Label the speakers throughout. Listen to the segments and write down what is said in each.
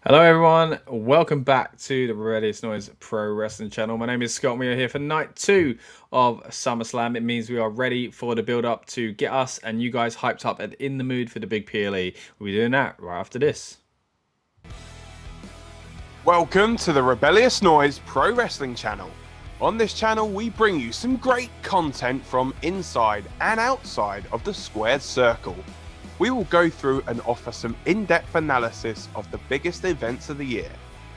Speaker 1: Hello everyone, welcome back to the Rebellious Noise Pro Wrestling channel. My name is Scott and we are here for night 2 of SummerSlam. It means we are ready for the build up to get us and you guys hyped up and in the mood for the big PLE. We'll be doing that right after this.
Speaker 2: Welcome to the Rebellious Noise Pro Wrestling channel. On this channel we bring you some great content from inside and outside of the squared circle. We will go through and offer some in-depth analysis of the biggest events of the year,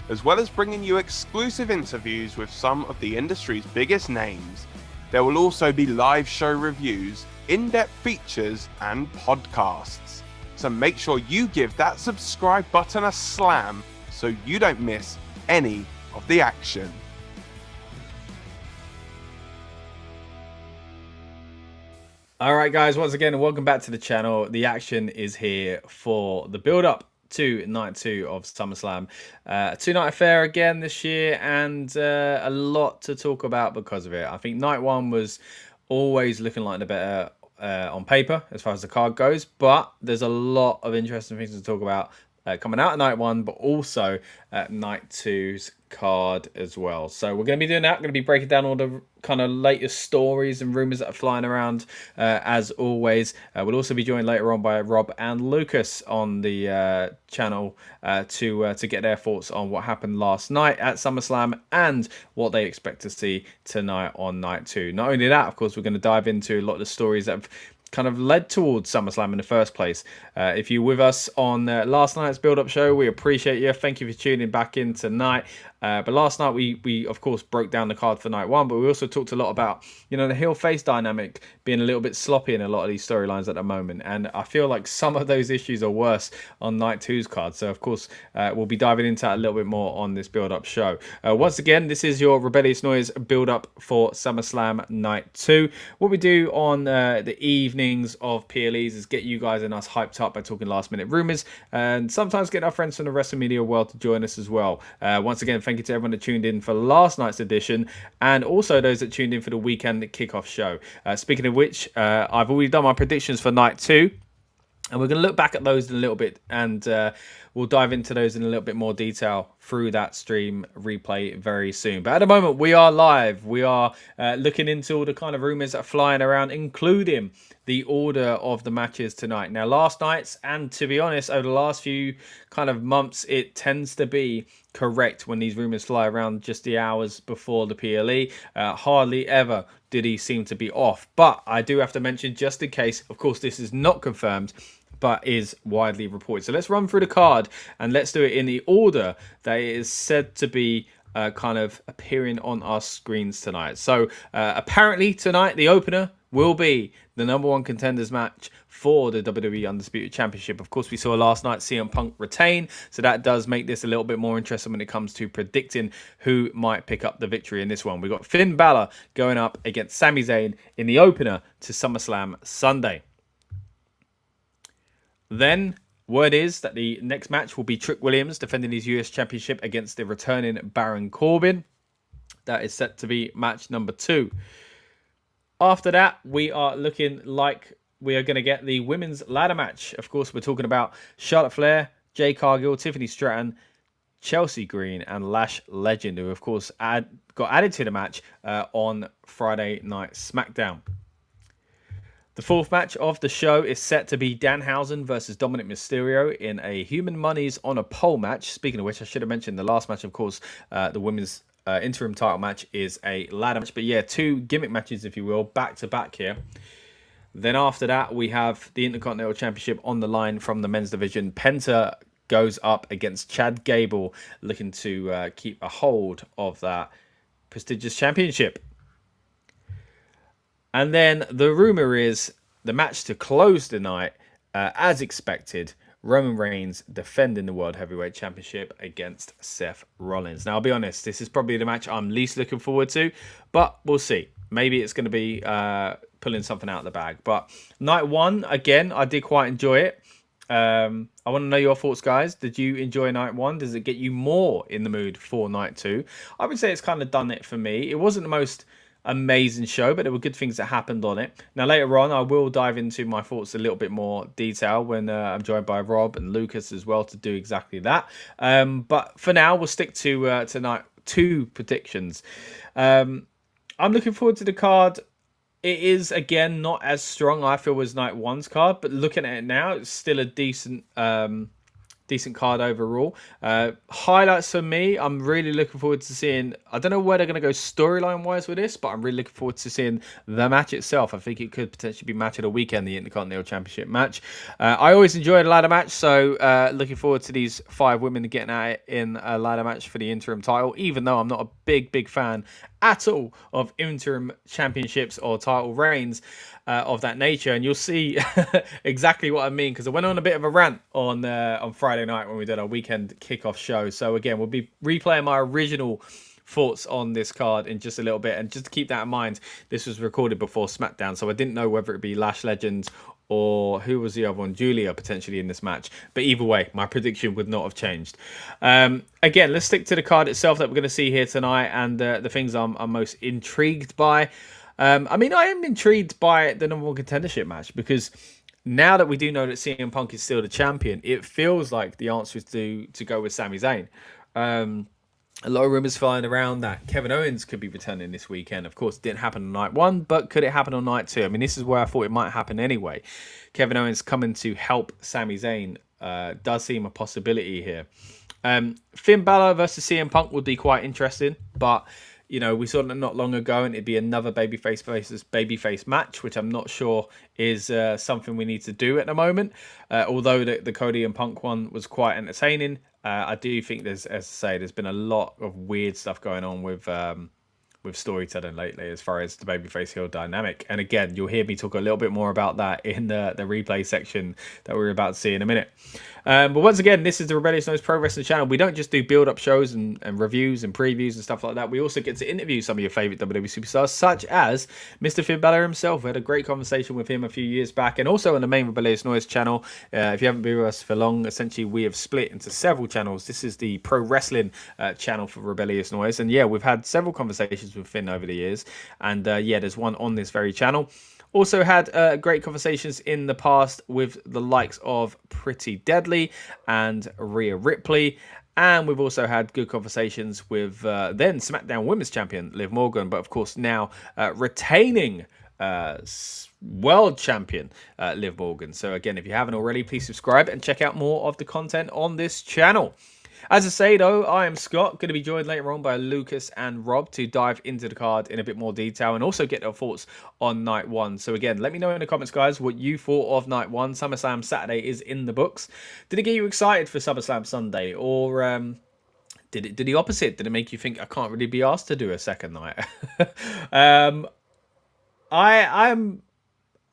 Speaker 2: as well as bringing you exclusive interviews with some of the industry's biggest names. There will also be live show reviews, in-depth features and podcasts. So make sure you give that subscribe button a slam so you don't miss any of the action.
Speaker 1: Alright guys, once again welcome back to the channel. The action is here for the build up to night 2 of SummerSlam. Two-night affair again this year and a lot to talk about because of it. I think night 1 was always looking like the better on paper as far as the card goes, but there's a lot of interesting things to talk about coming out of night 1, but also night 2's card as well. So we're going to be doing that. We're going to be breaking down all the kind of latest stories and rumors that are flying around as always. We'll also be joined later on by Rob and Lucas on the channel to get their thoughts on what happened last night at SummerSlam and what they expect to see tonight on night 2. Not only that, of course, we're going to dive into a lot of the stories that have kind of led towards SummerSlam in the first place. If you're with us on last night's build-up show, we appreciate you. Thank you for tuning back in tonight. But last night we of course broke down the card for night 1, but we also talked a lot about, you know, the heel face dynamic being a little bit sloppy in a lot of these storylines at the moment, and I feel like some of those issues are worse on night 2's card. So of course we'll be diving into that a little bit more on this build-up show. Once again, this is your Rebellious Noise build-up for SummerSlam night 2. What we do on the evenings of PLEs is get you guys and us hyped up by talking last-minute rumors, and sometimes get our friends from the wrestling media world to join us as well. Once again, thank you to everyone that tuned in for last night's edition, and also those that tuned in for the weekend kickoff show. Speaking of which, I've already done my predictions for night 2. And we're going to look back at those in a little bit, and we'll dive into those in a little bit more detail through that stream replay very soon. But at the moment, we are live. We are looking into all the kind of rumors that are flying around, including the order of the matches tonight. Now, last night's, and to be honest, over the last few kind of months, it tends to be correct when these rumors fly around just the hours before the PLE. Hardly ever did he seem to be off. But I do have to mention, just in case, of course, this is not confirmed, but is widely reported. So let's run through the card and let's do it in the order that it is said to be kind of appearing on our screens tonight. So apparently tonight, the opener will be the #1 contenders match for the WWE Undisputed Championship. Of course, we saw last night CM Punk retain, so that does make this a little bit more interesting when it comes to predicting who might pick up the victory in this one. We've got Finn Balor going up against Sami Zayn in the opener to SummerSlam Sunday. Then, word is that the next match will be Trick Williams defending his US Championship against the returning Baron Corbin. That is set to be match number 2. After that, we are looking like we are going to get the women's ladder match. Of course, we're talking about Charlotte Flair, Jade Cargill, Tiffany Stratton, Chelsea Green, and Lash Legend, who, of course, got added to the match on Friday Night SmackDown. The fourth match of the show is set to be Danhausen versus Dominic Mysterio in a Human Monies on a pole match. Speaking of which, I should have mentioned the last match, of course, the women's interim title match is a ladder match. But yeah, 2 gimmick matches, if you will, back to back here. Then after that, we have the Intercontinental Championship on the line from the men's division. Penta goes up against Chad Gable, looking to keep a hold of that prestigious championship. And then the rumor is the match to close the night, as expected, Roman Reigns defending the World Heavyweight Championship against Seth Rollins. Now, I'll be honest, this is probably the match I'm least looking forward to, but we'll see. Maybe it's going to be pulling something out of the bag. But night 1, again, I did quite enjoy it. I want to know your thoughts, guys. Did you enjoy night 1? Does it get you more in the mood for night 2? I would say it's kind of done it for me. It wasn't the most amazing show, but there were good things that happened on it. Now later on, I will dive into my thoughts a little bit more detail when I'm joined by Rob and Lucas as well to do exactly that. But for now, we'll stick to tonight 2 predictions. I'm looking forward to the card. It is, again, not as strong, I feel, as night 1's card, but looking at it now, it's still a decent card overall. Highlights for me, I'm really looking forward to seeing, I don't know where they're going to go storyline wise with this, but I'm really looking forward to seeing the match itself. I think it could potentially be match of the weekend, the Intercontinental Championship match. I always enjoyed a ladder match, so looking forward to these 5 women getting at it in a ladder match for the interim title, even though I'm not a big fan at all of interim championships or title reigns of that nature. And you'll see exactly what I mean, because I went on a bit of a rant on Friday night when we did our weekend kickoff show. So again, we'll be replaying my original thoughts on this card in just a little bit. And just to keep that in mind, this was recorded before SmackDown, so I didn't know whether it be Lash Legends or who was the other one, Julia, potentially in this match. But either way, my prediction would not have changed. Again, let's stick to the card itself that we're going to see here tonight and the things I'm most intrigued by. I mean, I am intrigued by the number 1 contendership match, because now that we do know that CM Punk is still the champion, it feels like the answer is to go with Sami Zayn. A lot of rumours flying around that Kevin Owens could be returning this weekend. Of course, it didn't happen on night 1, but could it happen on night 2? I mean, this is where I thought it might happen anyway. Kevin Owens coming to help Sami Zayn does seem a possibility here. Finn Balor versus CM Punk would be quite interesting, but you know, we saw it not long ago, and it'd be another babyface versus babyface match, which I'm not sure is something we need to do at the moment. Although the Cody and Punk one was quite entertaining, I do think there's, as I say, there's been a lot of weird stuff going on with storytelling lately as far as the babyface heel dynamic. And again, you'll hear me talk a little bit more about that in the replay section that we're about to see in a minute. But once again, this is the Rebellious Noise Pro Wrestling channel. We don't just do build-up shows and reviews and previews and stuff like that. We also get to interview some of your favourite WWE superstars, such as Mr. Finn Balor himself. We had a great conversation with him a few years back, and also on the main Rebellious Noise channel. If you haven't been with us for long, essentially we have split into several channels. This is the Pro Wrestling channel for Rebellious Noise, and yeah, we've had several conversations with Finn over the years, and yeah, there's one on this very channel. Also had great conversations in the past with the likes of Pretty Deadly and Rhea Ripley. And we've also had good conversations with then SmackDown Women's Champion Liv Morgan, but of course now retaining World Champion Liv Morgan. So again, if you haven't already, please subscribe and check out more of the content on this channel. As I say, though, I am Scott, going to be joined later on by Lucas and Rob to dive into the card in a bit more detail and also get their thoughts on Night 1. So again, let me know in the comments, guys, what you thought of Night 1. SummerSlam Saturday is in the books. Did it get you excited for SummerSlam Sunday? Or did it do the opposite? Did it make you think, I can't really be asked to do a second night? I'm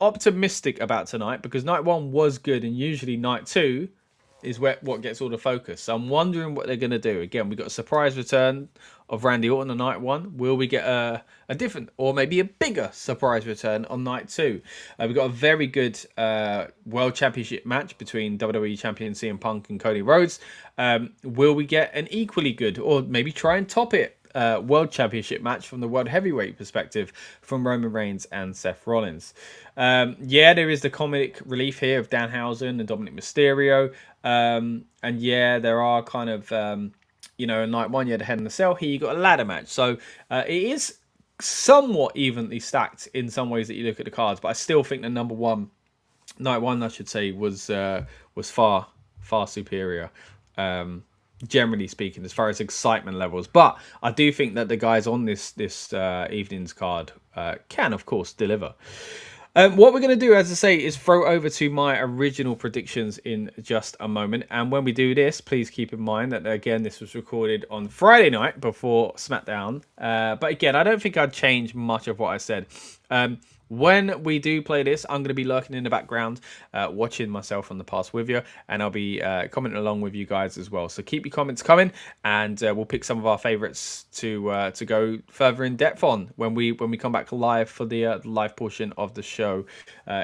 Speaker 1: optimistic about tonight because Night 1 was good, and usually Night 2 is what gets all the focus. So I'm wondering what they're going to do. Again, we got a surprise return of Randy Orton on Night 1. Will we get a different or maybe a bigger surprise return on Night 2? We've got a very good World Championship match between WWE Champion CM Punk and Cody Rhodes. Will we get an equally good, or maybe try and top it, World Championship match from the World Heavyweight perspective from Roman Reigns and Seth Rollins? Yeah, there is the comic relief here of Danhausen and Dominic Mysterio. And yeah, there are kind of, you know, in Night 1 you had a Hell in a Cell. Here you got a ladder match. So it is somewhat evenly stacked in some ways that you look at the cards. But I still think the number 1, Night 1, I should say, was far superior. Generally speaking, as far as excitement levels. But I do think that the guys on this evening's card can, of course, deliver. What we're going to do, as I say, is throw over to my original predictions in just a moment. And when we do this, please keep in mind that, again, this was recorded on Friday night before SmackDown. But again, I don't think I'd change much of what I said. When we do play this, I'm going to be lurking in the background, watching myself on the past with you, and I'll be commenting along with you guys as well. So keep your comments coming, and we'll pick some of our favourites to go further in depth on when we come back live for the live portion of the show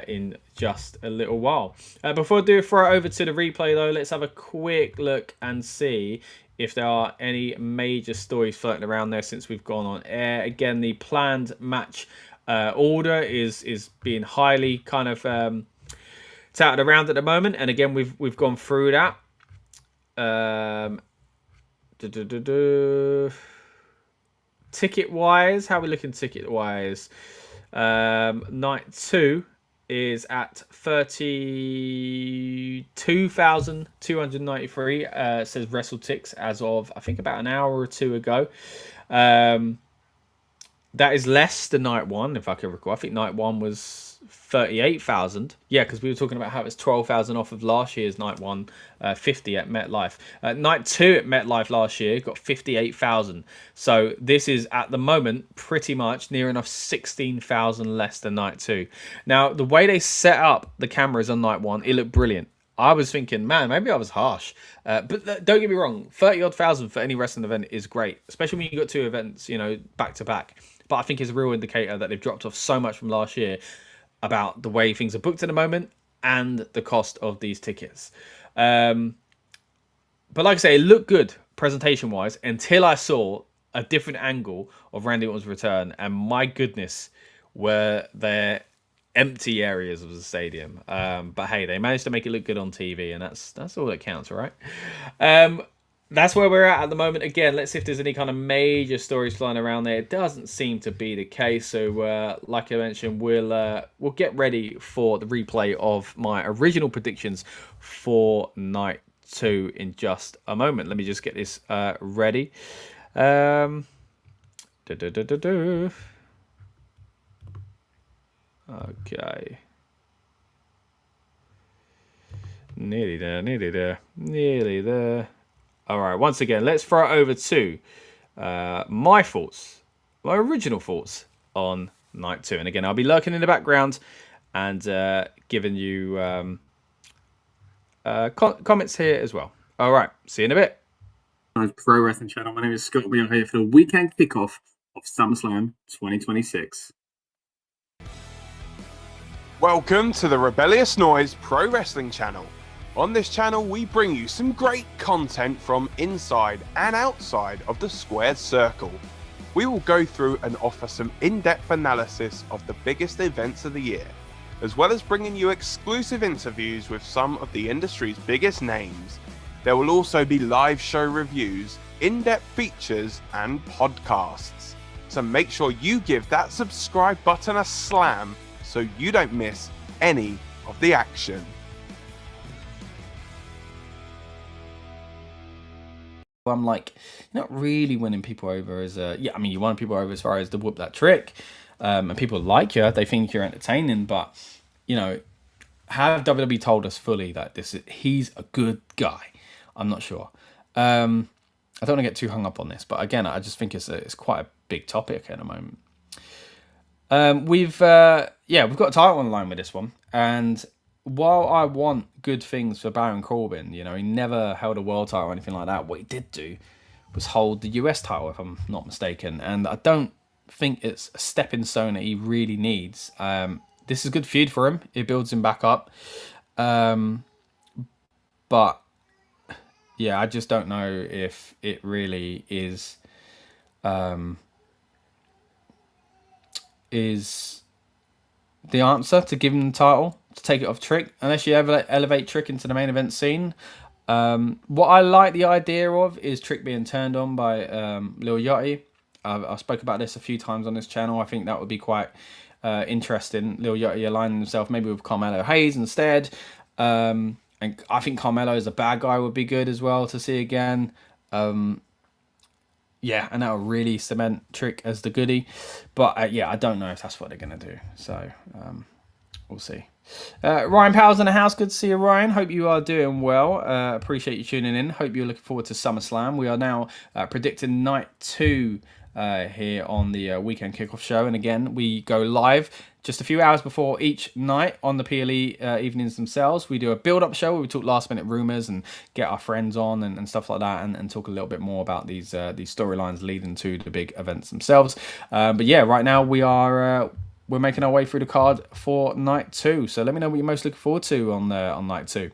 Speaker 1: in just a little while. Before I do throw it over to the replay, though, let's have a quick look and see if there are any major stories floating around there since we've gone on air. Again, the planned match order is being highly kind of touted around at the moment, and again we've gone through that. Ticket wise, how are we looking ticket wise? Night 2 is at 32,293. Says WrestleTix as of I think about an hour or two ago. That is less than night 1, if I can recall. I think night 1 was 38,000. Yeah, because we were talking about how it's 12,000 off of last year's night 1, 50 at MetLife. Night 2 at MetLife last year got 58,000. So this is at the moment pretty much near enough 16,000 less than night 2. Now, the way they set up the cameras on night 1, it looked brilliant. I was thinking, man, maybe I was harsh. But don't get me wrong, 30-odd thousand for any wrestling event is great, especially when you got 2 events, back to back. But I think it's a real indicator that they've dropped off so much from last year about the way things are booked at the moment and the cost of these tickets. But like I say, it looked good presentation-wise until I saw a different angle of Randy Orton's return. And my goodness, were there empty areas of the stadium. But hey, they managed to make it look good on TV, and that's all that counts, right? That's where we're at the moment. Again, let's see if there's any kind of major stories flying around there. It doesn't seem to be the case. So, like I mentioned, we'll get ready for the replay of my original predictions for night 2 in just a moment. Let me just get this ready. Okay. Nearly there. All right, once again, let's throw it over to my original thoughts on night 2. And again, I'll be lurking in the background and giving you comments here as well. All right, see you in a bit.
Speaker 3: Pro Wrestling Channel. My name is Scott. We are here for the weekend kickoff of SummerSlam 2026.
Speaker 2: Welcome to the Rebellious Noise Pro Wrestling Channel. On this channel, we bring you some great content from inside and outside of the squared circle. We will go through and offer some in-depth analysis of the biggest events of the year, as well as bringing you exclusive interviews with some of the industry's biggest names. There will also be live show reviews, in-depth features, and podcasts. So make sure you give that subscribe button a slam so you don't miss any of the action.
Speaker 1: I'm like, you're not really winning people over as you won people over as far as the whoop that trick, and people like you, they think you're entertaining, but have WWE told us fully that he's a good guy? I'm not sure. I don't want to get too hung up on this, but again, I just think it's quite a big topic at the moment. We've got a title on the line with this one, and while I want good things for Baron Corbin, he never held a world title or anything like that. What he did do was hold the US title, if I'm not mistaken. And I don't think it's a stepping stone that he really needs. This is a good feud for him. It builds him back up. But yeah, I just don't know if it really is the answer to give him the title, to take it off Trick, unless you ever elevate Trick into the main event scene. What I like the idea of is Trick being turned on by Lil Yachty. I spoke about this a few times on this channel. I think that would be quite interesting. Lil Yachty aligning himself maybe with Carmelo Hayes instead. And I think Carmelo as a bad guy would be good as well to see again. Yeah, and that will really cement Trick as the goodie. But I don't know if that's what they're going to do. So we'll see. Ryan Powell's in the house. Good to see you, Ryan. Hope you are doing well. Appreciate you tuning in. Hope you're looking forward to SummerSlam. We are now predicting night 2 here on the weekend kickoff show. And again, we go live just a few hours before each night on the PLE evenings themselves. We do a build-up show where we talk last-minute rumours and get our friends on and stuff like that, and talk a little bit more about these storylines leading to the big events themselves. But yeah, right now we're making our way through the card for night 2. So let me know what you're most looking forward to on night 2.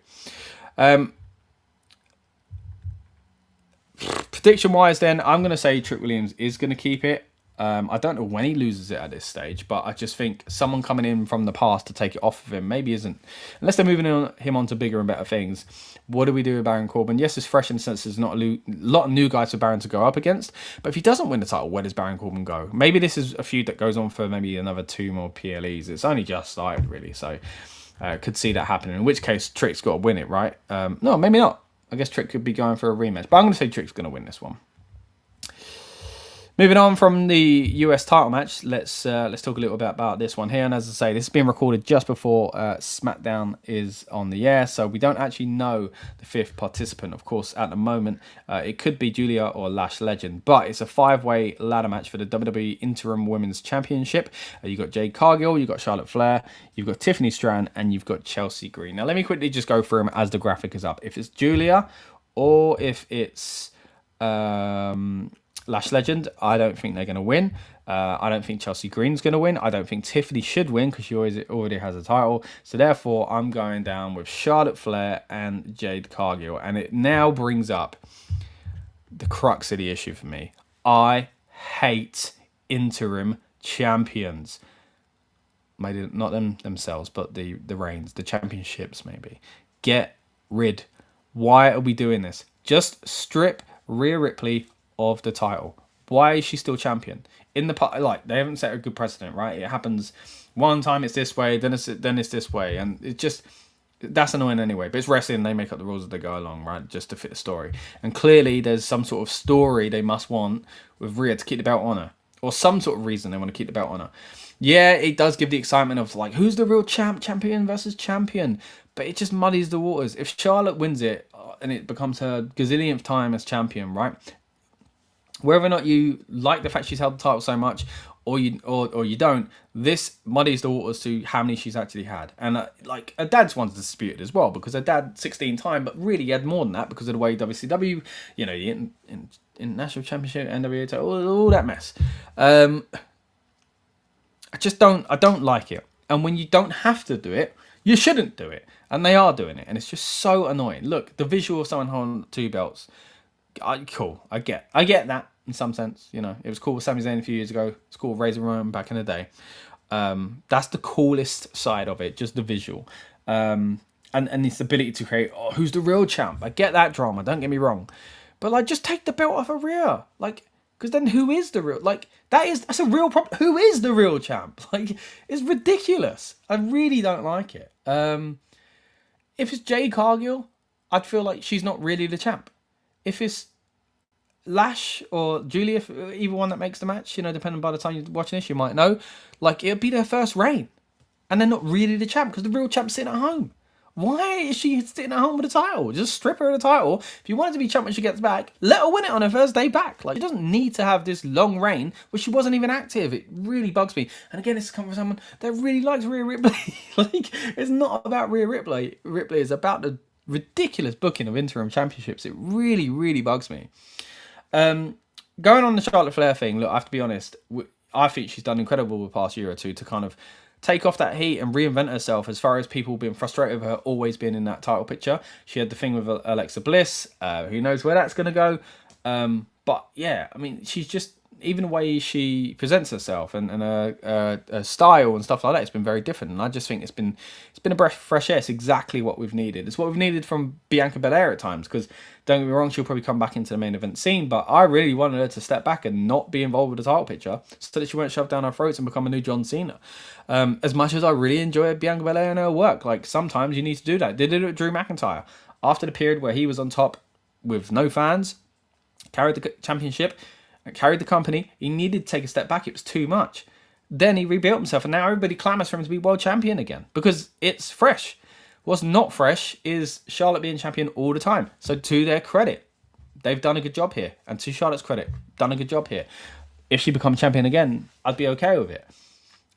Speaker 1: Prediction-wise, then, I'm going to say Trick Williams is going to keep it. I don't know when he loses it at this stage, but I just think someone coming in from the past to take it off of him maybe isn't. Unless they're moving him on to bigger and better things. What do we do with Baron Corbin? Yes, it's fresh in the sense there's not a lot of new guys for Baron to go up against. But if he doesn't win the title, where does Baron Corbin go? Maybe this is a feud that goes on for maybe another 2 more PLEs. It's only just started, really. So could see that happening. In which case, Trick's got to win it, right? No, maybe not. I guess Trick could be going for a rematch. But I'm going to say Trick's going to win this one. Moving on from the US title match, let's talk a little bit about this one here. And as I say, this is being recorded just before SmackDown is on the air, so we don't actually know the 5th participant. Of course, at the moment, it could be Julia or Lash Legend, but it's a 5-way ladder match for the WWE Interim Women's Championship. You've got Jade Cargill, you've got Charlotte Flair, you've got Tiffany Stratton, and you've got Chelsea Green. Now, let me quickly just go through them as the graphic is up. If it's Julia or if it's Lash Legend, I don't think they're going to win. I don't think Chelsea Green's going to win. I don't think Tiffany should win because she already has a title. So therefore, I'm going down with Charlotte Flair and Jade Cargill. And it now brings up the crux of the issue for me. I hate interim champions. Maybe not themselves, but the reigns, the championships maybe. Get rid. Why are we doing this? Just strip Rhea Ripley of the title. Why is she still champion? In the like, they haven't set a good precedent, right? It happens one time it's this way, then it's this way, and it just, that's annoying anyway. But it's wrestling, they make up the rules as they go along, right? Just to fit the story. And clearly there's some sort of story they must want with Rhea to keep the belt on her, or some sort of reason they want to keep the belt on her. Yeah, it does give the excitement of like, who's the real champion versus champion, but it just muddies the waters. If Charlotte wins it and it becomes her gazillionth time as champion, right? Whether or not you like the fact she's held the title so much, or you don't, this muddies the waters to how many she's actually had. And like, her dad's one's disputed as well, because her dad 16 time, but really he had more than that because of the way WCW, you know, the International Championship, NWA title, all that mess. I don't like it. And when you don't have to do it, you shouldn't do it. And they are doing it, and it's just so annoying. Look, the visual of someone holding 2 belts, cool. I get that. In some sense, you know, it was cool with Sami Zayn a few years ago. It's cool with Razor Ramon back in the day. That's the coolest side of it, just the visual. And its ability to create, who's the real champ? I get that drama, don't get me wrong. But, like, just take the belt off of Rhea. Like, because then who is the real, like, that's a real problem. Who is the real champ? Like, it's ridiculous. I really don't like it. If it's Jade Cargill, I'd feel like she's not really the champ. If it's Lash or Julia, either one that makes the match, you know, depending by the time you're watching this, you might know, like, it'll be their first reign, and they're not really the champ because the real champ's sitting at home. Why is she sitting at home with the title? Just strip her of the title. If you want her to be champ when she gets back, let her win it on her first day back. Like, she doesn't need to have this long reign where she wasn't even active. It really bugs me. And again, this is coming from someone that really likes Rhea Ripley. Like, it's not about Rhea Ripley. Ripley is about the ridiculous booking of interim championships. It really, really bugs me. Going on the Charlotte Flair thing, look, I have to be honest, I think she's done incredible the past year or two to kind of take off that heat and reinvent herself as far as people being frustrated with her always being in that title picture. She had the thing with Alexa Bliss, who knows where that's going to go. But yeah, I mean, she's just, even the way she presents herself and her style and stuff like that, it's been very different. And I just think it's been a breath of fresh air. It's exactly what we've needed. It's what we've needed from Bianca Belair at times. Because don't get me wrong, she'll probably come back into the main event scene. But I really wanted her to step back and not be involved with the title picture, so that she won't shove down our throats and become a new John Cena. As much as I really enjoy Bianca Belair and her work, like, sometimes you need to do that. They did it with Drew McIntyre after the period where he was on top with no fans, carried the championship, carried the company. He needed to take a step back. It was too much. Then he rebuilt himself, and now everybody clamours for him to be world champion again because it's fresh. What's not fresh is Charlotte being champion all the time. So to their credit, they've done a good job here, and to Charlotte's credit, done a good job here. If she becomes champion again, I'd be okay with it.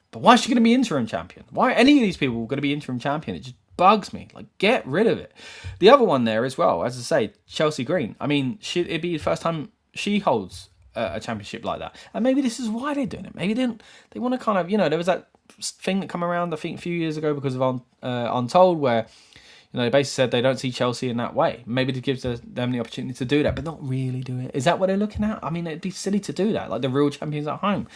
Speaker 1: But why is she going to be interim champion? Why are any of these people going to be interim champion? It just bugs me. Like, get rid of it. The other one there as well, as I say, Chelsea Green. I mean, it'd be the first time she holds a championship like that, and maybe this is why they're doing it. Maybe they want to kind of, you know, there was that thing that come around, I think, a few years ago because of Untold, where, you You know, they basically said they don't see Chelsea in that way. Maybe it gives them the opportunity to do that, but not really do it. Is that what they're looking at? I mean, it'd be silly to do that. Like the real champions at home.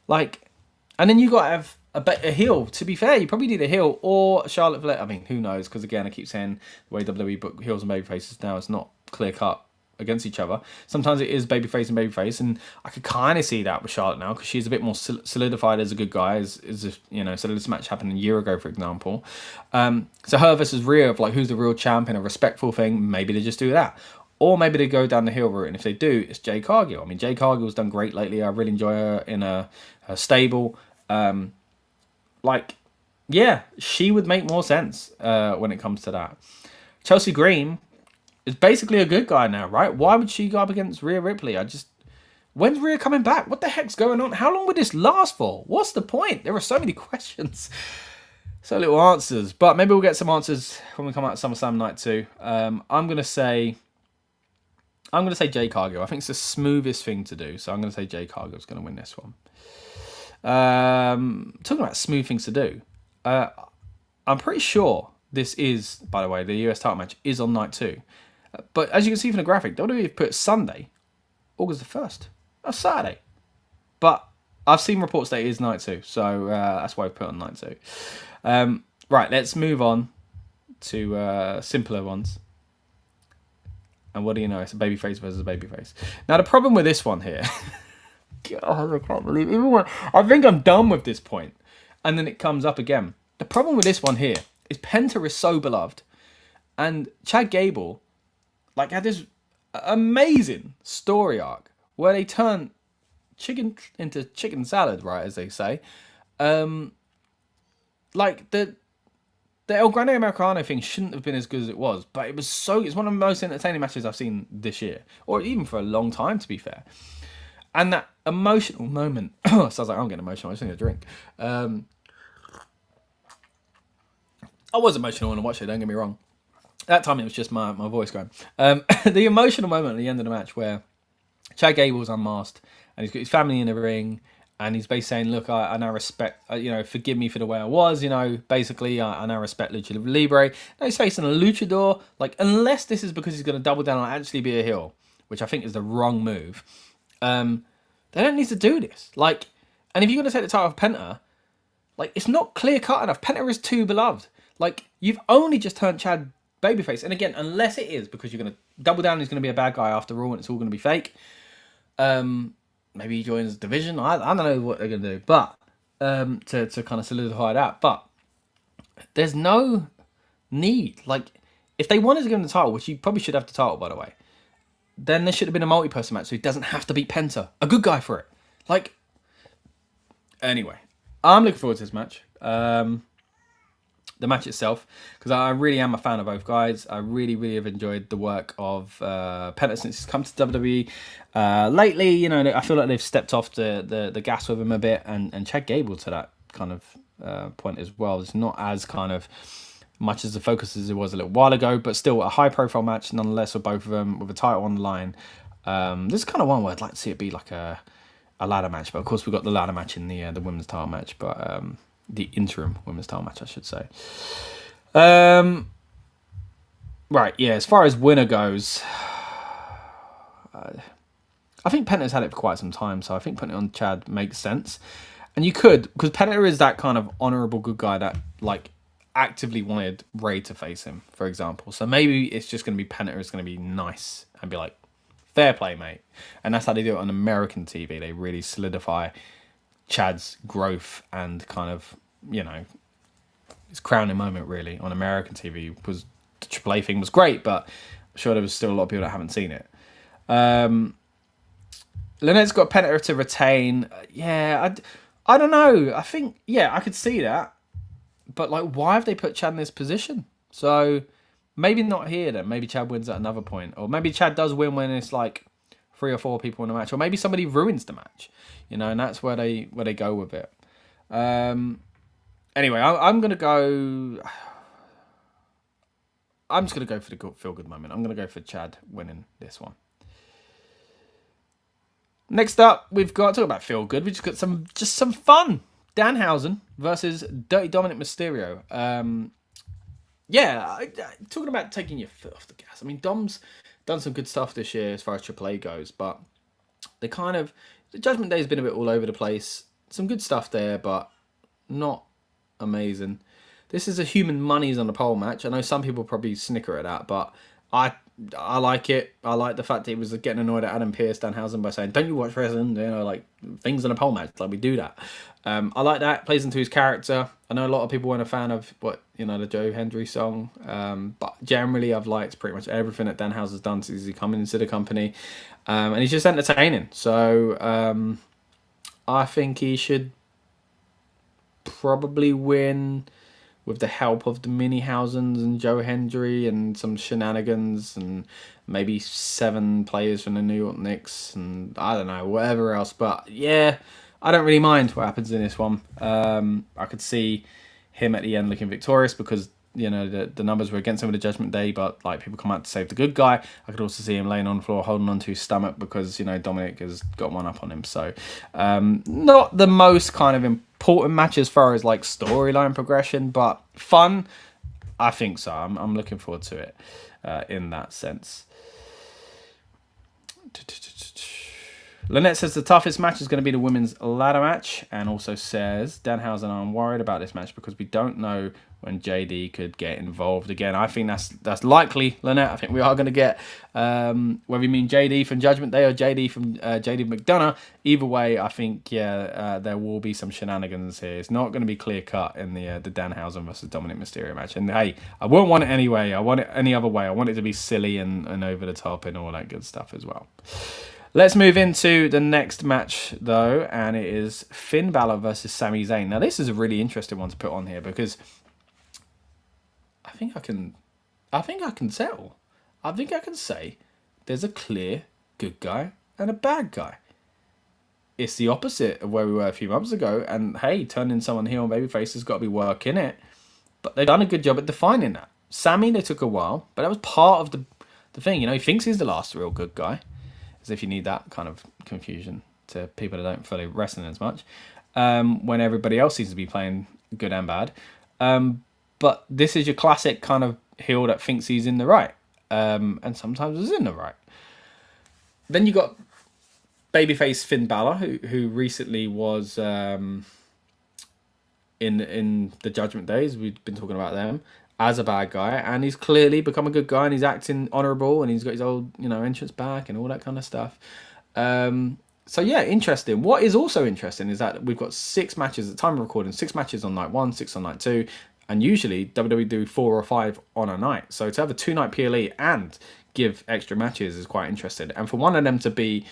Speaker 1: Like, and then you got to have a heel. To be fair, you probably need a heel or Charlotte Flair. I mean, who knows? Because again, I keep saying the way WWE book heels and babyfaces now, it's not clear cut against each other. Sometimes it is babyface and babyface, and I could kind of see that with Charlotte now because she's a bit more solidified as a good guy. As if, you know, so this match happened a year ago, for example. So her versus Rhea of like who's the real champion, a respectful thing. Maybe they just do that. Or maybe they go down the heel route, and if they do, it's Jade Cargill. I mean, Jade Cargill's done great lately. I really enjoy her in her stable. Like, yeah, she would make more sense when it comes to that. Chelsea Green is basically a good guy now, right? Why would she go up against Rhea Ripley? When's Rhea coming back? What the heck's going on? How long would this last for? What's the point? There are so many questions. So little answers. But maybe we'll get some answers when we come out of SummerSlam Night 2. I'm gonna say Jade Cargill. I think it's the smoothest thing to do. So I'm gonna say Jade Cargill's gonna win this one. Talking about smooth things to do. I'm pretty sure this is, by the way, the US title match is on Night 2. But as you can see from the graphic, WWE have put Sunday, August the 1st. That's Saturday. But I've seen reports that it is Night 2. So that's why I've put on Night 2. Right, let's move on to simpler ones. And what do you know? It's a babyface versus a babyface. Now, the problem with this one here... God, I can't believe it. I think I'm done with this point. And then it comes up again. The problem with this one here is Penta is so beloved. And Chad Gable... like, had this amazing story arc where they turn chicken into chicken salad, right, as they say. Like, the El Grande Americano thing shouldn't have been as good as it was, but it's one of the most entertaining matches I've seen this year, or even for a long time, to be fair. And that emotional moment, sounds like I'm getting emotional, I just need a drink. I was emotional when I watched it, don't get me wrong. That time it was just my voice going. The emotional moment at the end of the match where Chad Gable's unmasked and he's got his family in the ring and he's basically saying, look, I now respect, forgive me for the way I was, basically I now respect Lucha Libre. Now he's facing a luchador, like, unless this is because he's going to double down and actually be a heel, which I think is the wrong move. They don't need to do this. Like, and if you're going to take the title of Penta, like, it's not clear cut enough. Penta is too beloved. Like, you've only just turned Chad babyface, and again, unless it is because you're going to double down, he's going to be a bad guy after all, and it's all going to be fake. Maybe he joins Division. I don't know what they're going to do, but to kind of solidify that. But there's no need. Like, if they wanted to give him the title, which you probably should have the title, by the way, then there should have been a multi-person match, so he doesn't have to beat Penta. A good guy for it. Like, anyway, I'm looking forward to this match. The match itself, because I really am a fan of both guys. I really, really have enjoyed the work of Penta since he's come to WWE. Lately, I feel like they've stepped off the gas with him a bit, and Chad Gable to that kind of point as well. It's not as kind of much as the focus as it was a little while ago, but still a high-profile match nonetheless for both of them with a title on the line. This is kind of one where I'd like to see it be like a ladder match, but of course we've got the ladder match in the women's title match, but the interim women's title match, I should say. Right, yeah, as far as winner goes, I think Penta's had it for quite some time, so I think putting it on Chad makes sense. And you could, because Penta is that kind of honourable good guy that, like, actively wanted Ray to face him, for example. So maybe it's just going to be Penta is going to be nice and be like, fair play, mate. And that's how they do it on American TV. They really solidify Chad's growth and kind of, his crowning moment, really, on American TV. Was the Triple A thing was great, but I'm sure there was still a lot of people that haven't seen it. Lynette's got Penta to retain. Yeah, I don't know. I think, I could see that. But, like, why have they put Chad in this position? So, maybe not here, then. Maybe Chad wins at another point. Or maybe Chad does win when it's, like, 3 or 4 people in a match. Or maybe somebody ruins the match. And that's where they go with it. Anyway, I'm going to go... I'm just going to go for the feel-good moment. I'm going to go for Chad winning this one. Next up, we've got... Talk about feel-good. We've just got some fun. Danhausen versus Dirty Dominic Mysterio. yeah, talking about taking your foot off the gas. I mean, Dom's done some good stuff this year as far as AAA goes, but the Judgment Day has been a bit all over the place. Some good stuff there, but not amazing. This is a human money's on the pole match. I know some people probably snicker at that, but I I like it. I like the fact that he was getting annoyed at Adam Pearce, Danhausen by saying, "Don't you watch wrestling? You know, like things in a pole match, like we do that." I like that. Plays into his character. I know a lot of people weren't a fan of the Joe Hendry song, but generally I've liked pretty much everything that Danhausen's done since he come into the company, and he's just entertaining. So I think he should probably win with the help of the Minihausens and Joe Hendry and some shenanigans and maybe 7 players from the New York Knicks and I don't know, whatever else. But yeah, I don't really mind what happens in this one. I could see him at the end looking victorious because the numbers were against him with the Judgment Day, but like people come out to save the good guy. I could also see him laying on the floor holding onto his stomach because Dominic has got one up on him. So not the most kind of important match as far as like storyline progression, but fun. I think so. I'm looking forward to it in that sense. Lynette says the toughest match is going to be the women's ladder match, and also says Danhausen, I'm worried about this match because we don't know when JD could get involved again. I think that's likely, Lynette. I think we are going to get whether you mean JD from Judgment Day or JD from JD McDonough. Either way, I think there will be some shenanigans here. It's not going to be clear cut in the Danhausen versus Dominic Mysterio match. And hey, I won't want it anyway. I want it any other way. I want it to be silly and over the top and all that good stuff as well. Let's move into the next match, though, and it is Finn Balor versus Sami Zayn. Now, this is a really interesting one to put on here because I think I can settle. I think I can say there's a clear good guy and a bad guy. It's the opposite of where we were a few months ago, and hey, turning someone heel on babyface has got to be work in it. But they've done a good job at defining that. Sami, they took a while, but that was part of the thing. He thinks he's the last real good guy. As if you need that kind of confusion to people that don't follow wrestling as much, when everybody else seems to be playing good and bad. But this is your classic kind of heel that thinks he's in the right, and sometimes is in the right. Then you got babyface Finn Balor, who recently was in the Judgment Days. We've been talking about them as a bad guy, and he's clearly become a good guy, and he's acting honourable, and he's got his old entrance back and all that kind of stuff. So yeah, interesting. What is also interesting is that we've got 6 matches at the time of recording, 6 matches on night 1, 6 on night 2, and usually WWE do 4 or 5 on a night. So to have a 2-night PLE and give extra matches is quite interesting, and for one of them to be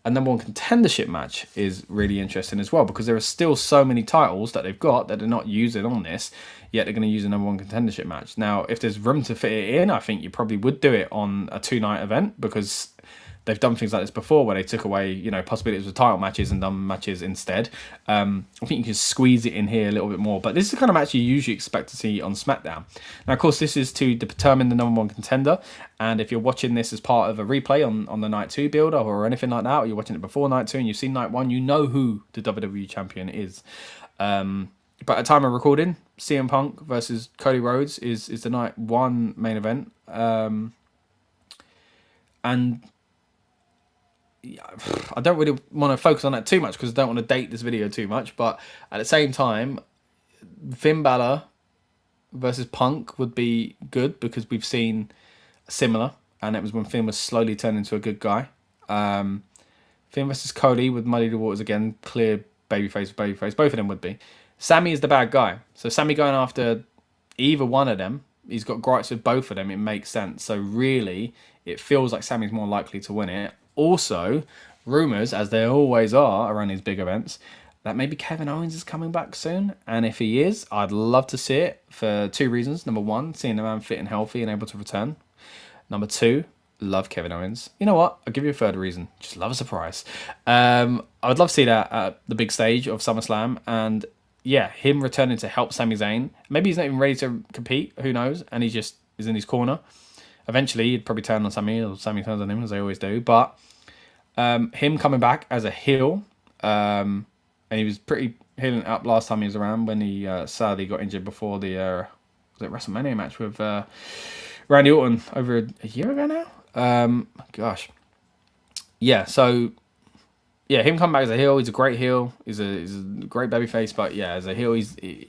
Speaker 1: a number 1 contendership match is really interesting as well, because there are still so many titles that they've got that they're not using on this, yet they're going to use a number 1 contendership match. Now, if there's room to fit it in, I think you probably would do it on a 2-night event, because they've done things like this before where they took away, possibilities of title matches and done matches instead. I think you can squeeze it in here a little bit more, but this is the kind of match you usually expect to see on SmackDown. Now, of course, this is to determine the number 1 contender, and if you're watching this as part of a replay on the night 2 build or anything like that, or you're watching it before night 2 and you've seen night 1, you know who the WWE champion is. But at time of recording, CM Punk versus Cody Rhodes is the night 1 main event, and I don't really want to focus on that too much because I don't want to date this video too much, but at the same time, Finn Balor versus Punk would be good because we've seen similar, and it was when Finn was slowly turning into a good guy. Finn versus Cody would muddy the waters again, clear babyface, both of them would be. Sami is the bad guy, so Sami going after either one of them, he's got gripes with both of them, it makes sense. So really, it feels like Sami's more likely to win it. Also, rumours, as there always are around these big events, that maybe Kevin Owens is coming back soon. And if he is, I'd love to see it for 2 reasons. Number 1, seeing the man fit and healthy and able to return. Number 2, love Kevin Owens. You know what? I'll give you a third reason. Just love a surprise. I would love to see that at the big stage of SummerSlam. And yeah, him returning to help Sami Zayn. Maybe he's not even ready to compete. Who knows? And he just is in his corner. Eventually, he'd probably turn on Sami, or Sami turns on him, as they always do. But him coming back as a heel, and he was pretty healing up last time he was around when he sadly got injured before the was it WrestleMania match with Randy Orton over a year ago now. Gosh, yeah. So yeah, him come back as a heel. He's a great heel. He's a great babyface. But yeah, as a heel,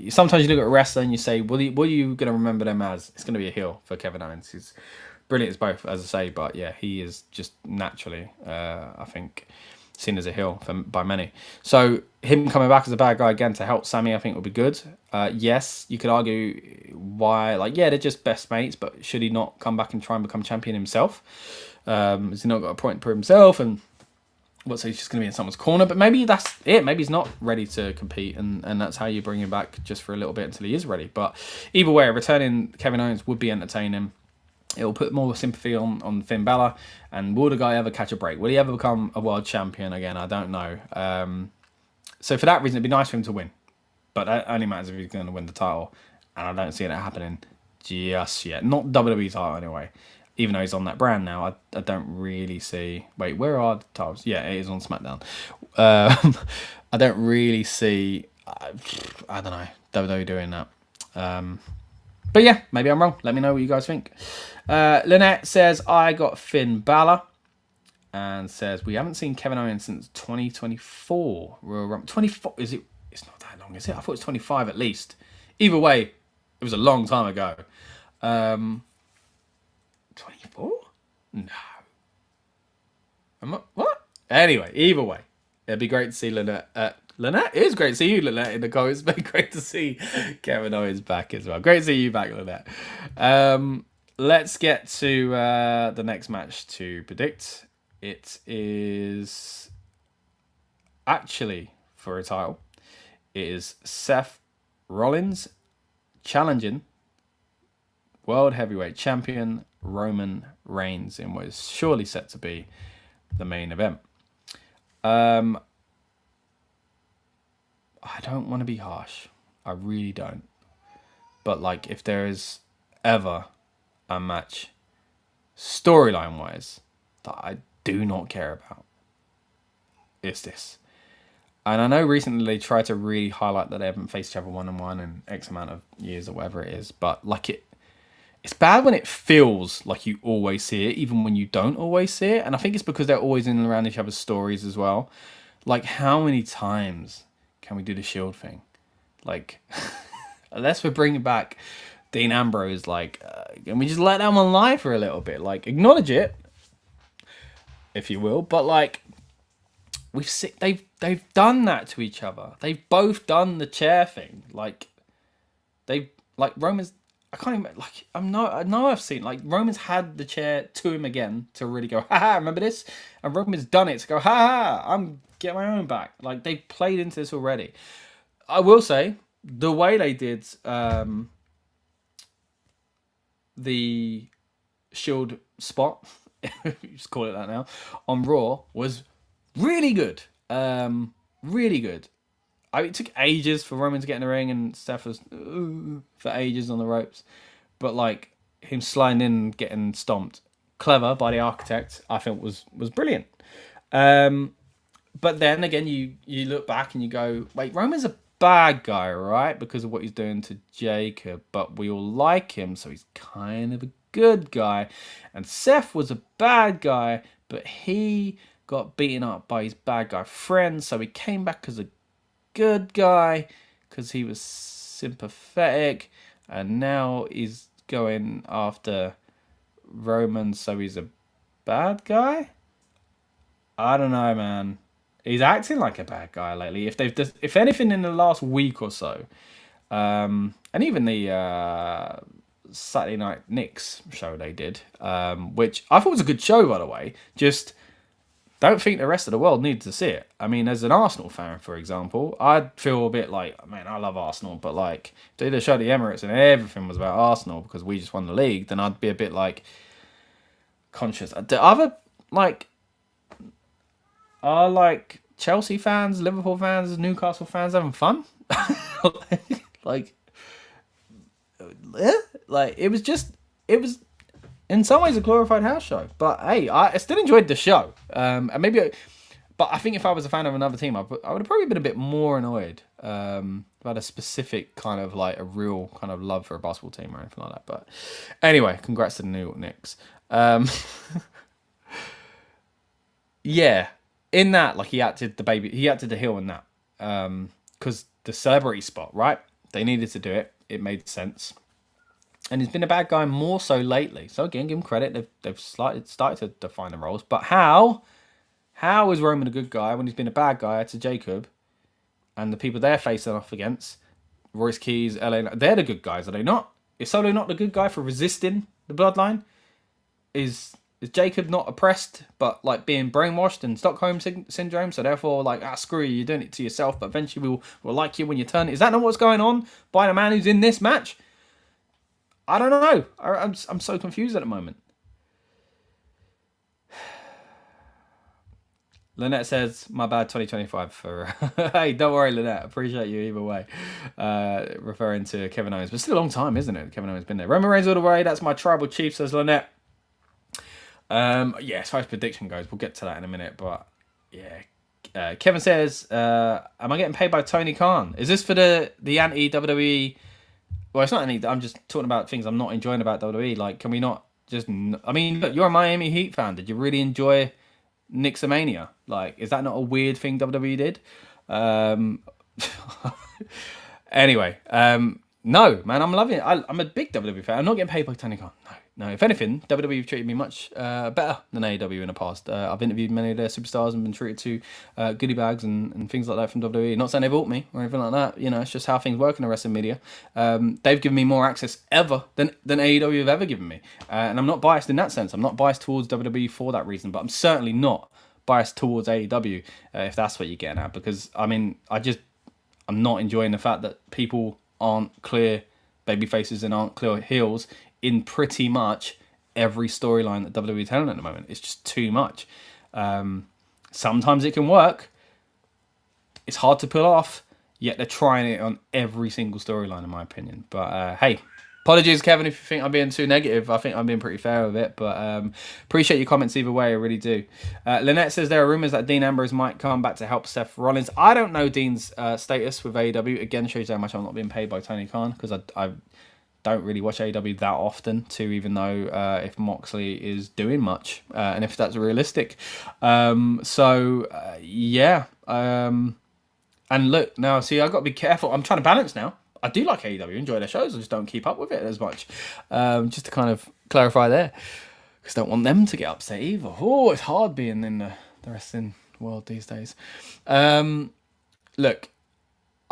Speaker 1: sometimes you look at a wrestler and you say, what are you going to remember them as? It's going to be a heel for Kevin Owens. He's brilliant as both, as I say. But yeah, he is just naturally, I think, seen as a heel by many. So him coming back as a bad guy again to help Sammy, I think would be good. Yes, you could argue why, like, yeah, they're just best mates, but should he not come back and try and become champion himself? Has he not got a point to prove himself? And so he's just going to be in someone's corner? But maybe that's it. Maybe he's not ready to compete, and that's how you bring him back just for a little bit until he is ready. But either way, returning Kevin Owens would be entertaining. It will put more sympathy on Finn Balor. And will the guy ever catch a break? Will he ever become a world champion again? I don't know. So for that reason, it'd be nice for him to win. But that only matters if he's going to win the title. And I don't see that happening just yet. Not WWE title anyway. Even though he's on that brand now, I don't really see... Wait, where are the titles? Yeah, it is on SmackDown. I don't really see... I don't know. WWE doing that. But yeah, maybe I'm wrong. Let me know what you guys think. Lynette says, I got Finn Balor. And says, we haven't seen Kevin Owens since 2024. Royal Rumble. 24, is it? It's not that long, is it? I thought it was 25 at least. Either way, it was a long time ago. 24? No. What? Anyway, either way, it'd be great to see Lynette. Lynette? It is great to see you, Lynette, in the comments. But great to see Kevin Owens back as well. Great to see you back, Lynette. Let's get to the next match to predict. It is actually for a title. It is Seth Rollins challenging World Heavyweight Champion Roman Reigns in what is surely set to be the main event. I don't want to be harsh. I really don't. But like, if there is ever a match, storyline-wise, that I do not care about, it's this. And I know recently they tried to really highlight that they haven't faced each other one-on-one in X amount of years or whatever it is. But like, it's bad when it feels like you always see it, even when you don't always see it. And I think it's because they're always in and around each other's stories as well. Like, how many times can we do the Shield thing? Like, unless we're bringing back Dean Ambrose, like, can we just let that one lie for a little bit? Like, acknowledge it, if you will. But like, they've done that to each other. They've both done the chair thing. Like, Roman's. I can't even, like, I know I've seen, like, Roman's had the chair to him again to really go, haha, remember this? And Roman's done it to go, haha, I'm getting my own back. Like, they've played into this already. I will say, the way they did the Shield spot, just call it that now, on Raw was really good. Really good. It took ages for Roman to get in the ring, and Steph was for ages on the ropes. But like, him sliding in and getting stomped, clever by the architect, I think was brilliant. But then again, you look back and you go, wait, Roman's a bad guy, right? Because of what he's doing to Jacob, but we all like him, so he's kind of a good guy. And Seth was a bad guy, but he got beaten up by his bad guy friend, so he came back as a good guy because he was sympathetic, and now he's going after Roman, so he's a bad guy. I don't know, man. He's acting like a bad guy lately. If anything, in the last week or so, and even the Saturday Night Knicks show they did, which I thought was a good show, by the way. Just don't think the rest of the world needs to see it. I mean, as an Arsenal fan, for example, I'd feel a bit like, man, I love Arsenal, but like, do the show at the Emirates and everything was about Arsenal because we just won the league, then I'd be a bit like conscious. Do other, like, are like Chelsea fans, Liverpool fans, Newcastle fans having fun? like it was in some ways a glorified house show, but hey, I still enjoyed the show. But I think if I was a fan of another team, I would have probably been a bit more annoyed. I've had a specific kind of like a real kind of love for a basketball team or anything like that. But anyway, congrats to the New York Knicks. Yeah, in that, like he acted the heel in that, because the celebrity spot, right? They needed to do it. It made sense, and he's been a bad guy more so lately. So again, give him credit. They've started to define the roles. But how is Roman a good guy when he's been a bad guy to Jacob, and the people they're facing off against, Royce Keys, LA, they're the good guys, are they not? Is Solo not the good guy for resisting the bloodline? Is Jacob not oppressed, but like being brainwashed and Stockholm syndrome? So therefore, like, screw you, you're doing it to yourself, but eventually we'll like you when you turn. Is that not what's going on by the man who's in this match? I don't know. I'm so confused at the moment. Lynette says, my bad 2025 for... Hey, don't worry, Lynette. Appreciate you either way. Referring to Kevin Owens. But still a long time, isn't it? Kevin Owens been there. Roman Reigns all the way. That's my tribal chief, says Lynette. Yeah, as far as prediction goes, we'll get to that in a minute. But, yeah. Kevin says, am I getting paid by Tony Khan? Is this for the anti-WWE... Well, it's not any... I'm just talking about things I'm not enjoying about WWE. Like, can we not just... I mean, look, you're a Miami Heat fan. Did you really enjoy... Nixomania? Like, is that not a weird thing WWE did? Anyway, no, man, I'm loving it. I'm a big WWE fan. I'm not getting paid by Tony Khan. No. If anything, WWE have treated me much better than AEW in the past. I've interviewed many of their superstars and been treated to goodie bags and things like that from WWE. Not saying they bought me or anything like that. You know, it's just how things work in the wrestling media. They've given me more access ever than AEW have ever given me. And I'm not biased in that sense. I'm not biased towards WWE for that reason, but I'm certainly not biased towards AEW, if that's what you're getting at. Because, I mean, I'm not enjoying the fact that people aren't clear baby faces and aren't clear heels in pretty much every storyline that WWE is telling at the moment. It's just too much. Sometimes it can work. It's hard to pull off, yet they're trying it on every single storyline, in my opinion. But hey, apologies, Kevin, if you think I'm being too negative. I think I'm being pretty fair with it. But appreciate your comments either way. I really do. Lynette says there are rumours that Dean Ambrose might come back to help Seth Rollins. I don't know Dean's status with AEW. Again, shows how much I'm not being paid by Tony Khan, because I don't really watch AEW that often to even know if Moxley is doing much and if that's realistic. Yeah. And look, now, see, I've got to be careful. I'm trying to balance now. I do like AEW, enjoy their shows. I just don't keep up with it as much. Just to kind of clarify there. Because I don't want them to get upset either. Oh, it's hard being in the wrestling world these days. Look,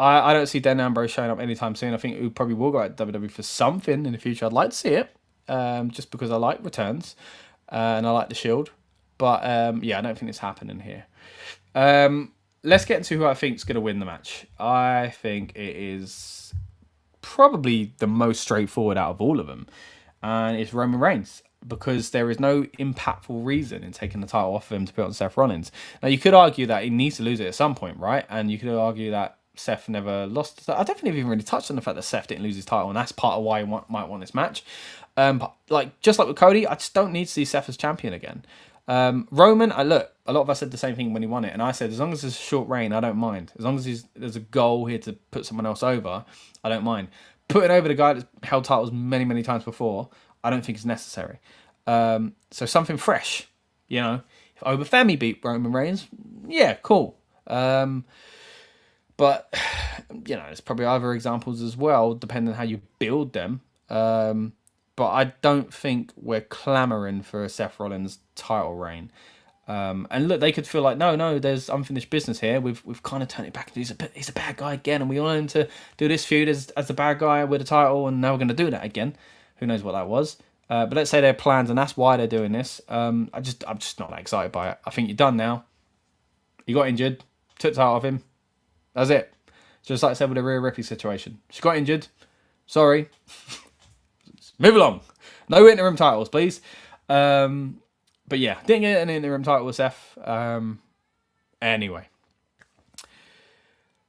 Speaker 1: I don't see Dan Ambrose showing up anytime soon. I think he probably will go at WWE for something in the future. I'd like to see it, just because I like returns and I like the Shield. But yeah, I don't think it's happening here. Let's get into who I think is going to win the match. I think it is probably the most straightforward out of all of them, and it's Roman Reigns, because there is no impactful reason in taking the title off of him to put it on Seth Rollins. Now, you could argue that he needs to lose it at some point, right? And you could argue that Seth never lost. I don't think they've even really touched on the fact that Seth didn't lose his title, and that's part of why he might want this match. But like, just like with Cody, I just don't need to see Seth as champion again. Roman, look, a lot of us said the same thing when he won it, and I said, as long as it's a short reign, I don't mind. As long as there's a goal here to put someone else over, I don't mind. Putting over the guy that's held titles many, many times before, I don't think is necessary. So something fresh, you know. If Oba Femi beat Roman Reigns, yeah, cool. But, you know, there's probably other examples as well, depending on how you build them. But I don't think we're clamouring for a Seth Rollins title reign. And look, they could feel like, no, there's unfinished business here. We've kind of turned it back. He's a bad guy again, and we want him to do this feud as the bad guy with the title, and now we're going to do that again. Who knows what that was? But let's say their plans, and that's why they're doing this. I'm just not that excited by it. I think you're done now. You got injured, took the title off him. That's it. Just like I said with the Rhea Ripley situation. She got injured. Sorry. Move along. No interim titles, please. But yeah, didn't get an interim title with Seth. Anyway.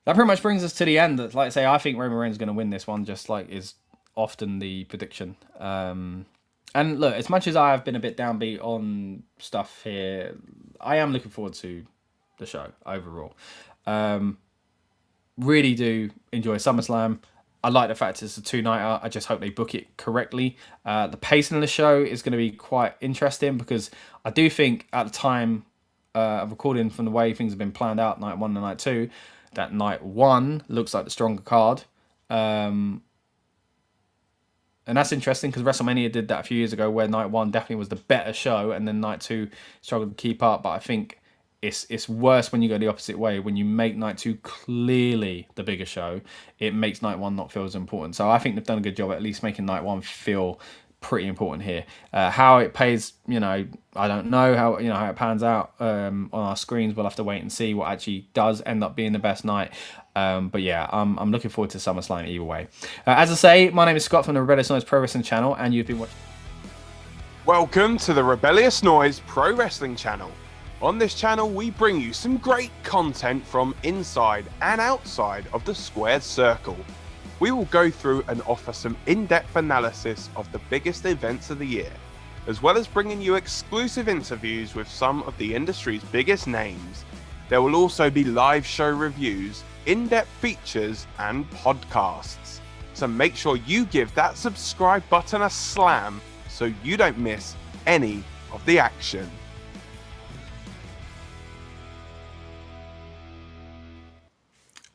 Speaker 1: That pretty much brings us to the end. Like I say, I think Roman Reigns is going to win this one, just like is often the prediction. And look, as much as I have been a bit downbeat on stuff here, I am looking forward to the show overall. really do enjoy SummerSlam. I like the fact it's a two-nighter. I just hope they book it correctly. The pacing of the show is going to be quite interesting because I do think at the time of recording, from the way things have been planned out, night one and night two, that night one looks like the stronger card. And that's interesting because WrestleMania did that a few years ago where night one definitely was the better show and then night two struggled to keep up. But I think it's worse when you go the opposite way. When you make night two clearly the bigger show, it makes night one not feel as important. So I think they've done a good job at least making night one feel pretty important here. How it pays, I don't know how it pans out on our screens. We'll have to wait and see what actually does end up being the best night. But yeah, I'm looking forward to SummerSlam either way. As I say, my name is Scott from the Rebellious Noise Pro Wrestling channel, and you've been watching.
Speaker 2: Welcome to the Rebellious Noise Pro Wrestling channel. On this channel, we bring you some great content from inside and outside of the squared circle. We will go through and offer some in-depth analysis of the biggest events of the year, as well as bringing you exclusive interviews with some of the industry's biggest names. There will also be live show reviews, in-depth features, and podcasts. So make sure you give that subscribe button a slam so you don't miss any of the action.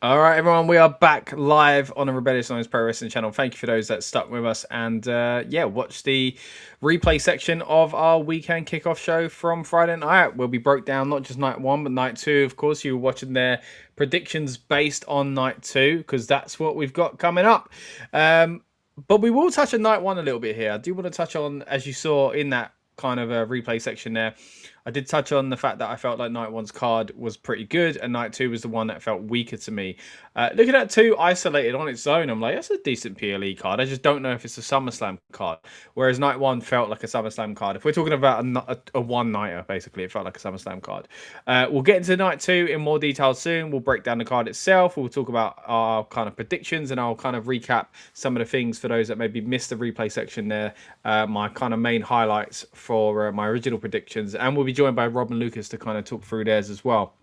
Speaker 1: All right, everyone, we are back live on the Rebellious Noise Pro Wrestling channel. Thank you for those that stuck with us and, watch the replay section of our weekend kickoff show from Friday night, where we broke down not just night one, but night two. Of course, you were watching their predictions based on night two, because that's what we've got coming up. But we will touch on night one a little bit here. I do want to touch on, as you saw in that kind of a replay section there, I did touch on the fact that I felt like night one's card was pretty good and night two was the one that felt weaker to me. Looking at two isolated on its own, I'm like, that's a decent PLE card. I just don't know if it's a SummerSlam card. Whereas night one felt like a SummerSlam card. If we're talking about a one-nighter, basically, it felt like a SummerSlam card. We'll get into night two in more detail soon. We'll break down the card itself. We'll talk about our kind of predictions, and I'll kind of recap some of the things for those that maybe missed the replay section there. My kind of main highlights for my original predictions, and we'll be joined by Rob and Lucas to kind of talk through theirs as well.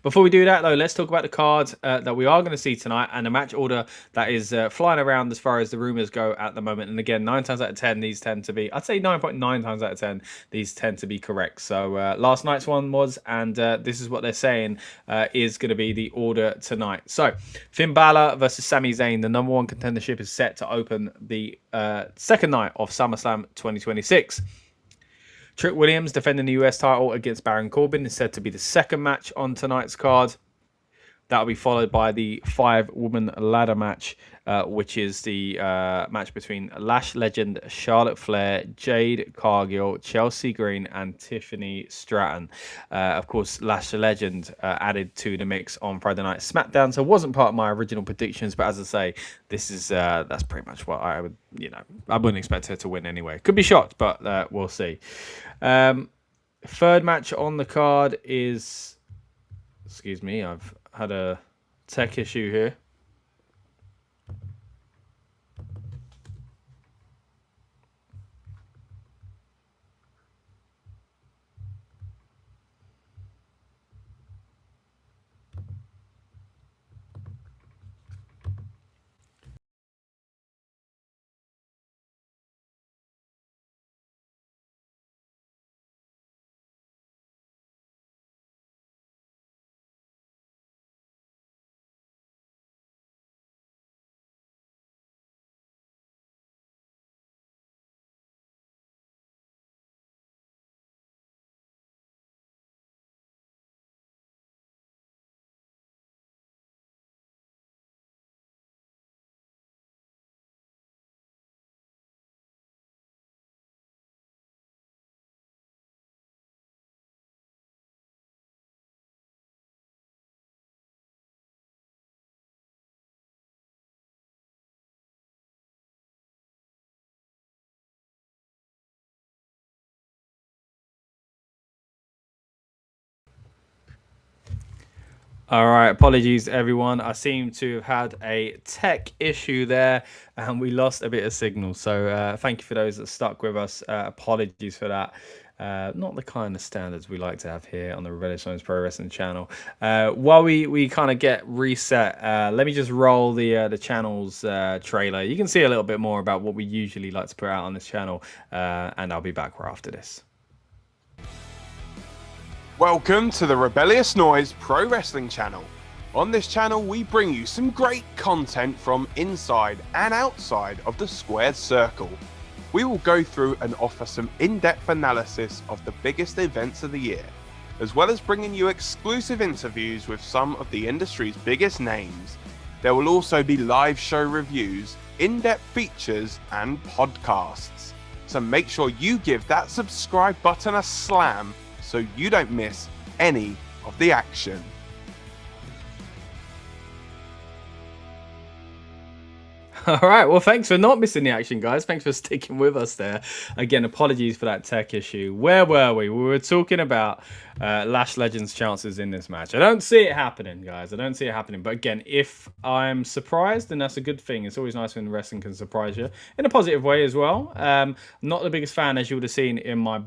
Speaker 1: Before we do that, though, let's talk about the cards that we are going to see tonight and the match order that is flying around as far as the rumors go at the moment. And again, 9 times out of 10, these tend to be, I'd say 9.9 times out of 10, these tend to be correct. So last night's one was, and this is what they're saying is going to be the order tonight. So Finn Balor versus Sami Zayn, the number one contendership is set to open the second night of SummerSlam 2026. Trick Williams defending the US title against Baron Corbin is said to be the second match on tonight's card. That'll be followed by the 5-woman ladder match, which is the match between Lash legend Charlotte Flair, Jade Cargill, Chelsea Green, and Tiffany Stratton. Of course, Lash legend added to the mix on Friday Night SmackDown, so it wasn't part of my original predictions. But as I say, this is that's pretty much what I would, I wouldn't expect her to win anyway. Could be shocked, but we'll see. Third match on the card is, excuse me, I've had a tech issue here. All right, apologies everyone. I seem to have had a tech issue there and we lost a bit of signal. So thank you for those that stuck with us. Apologies for that. Not the kind of standards we like to have here on the Rebellious Noise Pro Wrestling channel. While we kind of get reset, let me just roll the channel's trailer. You can see a little bit more about what we usually like to put out on this channel, and I'll be back right after this.
Speaker 2: Welcome to the Rebellious Noise Pro Wrestling channel. On this channel, we bring you some great content from inside and outside of the squared circle. We will go through and offer some in-depth analysis of the biggest events of the year, as well as bringing you exclusive interviews with some of the industry's biggest names. There will also be live show reviews, in-depth features, and podcasts. So make sure you give that subscribe button a slam so you don't miss any of the action.
Speaker 1: All right, well, thanks for not missing the action, guys. Thanks for sticking with us there. Again, apologies for that tech issue. Where were we? We were talking about Lash Legends' chances in this match. I don't see it happening, guys. I don't see it happening. But again, if I'm surprised, then that's a good thing. It's always nice when wrestling can surprise you in a positive way as well. Not the biggest fan, as you would have seen in my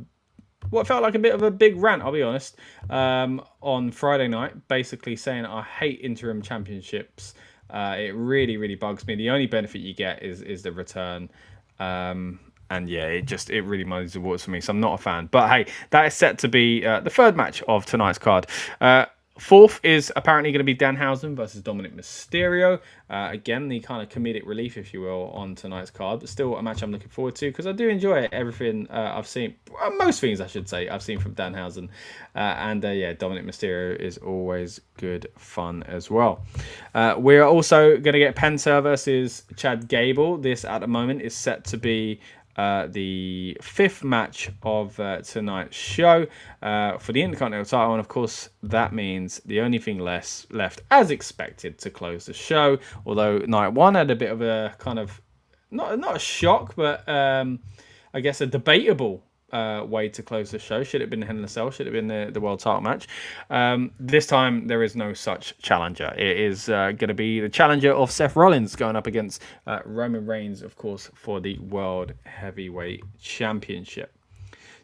Speaker 1: what felt like a bit of a big rant, I'll be honest, on Friday night, basically saying I hate interim championships. It really, really bugs me. The only benefit you get is the return. And yeah, it really muddies the waters for me. So I'm not a fan. But hey, that is set to be the third match of tonight's card. Fourth is apparently going to be Danhausen versus Dominic Mysterio. Again, the kind of comedic relief, if you will, on tonight's card. But still a match I'm looking forward to because I do enjoy everything I've seen. Most things, I should say, I've seen from Danhausen. Yeah, Dominic Mysterio is always good fun as well. We're also going to get Penta versus Chad Gable. This, at the moment, is set to be the fifth match of tonight's show for the Intercontinental title, and of course that means the only thing left as expected to close the show, although night one had a bit of a kind of not a shock, but I guess a debatable way to close the show. Should it have been Hell in a Cell? Should it have been the world title match? This time there is no such challenger. It is going to be the challenger of Seth Rollins going up against Roman Reigns, of course, for the World Heavyweight Championship.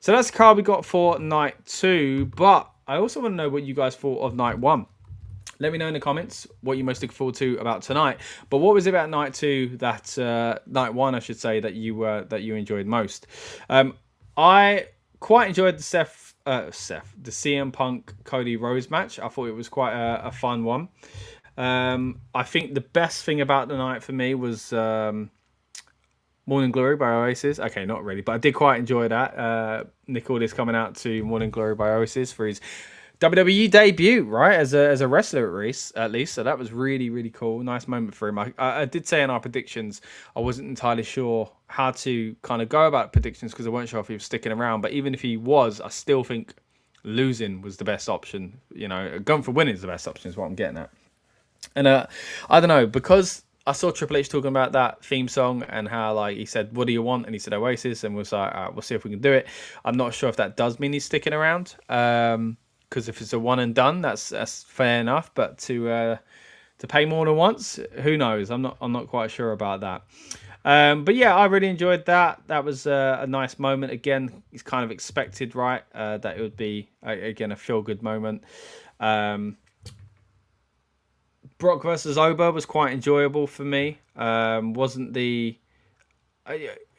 Speaker 1: So that's the card we got for night two, but I also want to know what you guys thought of night one. Let me know in the comments what you're most looking forward to about tonight. But what was it about night two that night one, I should say, that you enjoyed most? I quite enjoyed the the CM Punk Cody Rhodes match. I thought it was quite a fun one. I think the best thing about the night for me was Morning Glory by Oasis. Okay, not really, but I did quite enjoy that. Nick Aldis coming out to Morning Glory by Oasis for his WWE debut, right, as a wrestler at least. So that was really, really cool. Nice moment for him. I did say in our predictions, I wasn't entirely sure how to kind of go about predictions because I weren't sure if he was sticking around. But even if he was, I still think losing was the best option. You know, going for winning is the best option is what I'm getting at. And I don't know, because I saw Triple H talking about that theme song and how, like, he said, "What do you want?" And he said Oasis, and was like, we'll see if we can do it. I'm not sure if that does mean he's sticking around. Because if it's a one and done, that's fair enough. But to pay more than once, who knows? I'm not quite sure about that. But yeah, I really enjoyed that. That was a nice moment. Again, it's kind of expected, right? That it would be again a feel good moment. Brock versus Oba was quite enjoyable for me. It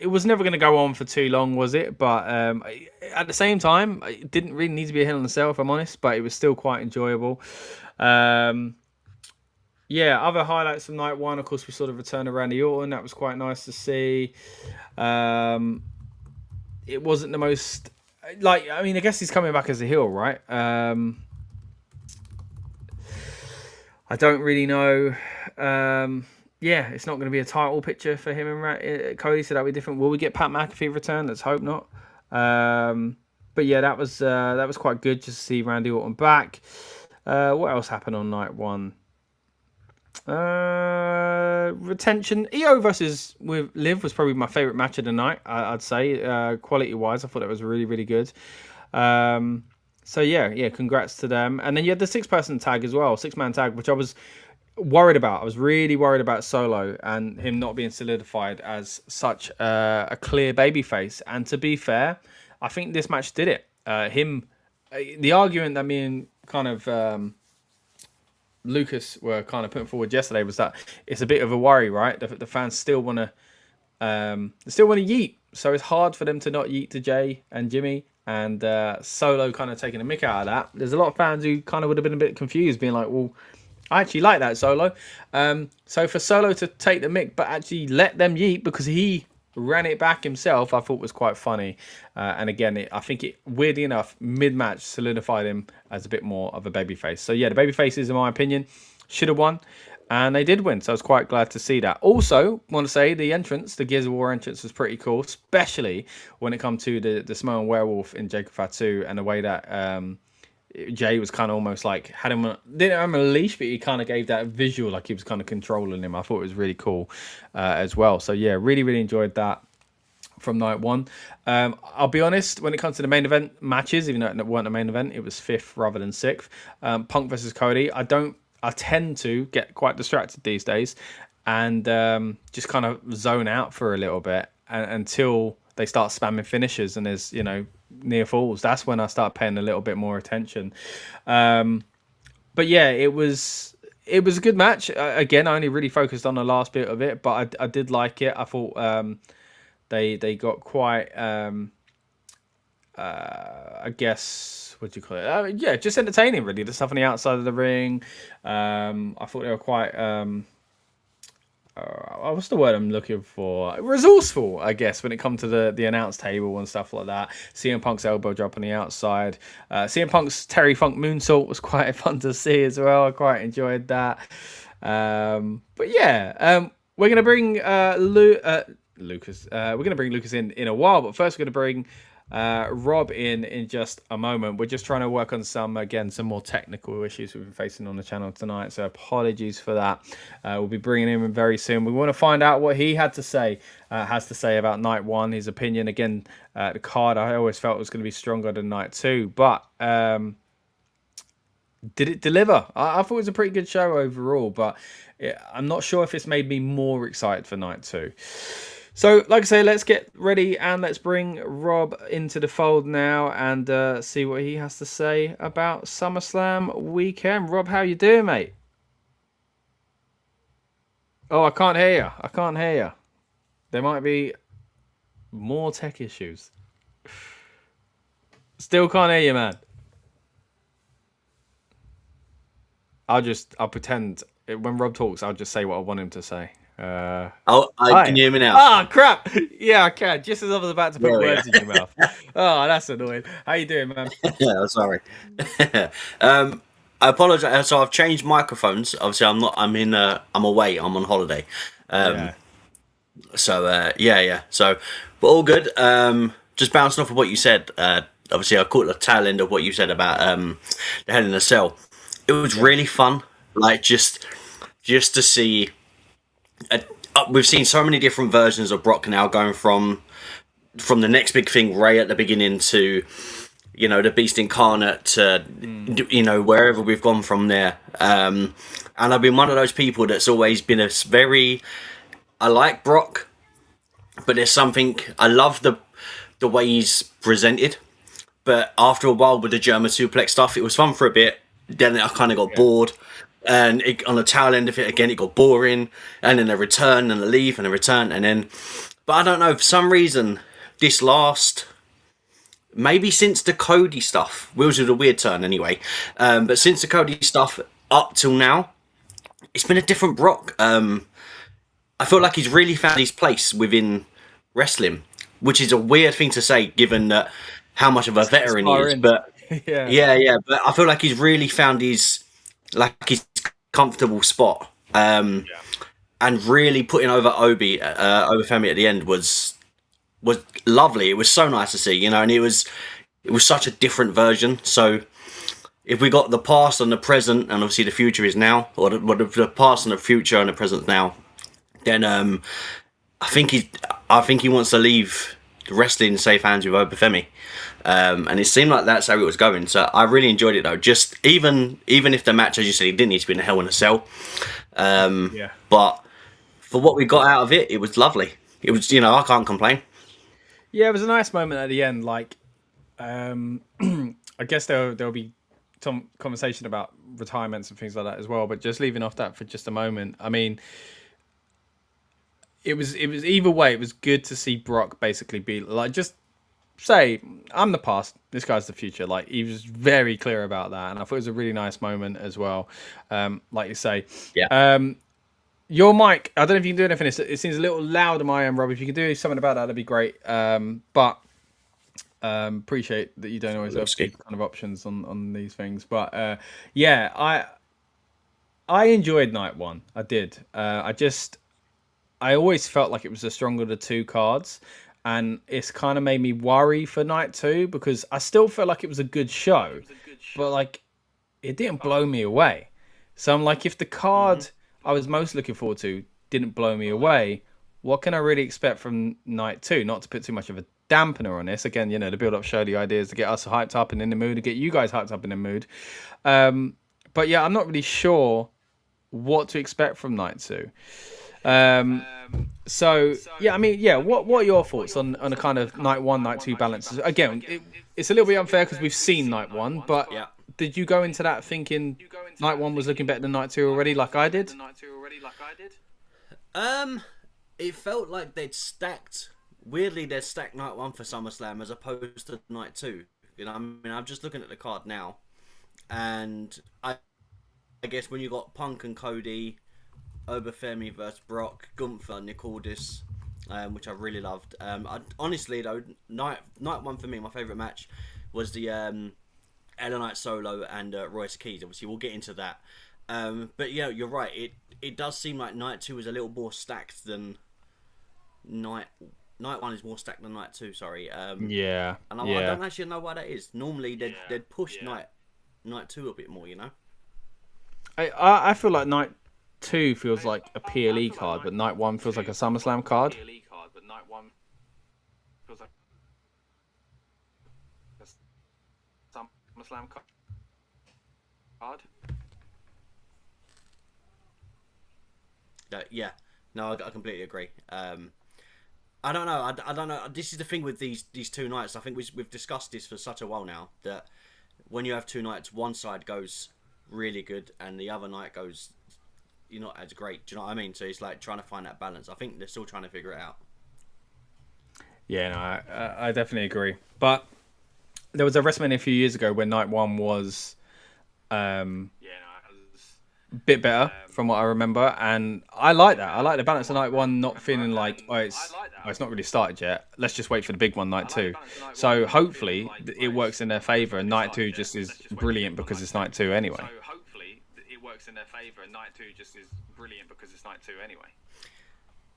Speaker 1: was never going to go on for too long, was it? But at the same time, it didn't really need to be a Hell in a Cell, if I'm honest, but it was still quite enjoyable. Yeah, other highlights from night one, of course, we saw the return of Randy Orton. That was quite nice to see. It wasn't the most... I guess he's coming back as a heel, right? I don't really know... yeah, it's not going to be a title picture for him and Cody, so that'll be different. Will we get Pat McAfee return? Let's hope not. But yeah, that was quite good just to see Randy Orton back. What else happened on night one? Retention. EO versus with Liv was probably my favourite match of the night, I'd say. Quality-wise, I thought it was really, really good. So yeah, congrats to them. And then you had the six-person tag as well, six-man tag, which I was worried about. I was really worried about Solo and him not being solidified as such a clear babyface. And to be fair, I think this match did it. The argument that me and kind of Lucas were kind of putting forward yesterday was that it's a bit of a worry, right? The fans still want to yeet, so it's hard for them to not yeet to Jay and Jimmy, and Solo kind of taking a mick out of that. There's a lot of fans who kind of would have been a bit confused, being like, well, I actually like that Solo. So for Solo to take the mick but actually let them yeet because he ran it back himself, I thought was quite funny. And again, I think it, weirdly enough, mid-match solidified him as a bit more of a babyface. So yeah, the babyfaces, in my opinion, should have won. And they did win, so I was quite glad to see that. Also, want to say the entrance, the Gears of War entrance, was pretty cool, especially when it comes to the Samoan Werewolf in Jacob Fatu and the way that Jay was kind of almost like didn't have him on a leash, but he kind of gave that visual like he was kind of controlling him. I thought it was really cool as well. So yeah, really, really enjoyed that from night one. I'll be honest, when it comes to the main event matches, even though it weren't a main event, it was 5th rather than 6th. Punk versus Cody. I tend to get quite distracted these days and just kind of zone out for a little bit until they start spamming finishers and there's, near falls. That's when I start paying a little bit more attention. But yeah, it was a good match. Again, I only really focused on the last bit of it, but I did like it. I thought they got quite, I guess, what do you call it? Yeah, just entertaining, really. The stuff on the outside of the ring. I thought they were quite, what's the word I'm looking for? Resourceful, I guess, when it comes to the announce table and stuff like that. CM Punk's elbow drop on the outside. CM Punk's Terry Funk moonsault was quite fun to see as well. I quite enjoyed that. But yeah, we're going to bring Lucas. We're going to bring Lucas in a while, but first we're going to bring Rob in just a moment. We're just trying to work on some more technical issues we've been facing on the channel tonight, so apologies for that. We'll be bringing him in very soon. We want to find out what he has to say about night one, his opinion. Again, the card I always felt was going to be stronger than night 2, but did it deliver? I thought it was a pretty good show overall, but I'm not sure if it's made me more excited for night 2. So, like I say, let's get ready and let's bring Rob into the fold now and see what he has to say about SummerSlam weekend. Rob, how you doing, mate? Oh, I can't hear you. There might be more tech issues. Still can't hear you, man. I'll pretend when Rob talks, I'll just say what I want him to say.
Speaker 4: Can you hear me now?
Speaker 1: Ah, crap. Yeah, I can. Just as I was about to put words in your mouth. Oh, that's annoying. How you doing, man?
Speaker 4: Yeah, sorry. I apologize. So I've changed microphones. Obviously, I'm away. I'm on holiday.
Speaker 1: Yeah.
Speaker 4: So, yeah. So, but all good. Just bouncing off of what you said. Obviously, I caught the tail end of what you said about the Hell in a Cell. It was really fun. Like, just to see... we've seen so many different versions of Brock now, going from the next big thing, Ray at the beginning, to the Beast Incarnate, to wherever we've gone from there. And I've been one of those people that's always been I like Brock, but there's something I love the way he's presented. But after a while with the German suplex stuff, it was fun for a bit. Then I kind of got bored. And on the tail end of it, again, it got boring. And then a return and a leave and a return. And then, but I don't know, for some reason, this last, maybe since the Cody stuff, which was a weird turn anyway. But since the Cody stuff up till now, it's been a different Brock. I feel like he's really found his place within wrestling, which is a weird thing to say given that how much of a veteran he is. But yeah. But I feel like he's really found his comfortable spot, and really putting over Oba Femi at the end was lovely. It was so nice to see, and it was such a different version. So if we got the past and the present, and obviously the future is now, or the past and the future and the present now, then I think he wants to leave wrestling in safe hands with Oba Femi. And it seemed like that's how it was going. So I really enjoyed it, though. Just even if the match, as you said, it didn't need to be in a Hell in a Cell. But for what we got out of it, it was lovely. It was, I can't complain.
Speaker 1: Yeah, it was a nice moment at the end. Like, I guess there'll be some conversation about retirements and things like that as well. But just leaving off that for just a moment, I mean, it was either way. It was good to see Brock basically be like, just say, I'm the past, this guy's the future. Like, he was very clear about that, and I thought it was a really nice moment as well. Like you say,
Speaker 4: Yeah.
Speaker 1: Your mic, I don't know if you can do anything. It seems a little loud on my end, Rob. If you could do something about that, that'd be great. But appreciate that you don't always have good kind of options on these things. But yeah, I enjoyed night one. I did. I always felt like it was the stronger of the two cards, and it's kind of made me worry for night two because I still felt like it was a good show, but like it didn't blow me away. So I'm like, if the card I was most looking forward to didn't blow me away, what can I really expect from night two? Not to put too much of a dampener on this. Again, the build-up show, the idea is to get us hyped up and in the mood, to get you guys hyped up in the mood. But yeah, I'm not really sure what to expect from night two. So yeah, I mean, yeah, what are your thoughts on a kind of night one, night two balances? Again, it's a little bit unfair because we've seen night one, but did you go into that thinking night one was looking better than night two already, like I did?
Speaker 4: It felt like they'd stacked. Weirdly, they'd stacked night one for SummerSlam as opposed to night two. I mean, I'm just looking at the card now, and I guess when you got Punk and Cody, Oba Femi versus Brock, Gunther, Nick Aldis, which I really loved. Honestly though, night one for me, my favourite match was the LA Knight solo and Royce Keys. Obviously, we'll get into that. But yeah, you're right. It does seem like night two is a little more stacked than night one is more stacked than night two. Sorry.
Speaker 1: Yeah.
Speaker 4: And I don't actually know why that is. Normally they'd push night two a bit more.
Speaker 1: I feel like night two feels like a PLE card, but night one feels like a SummerSlam card.
Speaker 4: Yeah, no, I completely agree. I don't know. I don't know. This is the thing with these two nights. I think we've discussed this for such a while now that when you have two nights, one side goes really good and the other night goes, you're not as great. Do you know what I mean? So it's like trying to find that balance. I think they're still trying to figure it out.
Speaker 1: Yeah, no, I definitely agree. But there was a WrestleMania a few years ago where night one was a bit better from what I remember, and I like that. I like the balance of night one not feeling like it's not really started yet. Let's just wait for the big one, night two. So hopefully it works in their favor, and night two just is brilliant because it's night two anyway.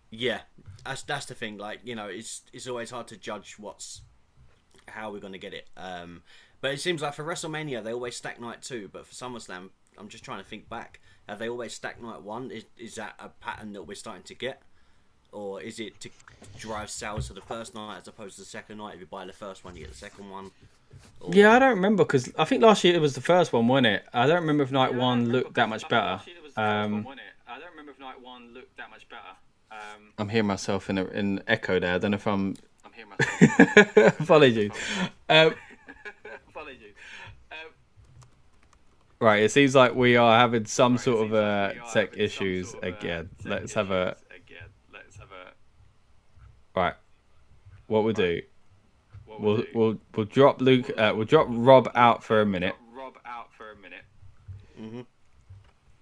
Speaker 4: Yeah, that's the thing. Like, it's always hard to judge how we're going to get it. But it seems like for WrestleMania they always stack night two, but for SummerSlam, I'm just trying to think back. Have they always stacked night one? Is that a pattern that we're starting to get, or is it to drive sales to the first night as opposed to the second night? If you buy the first one, you get the second one.
Speaker 1: Yeah, I don't remember because I think last year it was the first one, wasn't it? I don't remember if night one looked that much better. I'm hearing myself in echo there. I don't know if I'm hearing myself. Apologies. Right, it seems like we are having some sort of tech issues again. Let's have a. Right, what we'll do. We'll drop Luke. We'll drop Rob out for a minute.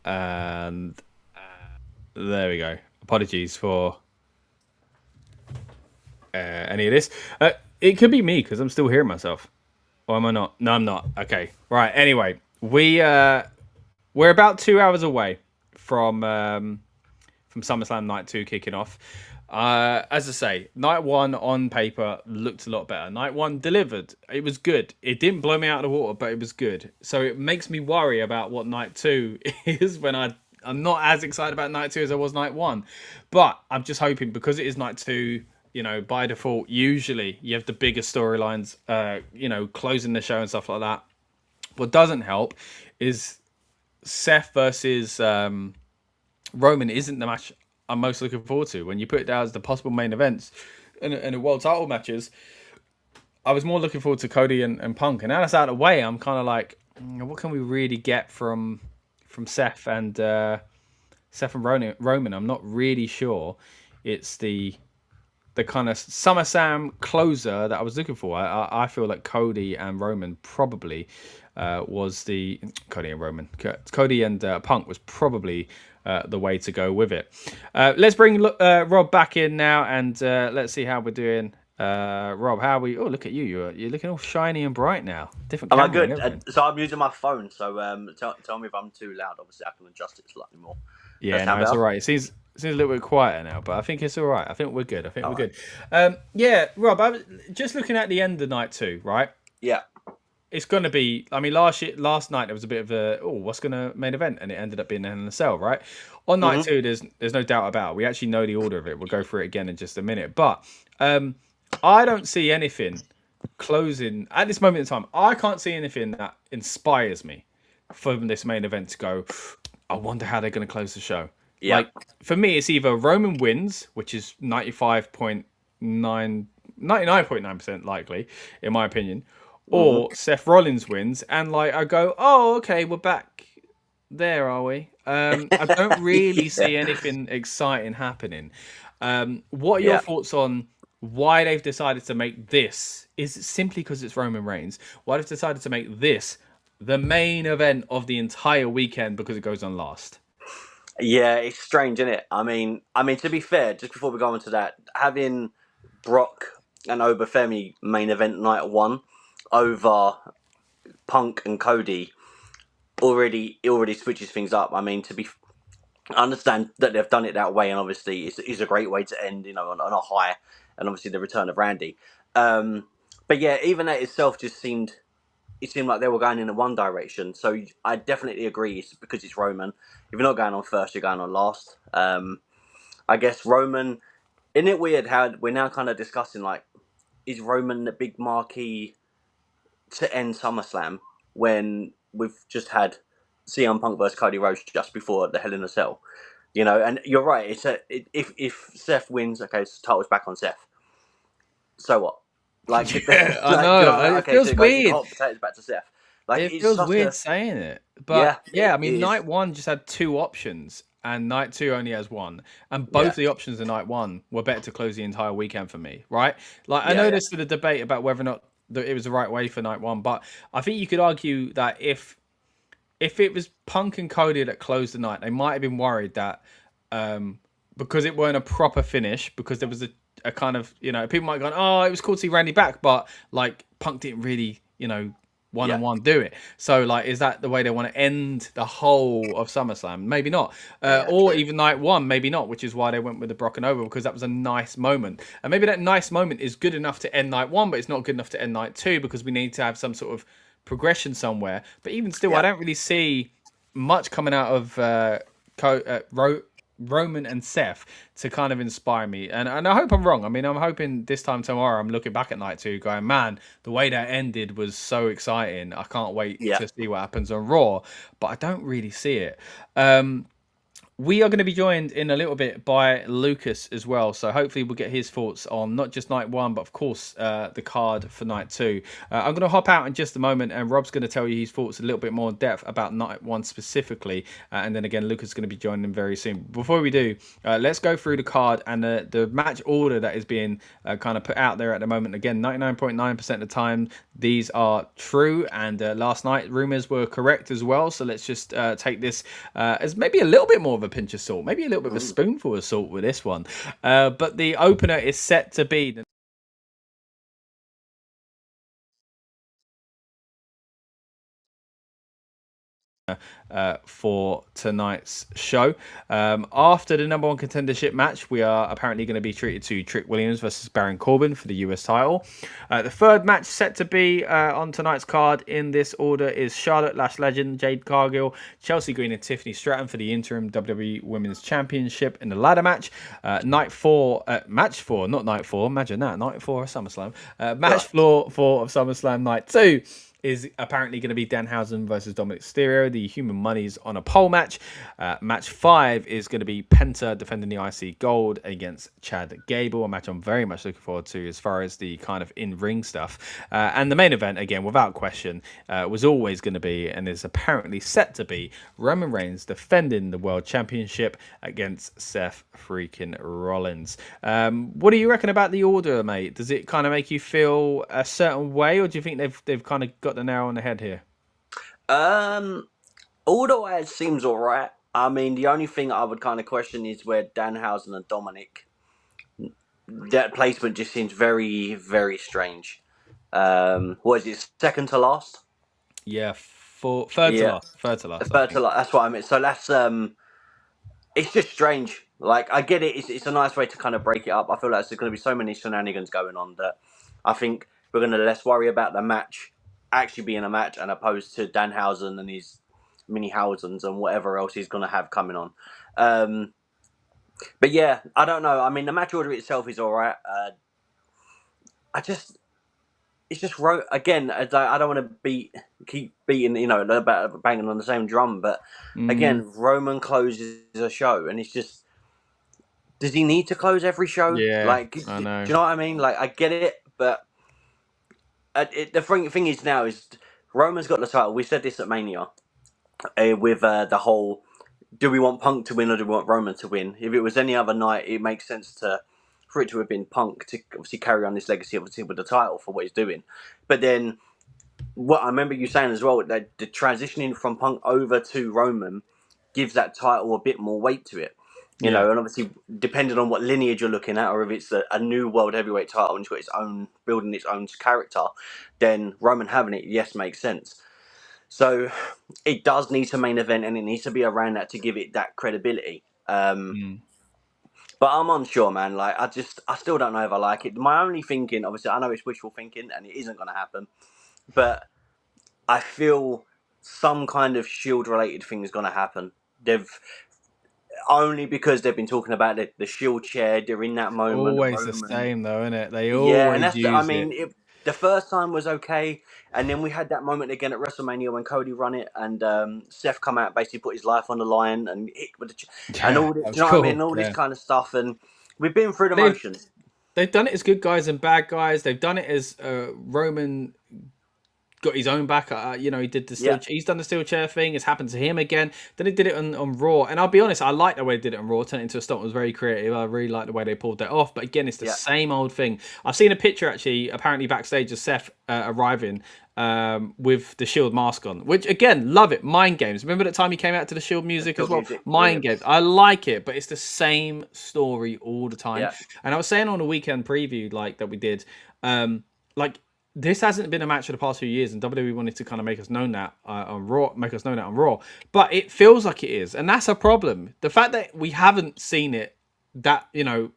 Speaker 1: And there we go. Apologies for any of this. It could be me because I'm still hearing myself. Or am I not? No, I'm not. Okay. Right. Anyway, we're about 2 hours away from SummerSlam Night 2 kicking off. As I say, Night 1 on paper looked a lot better. Night 1 delivered. It was good. It didn't blow me out of the water, but it was good. So it makes me worry about what Night 2 is when I'm not as excited about Night 2 as I was Night 1. But I'm just hoping because it is Night 2, by default, usually you have the bigger storylines, closing the show and stuff like that. What doesn't help is Seth versus Roman isn't the match I'm most looking forward to. When you put it down as the possible main events and the world title matches, I was more looking forward to Cody and Punk, and now that's out of the way. I'm kind of like, what can we really get from Seth and Roman? I'm not really sure. It's the kind of SummerSlam closer that I was looking for. I feel like Cody and Roman probably was the Cody and Punk was probably the way to go with it. Let's bring Rob back in now, and let's see how we're doing. Rob, how are we? Oh, look at you! You're looking all shiny and bright now. Different.
Speaker 4: Am I
Speaker 1: camera and
Speaker 4: good?
Speaker 1: everything.
Speaker 4: So I'm using my phone. So tell me if I'm too loud. Obviously, I can adjust it slightly more.
Speaker 1: Yeah, no, it's all right. It seems a little bit quieter now, but I think it's all right. I think we're good. Good. Yeah, Rob, I was just looking at the end of night 2, right?
Speaker 4: Yeah.
Speaker 1: It's going to be. I mean, last night there was a bit of a what's going to main event, and it ended up being Hell in a Cell, right? On night 2, there's no doubt about it. We actually know the order of it. We'll go through it again in just a minute, but I don't see anything closing at this moment in time. I can't see anything that inspires me from this main event to go, I wonder how they're going to close the show.
Speaker 4: Yeah.
Speaker 1: Like, for me, it's either Roman wins, which is 99.9% likely, in my opinion, or Seth Rollins wins, and like I go, oh, okay, we're back there, are we? I don't really see anything exciting happening. What are your thoughts on why they've decided to make this? Is it simply because it's Roman Reigns? Why they've decided to make this the main event of the entire weekend because it goes on last?
Speaker 4: Yeah, it's strange, isn't it? I mean, to be fair, just before we go into that, having Brock and Oba Femi main event night 1 over Punk and Cody already switches things up. I mean, I understand that they've done it that way, and obviously it's a great way to end, on a high, and obviously the return of Randy. But yeah, even that itself just seemed like they were going in one direction. So I definitely agree. It's because it's Roman. If you're not going on first, you're going on last. I guess Roman. Isn't it weird how we're now kind of discussing, like, is Roman the big marquee to end SummerSlam when we've just had CM Punk versus Cody Rhodes just before the Hell in a Cell? And you're right. If Seth wins, okay, so title's back on Seth. So what? Like,
Speaker 1: yeah, I know. It feels weird.
Speaker 4: Hot potatoes back to Seth. Like,
Speaker 1: it feels weird saying it, but I mean, night 1 just had 2 options, and night 2 only has 1, and both the options in night 1 were better to close the entire weekend for me, right? Like, I know there's still a debate about whether or not it was the right way for night 1, but I think you could argue that if it was Punk and Cody that closed the night, they might have been worried that because it weren't a proper finish, because there was a kind of, people might go, oh, it was cool to see Randy back, but like Punk didn't really, one-on-one do it. So like, is that the way they want to end the whole of SummerSlam? Maybe not. Or even night 1, maybe not, which is why they went with the Brock and Over, because that was a nice moment. And maybe that nice moment is good enough to end night 1, but it's not good enough to end night 2, because we need to have some sort of progression somewhere. But even still, I don't really see much coming out of Roman and Seth to kind of inspire me, and I hope I'm wrong. I mean, I'm hoping this time tomorrow I'm looking back at night 2 going, man, the way that ended was so exciting. I can't wait to see what happens on Raw, but I don't really see it. We are going to be joined in a little bit by Lucas as well, so hopefully we'll get his thoughts on not just night 1, but of course the card for night 2. I'm going to hop out in just a moment, and Rob's going to tell you his thoughts a little bit more in depth about night 1 specifically, and then again Lucas is going to be joining him very soon. Before we do, let's go through the card and the match order that is being kind of put out there at the moment. Again, 99.9% of the time these are true, and last night rumours were correct as well, so let's just take this as maybe a little bit more of a pinch of salt, maybe a little bit of a spoonful of salt with this one. But the opener is set to be for tonight's show. After the number 1 contendership match, we are apparently going to be treated to Trick Williams versus Baron Corbin for the US title. The third match set to be on tonight's card in this order is Charlotte Lash Legend, Jade Cargill, Chelsea Green and Tiffany Stratton for the interim WWE Women's Championship in the ladder match. Match 4, not night 4, imagine that, night 4 of SummerSlam. Match 4 of SummerSlam night 2. is apparently going to be Danhausen versus Dominic Mysterio. The Human Money's on a pole match. Match 5 is going to be Penta defending the IC Gold against Chad Gable, a match I'm very much looking forward to as far as the kind of in-ring stuff. And the main event, again, without question, was always going to be, and is apparently set to be, Roman Reigns defending the World Championship against Seth freaking Rollins. What do you reckon about the order, mate? Does it kind of make you feel a certain way, or do you think they've kind of got the nail on the head here?
Speaker 4: Order-wise seems all right. I mean, the only thing I would kind of question is where Danhausen and Dominic, that placement just seems very, very strange. What is it, second to last?
Speaker 1: Yeah, third to last.
Speaker 4: Third to last. That's what I mean. So that's it's just strange. Like, I get it. It's a nice way to kind of break it up. I feel like there's going to be so many shenanigans going on that I think we're going to less worry about the match actually being a match, and opposed to Danhausen and his mini-Hausens and whatever else he's going to have coming on. But yeah, I don't know. I mean, the match order itself is all right. It's just again. I don't want to keep beating, banging on the same drum. But again, Roman closes a show, and it's just, does he need to close every show?
Speaker 1: Yeah,
Speaker 4: like,
Speaker 1: I know.
Speaker 4: Do you know what I mean? Like, I get it, but the thing is now is Roman's got the title. We said this at Mania with the whole, do we want Punk to win or do we want Roman to win? If it was any other night, it makes sense for it to have been Punk to obviously carry on this legacy, obviously with the title for what he's doing. But then, what I remember you saying as well, that the transitioning from Punk over to Roman gives that title a bit more weight to it. You know, and obviously depending on what lineage you're looking at, or if it's a new world heavyweight title and it's got its own, building its own character, then Roman having it, yes, makes sense. So it does need to main event, and it needs to be around that to give it that credibility. But I'm unsure, man. Like, I still don't know if I like it. My only thinking, obviously, I know it's wishful thinking, and it isn't going to happen. But I feel some kind of Shield-related thing is going to happen. Only because they've been talking about the Shield chair during that moment.
Speaker 1: Always the same, though, isn't it? They always use it.
Speaker 4: The first time was okay, and then we had that moment again at WrestleMania when Cody run it, and Seth come out, basically put his life on the line and hit with and all this, you know what I mean? All this kind of stuff, and we've been through the motions.
Speaker 1: They've done it as good guys and bad guys. They've done it as Roman got his own back. He did the steel. He's done the steel chair thing. It's happened to him again. Then he did it on Raw, and I'll be honest, I like the way they did it on Raw. Turned it into a stunt. It was very creative. I really like the way they pulled that off. But again, it's the same old thing. I've seen a picture actually, apparently backstage, of Seth arriving with the Shield mask on, which again, love it. Mind games. Remember that time he came out to the Shield music as well? Mind games. I like it, but it's the same story all the time. And I was saying on a weekend preview like that we did, this hasn't been a match for the past few years, and WWE wanted to kind of make us know that on Raw, but it feels like it is, and that's a problem. The fact that we haven't seen it that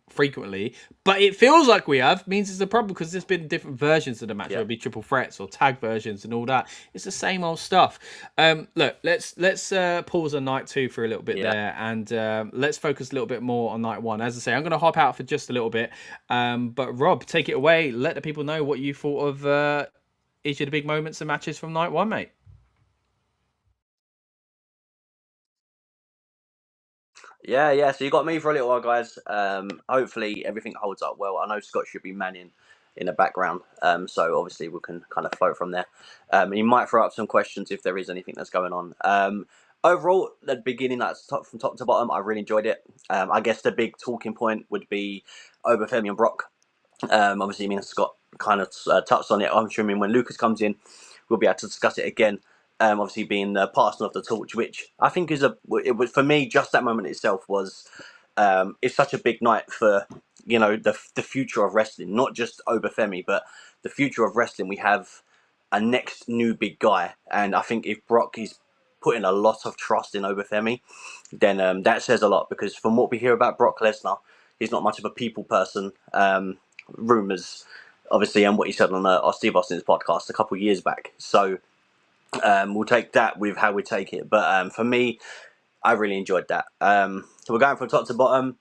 Speaker 1: frequently, but it feels like we have, means it's a problem, because there's been different versions of the match. There'll be triple threats or tag versions and all that. It's the same old stuff. Look, let's pause on night 2 for a little bit there, and let's focus a little bit more on night 1. As I say, I'm going to hop out for just a little bit, but Rob, take it away. Let the people know what you thought of each of the big moments and matches from night 1, mate.
Speaker 4: Yeah. So you got me for a little while, guys. Hopefully everything holds up well. I know Scott should be manning in the background, so obviously we can kind of flow from there. He might throw up some questions if there is anything that's going on. Overall, the beginning, from top to bottom, I really enjoyed it. I guess the big talking point would be Oba Femi and Brock. Obviously, me and Scott kind of touched on it. I'm assuming when Lucas comes in, we'll be able to discuss it again. Obviously being the passing of the torch, which I think it was, for me, just that moment itself was, it's such a big night for, the future of wrestling, not just Oba Femi, but the future of wrestling. We have a next new big guy, and I think if Brock is putting a lot of trust in Oba Femi, then that says a lot, because from what we hear about Brock Lesnar, he's not much of a people person. Rumours, obviously, and what he said on Steve Austin's podcast a couple of years back. So we'll take that with how we take it. But for me, I really enjoyed that. So we're going from top to bottom.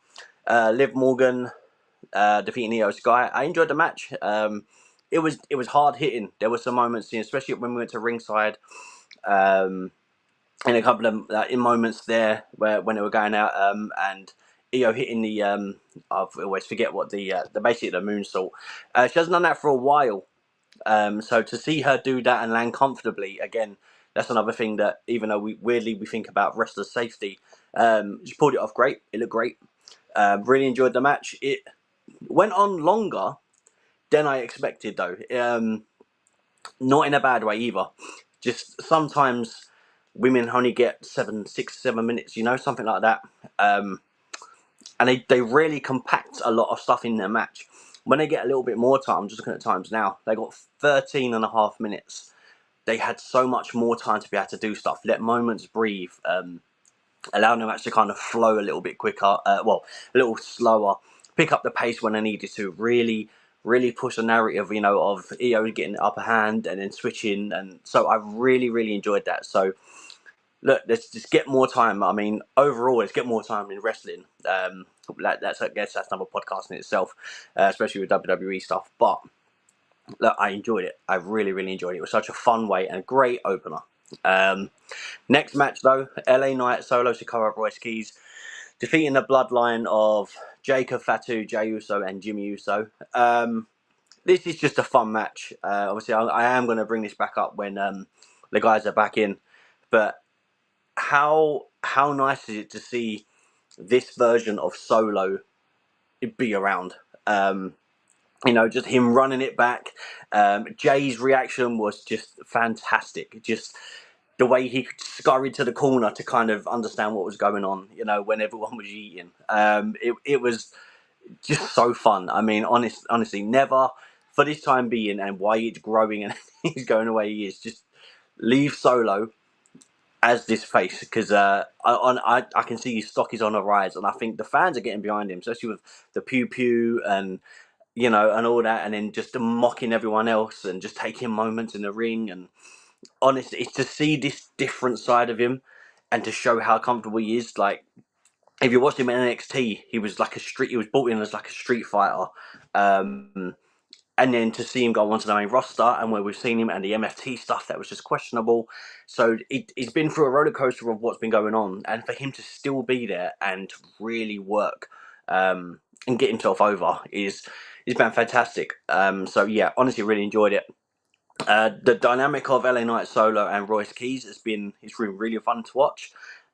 Speaker 4: Liv Morgan defeating Io Sky. I enjoyed the match. it was hard hitting. There were some moments, especially when we went to ringside, and a couple of in moments there where when they were going out, and Io hitting the I always forget what the basically the moonsault. She hasn't done that for a while. So to see her do that and land comfortably again, that's another thing that even though we think about wrestler safety, she pulled it off great. It looked great. Really enjoyed the match. It went on longer than I expected though. Not in a bad way either. Just sometimes women only get 6, 7 minutes, something like that. And they really compact a lot of stuff in their match. When they get a little bit more time, just looking at times now, they got 13 and a half minutes. They had so much more time to be able to do stuff, let moments breathe, allowing the match to kind of flow a little bit quicker, a little slower, pick up the pace when they needed to, really push the narrative, of Io getting the upper hand and then switching. And so I really enjoyed that. So look, let's just get more time. I mean, overall, let's get more time in wrestling. I guess that's another podcast in itself, especially with WWE stuff. But look, I enjoyed it. I really enjoyed it. It was such a fun way and a great opener. Next match though, LA Knight solo Sikoa Royce Keys defeating the bloodline of Jacob Fatu, Jey Uso, and Jimmy Uso. This is just a fun match. Obviously, I am going to bring this back up when the guys are back in, but how nice is it to see this version of Solo be around? Just him running it back. Jay's reaction was just fantastic. Just the way he scurried to the corner to kind of understand what was going on, when everyone was eating. It was just so fun. I mean, honestly, never for this time being and why it's growing and he's going the way he is, just leave Solo as this face, because I can see his stock is on a rise, and I think the fans are getting behind him, especially with the pew pew and and all that, and then just mocking everyone else and just taking moments in the ring. And honestly, it's to see this different side of him and to show how comfortable he is. Like, if you watched him in NXT, he was brought in as like a street fighter. And then to see him go onto the main roster, and where we've seen him and the MFT stuff that was just questionable. So he's been through a roller coaster of what's been going on, and for him to still be there and really work and get himself over is been fantastic. So yeah, honestly, really enjoyed it. The dynamic of LA Knight Solo and Royce Keys it's been really fun to watch.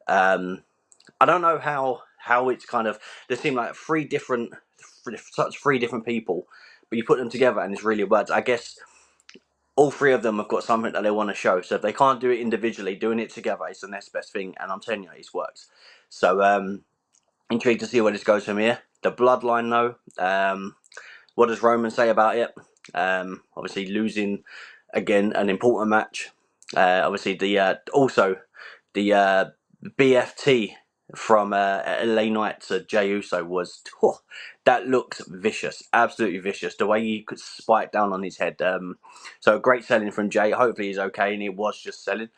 Speaker 4: I don't know how it's kind of, they seem like three different people, but you put them together and it's really worked. I guess all three of them have got something that they want to show. So if they can't do it individually, doing it together is the next best thing. And I'm telling you, it's worked. So intrigued to see where this goes from here. The bloodline, though, what does Roman say about it? Obviously losing again an important match. Obviously the BFT from LA Knight to Jey Uso was that looks vicious, absolutely vicious. The way he could spike down on his head. So great selling from Jey. Hopefully he's okay, and it was just selling.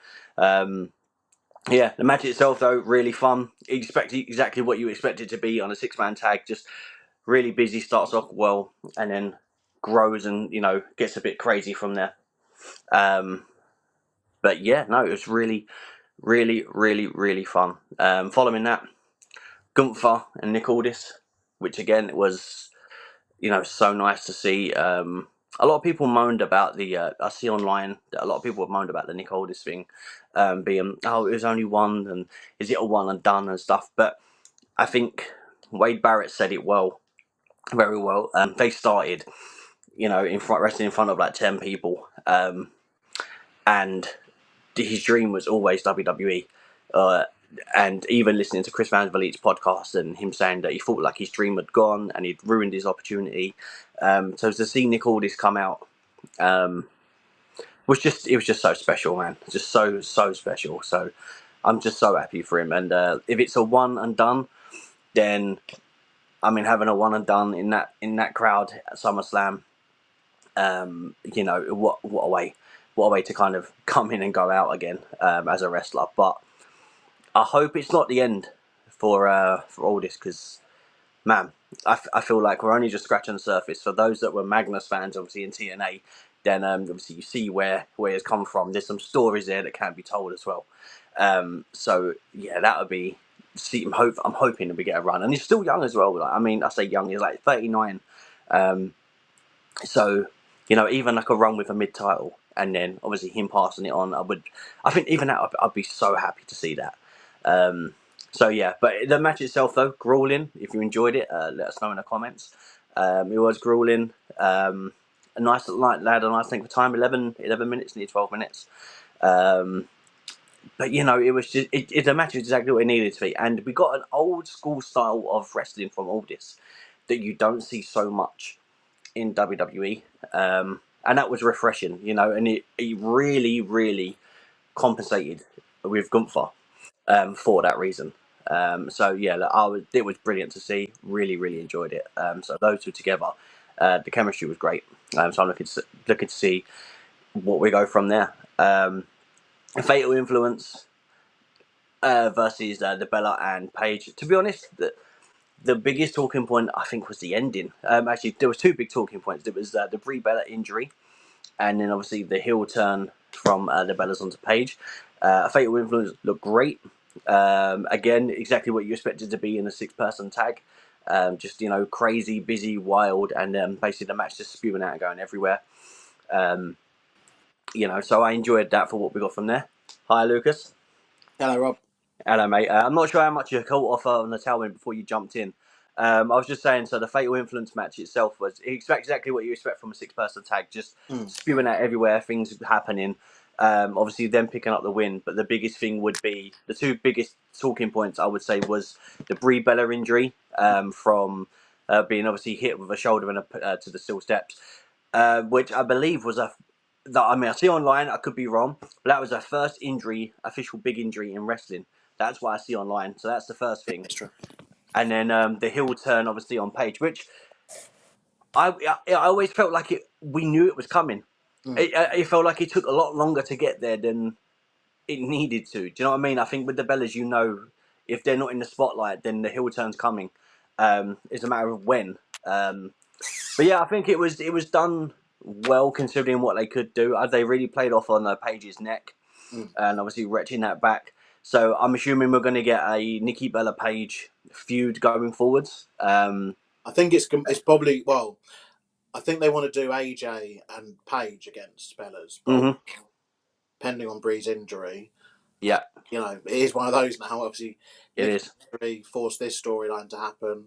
Speaker 4: Yeah, the match itself though really fun. Exactly what you expect it to be on a 6-man tag. Just really busy. Starts off well and then grows and gets a bit crazy from there. But yeah, no, it was really fun. Following that, Gunther and Nick Aldis, which again was so nice to see. A lot of people moaned about I see online that a lot of people have moaned about the Nick Aldis thing being, it was only one, and is it a one and done and stuff. But I think Wade Barrett said it very well. They started wrestling in front of like 10 people, and his dream was always WWE. And even listening to Chris Van Vliet's podcast and him saying that he thought like his dream had gone and he'd ruined his opportunity. So to see Nick Aldis come out was just so special, man. Just so special. So I'm just so happy for him. And if it's a one and done, then I mean, having a one and done in that crowd at SummerSlam, what a way to kind of come in and go out again as a wrestler. But I hope it's not the end for all this, because man, I feel like we're only just scratching the surface. For those that were Magnus fans, obviously in TNA, then obviously you see where it's come from. There's some stories there that can be told as well. So yeah, that would be. See, I'm hoping that we get a run, and he's still young as well. Like, I mean, I say young, he's like 39. So even like a run with a mid title, and then obviously him passing it on, I think even that, I'd be so happy to see that. So yeah, but the match itself though, grueling. If you enjoyed it, let us know in the comments. It was grueling. A nice light lad, a nice thing for time, 11 minutes, nearly 12 minutes. But it was just the match was exactly what it needed to be, and we got an old school style of wrestling from all this that you don't see so much in WWE, and that was refreshing, and it really, really compensated with Gunther for that reason. So yeah, it was brilliant to see. Really, really enjoyed it. So those two together, the chemistry was great. So I'm looking to see what we go from there. Fatal Influence versus the Bella and Paige. To be honest, the biggest talking point I think was the ending. Actually, there was two big talking points. There was the Brie Bella injury, and then obviously the heel turn from the Bellas onto Paige. Fatal Influence looked great. Again, exactly what you expected to be in a 6-person tag. Just crazy, busy, wild, and basically the match just spewing out and going everywhere. So I enjoyed that for what we got from there. Hi, Lucas.
Speaker 5: Hello, Rob.
Speaker 4: Hello, mate. I'm not sure how much you caught off on the tailwind before you jumped in. I was just saying, so the Fatal Influence match itself was exactly what you expect from a 6-person tag, just spewing out everywhere, things happening. Obviously, them picking up the win, but the biggest thing would be the two biggest talking points, I would say, was the Brie Bella injury from being obviously hit with a shoulder and to the steel steps, which I believe was I see online, I could be wrong, but that was her first injury, official big injury in wrestling. That's what I see online. So that's the first thing.
Speaker 5: That's true.
Speaker 4: And then the heel turn, obviously, on Paige, which I always felt like we knew it was coming. It felt like it took a lot longer to get there than it needed to. Do you know what I mean? I think with the Bellas, if they're not in the spotlight, then the heel turn's coming. It's a matter of when. But yeah, I think it was done well considering what they could do. They really played off on Paige's neck and obviously retching that back. So I'm assuming we're going to get a Nikki Bella Paige feud going forwards.
Speaker 5: I think it's probably, well, I think they want to do AJ and Paige against Bellas, but depending on Brie's injury,
Speaker 4: yeah,
Speaker 5: it is one of those now. Obviously,
Speaker 4: it
Speaker 5: Nikki's
Speaker 4: is.
Speaker 5: injury forced this storyline to happen,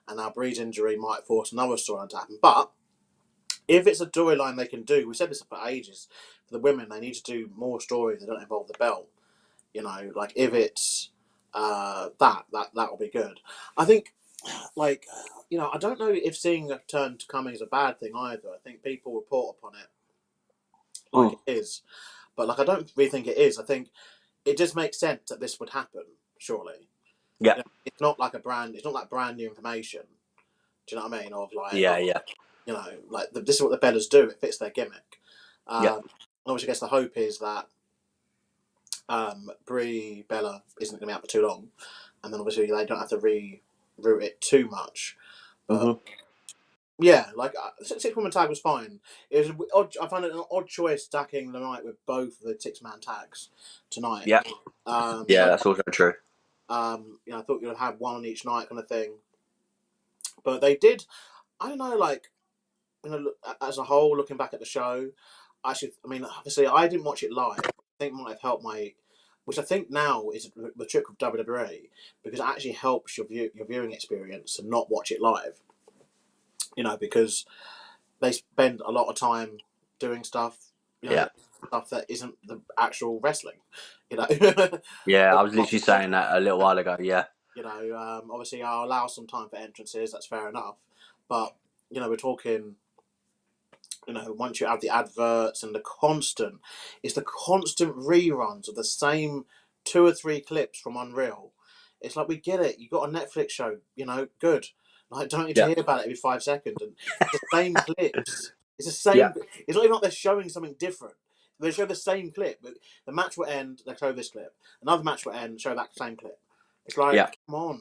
Speaker 5: and now Brie's injury might force another storyline to happen. But if it's a storyline they can do, we said this for ages, for the women, they need to do more stories that don't involve the belt. Like if it's that will be good. I think, I don't know if seeing a turn to coming is a bad thing either. I think people report upon it like it is, but I don't really think it is. I think it just makes sense that this would happen. Surely,
Speaker 4: yeah.
Speaker 5: It's not like it's not like brand new information. Do you know what I mean? Of like,
Speaker 4: yeah.
Speaker 5: This is what the Bellas do. It fits their gimmick.
Speaker 4: Yeah.
Speaker 5: Obviously, I guess the hope is that Brie Bella isn't going to be out for too long, and then obviously they don't have to reroute it too much. But yeah, 6-woman tag was fine. It was odd. I found it an odd choice stacking the night with both the 6-man tags tonight.
Speaker 4: Yeah, that's also true.
Speaker 5: I thought you'd have one on each night, kind of thing. But they did. I don't know. As a whole, looking back at the show, obviously, I didn't watch it live. I think it might have helped which I think now is the trick of WWE, because it actually helps your viewing experience to not watch it live. Because they spend a lot of time doing stuff, stuff that isn't the actual wrestling.
Speaker 4: Yeah, I was literally saying that a little while ago. Yeah.
Speaker 5: Obviously, I'll allow some time for entrances. That's fair enough, but we're talking. Once you have the adverts and it's the constant reruns of the same 2 or 3 clips from Unreal. It's like, we get it. You got a Netflix show, good. Don't need to hear about it every 5 seconds. And it's the same clips. It's the same. Yeah. It's not even like they're showing something different. They show the same clip. The match will end, they show this clip. Another match will end, show that same clip. It's like, come on.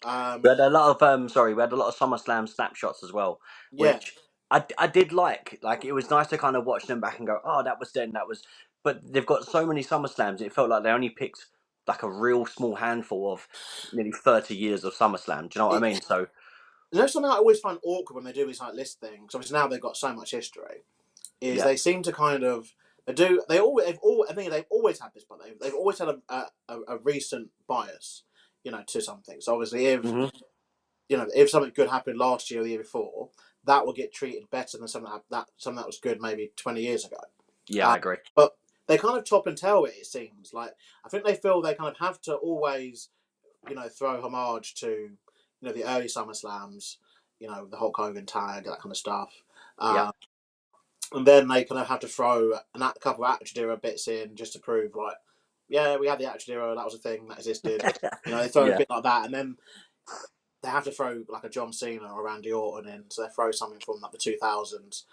Speaker 4: We had a lot of we had a lot of SummerSlam snapshots as well,
Speaker 5: Yeah,
Speaker 4: which I did like. Like, it was nice to kind of watch them back and go, oh, that was then, that was. But they've got so many SummerSlams, it felt like they only picked like a real small handful of nearly 30 years of SummerSlam. Do you know what I mean? So
Speaker 5: you know, something I always find awkward when they do these like list things. Obviously now they've got so much history. Is
Speaker 4: yeah,
Speaker 5: they seem to kind of they always I think they've always had this, but they've always had a recent bias, you know, to something. So obviously if
Speaker 4: hmm
Speaker 5: you know if something good happened last year or the year before, that will get treated better than something that was good maybe 20 years ago.
Speaker 4: yeah, I agree.
Speaker 5: But they kind of top and tail it. It seems like I think they feel they kind of have to always, you know, throw homage to, you know, the early SummerSlams, you know, the Hulk Hogan tag, that kind of stuff.
Speaker 4: Yeah,
Speaker 5: And then they kind of have to throw a couple of Attitude Era bits in just to prove, like, yeah, we had the Attitude Era, that was a thing that existed. You know, they throw a
Speaker 4: yeah,
Speaker 5: bit like that, and then they have to throw like a John Cena or a Randy Orton in, so they throw something from like the 2000s.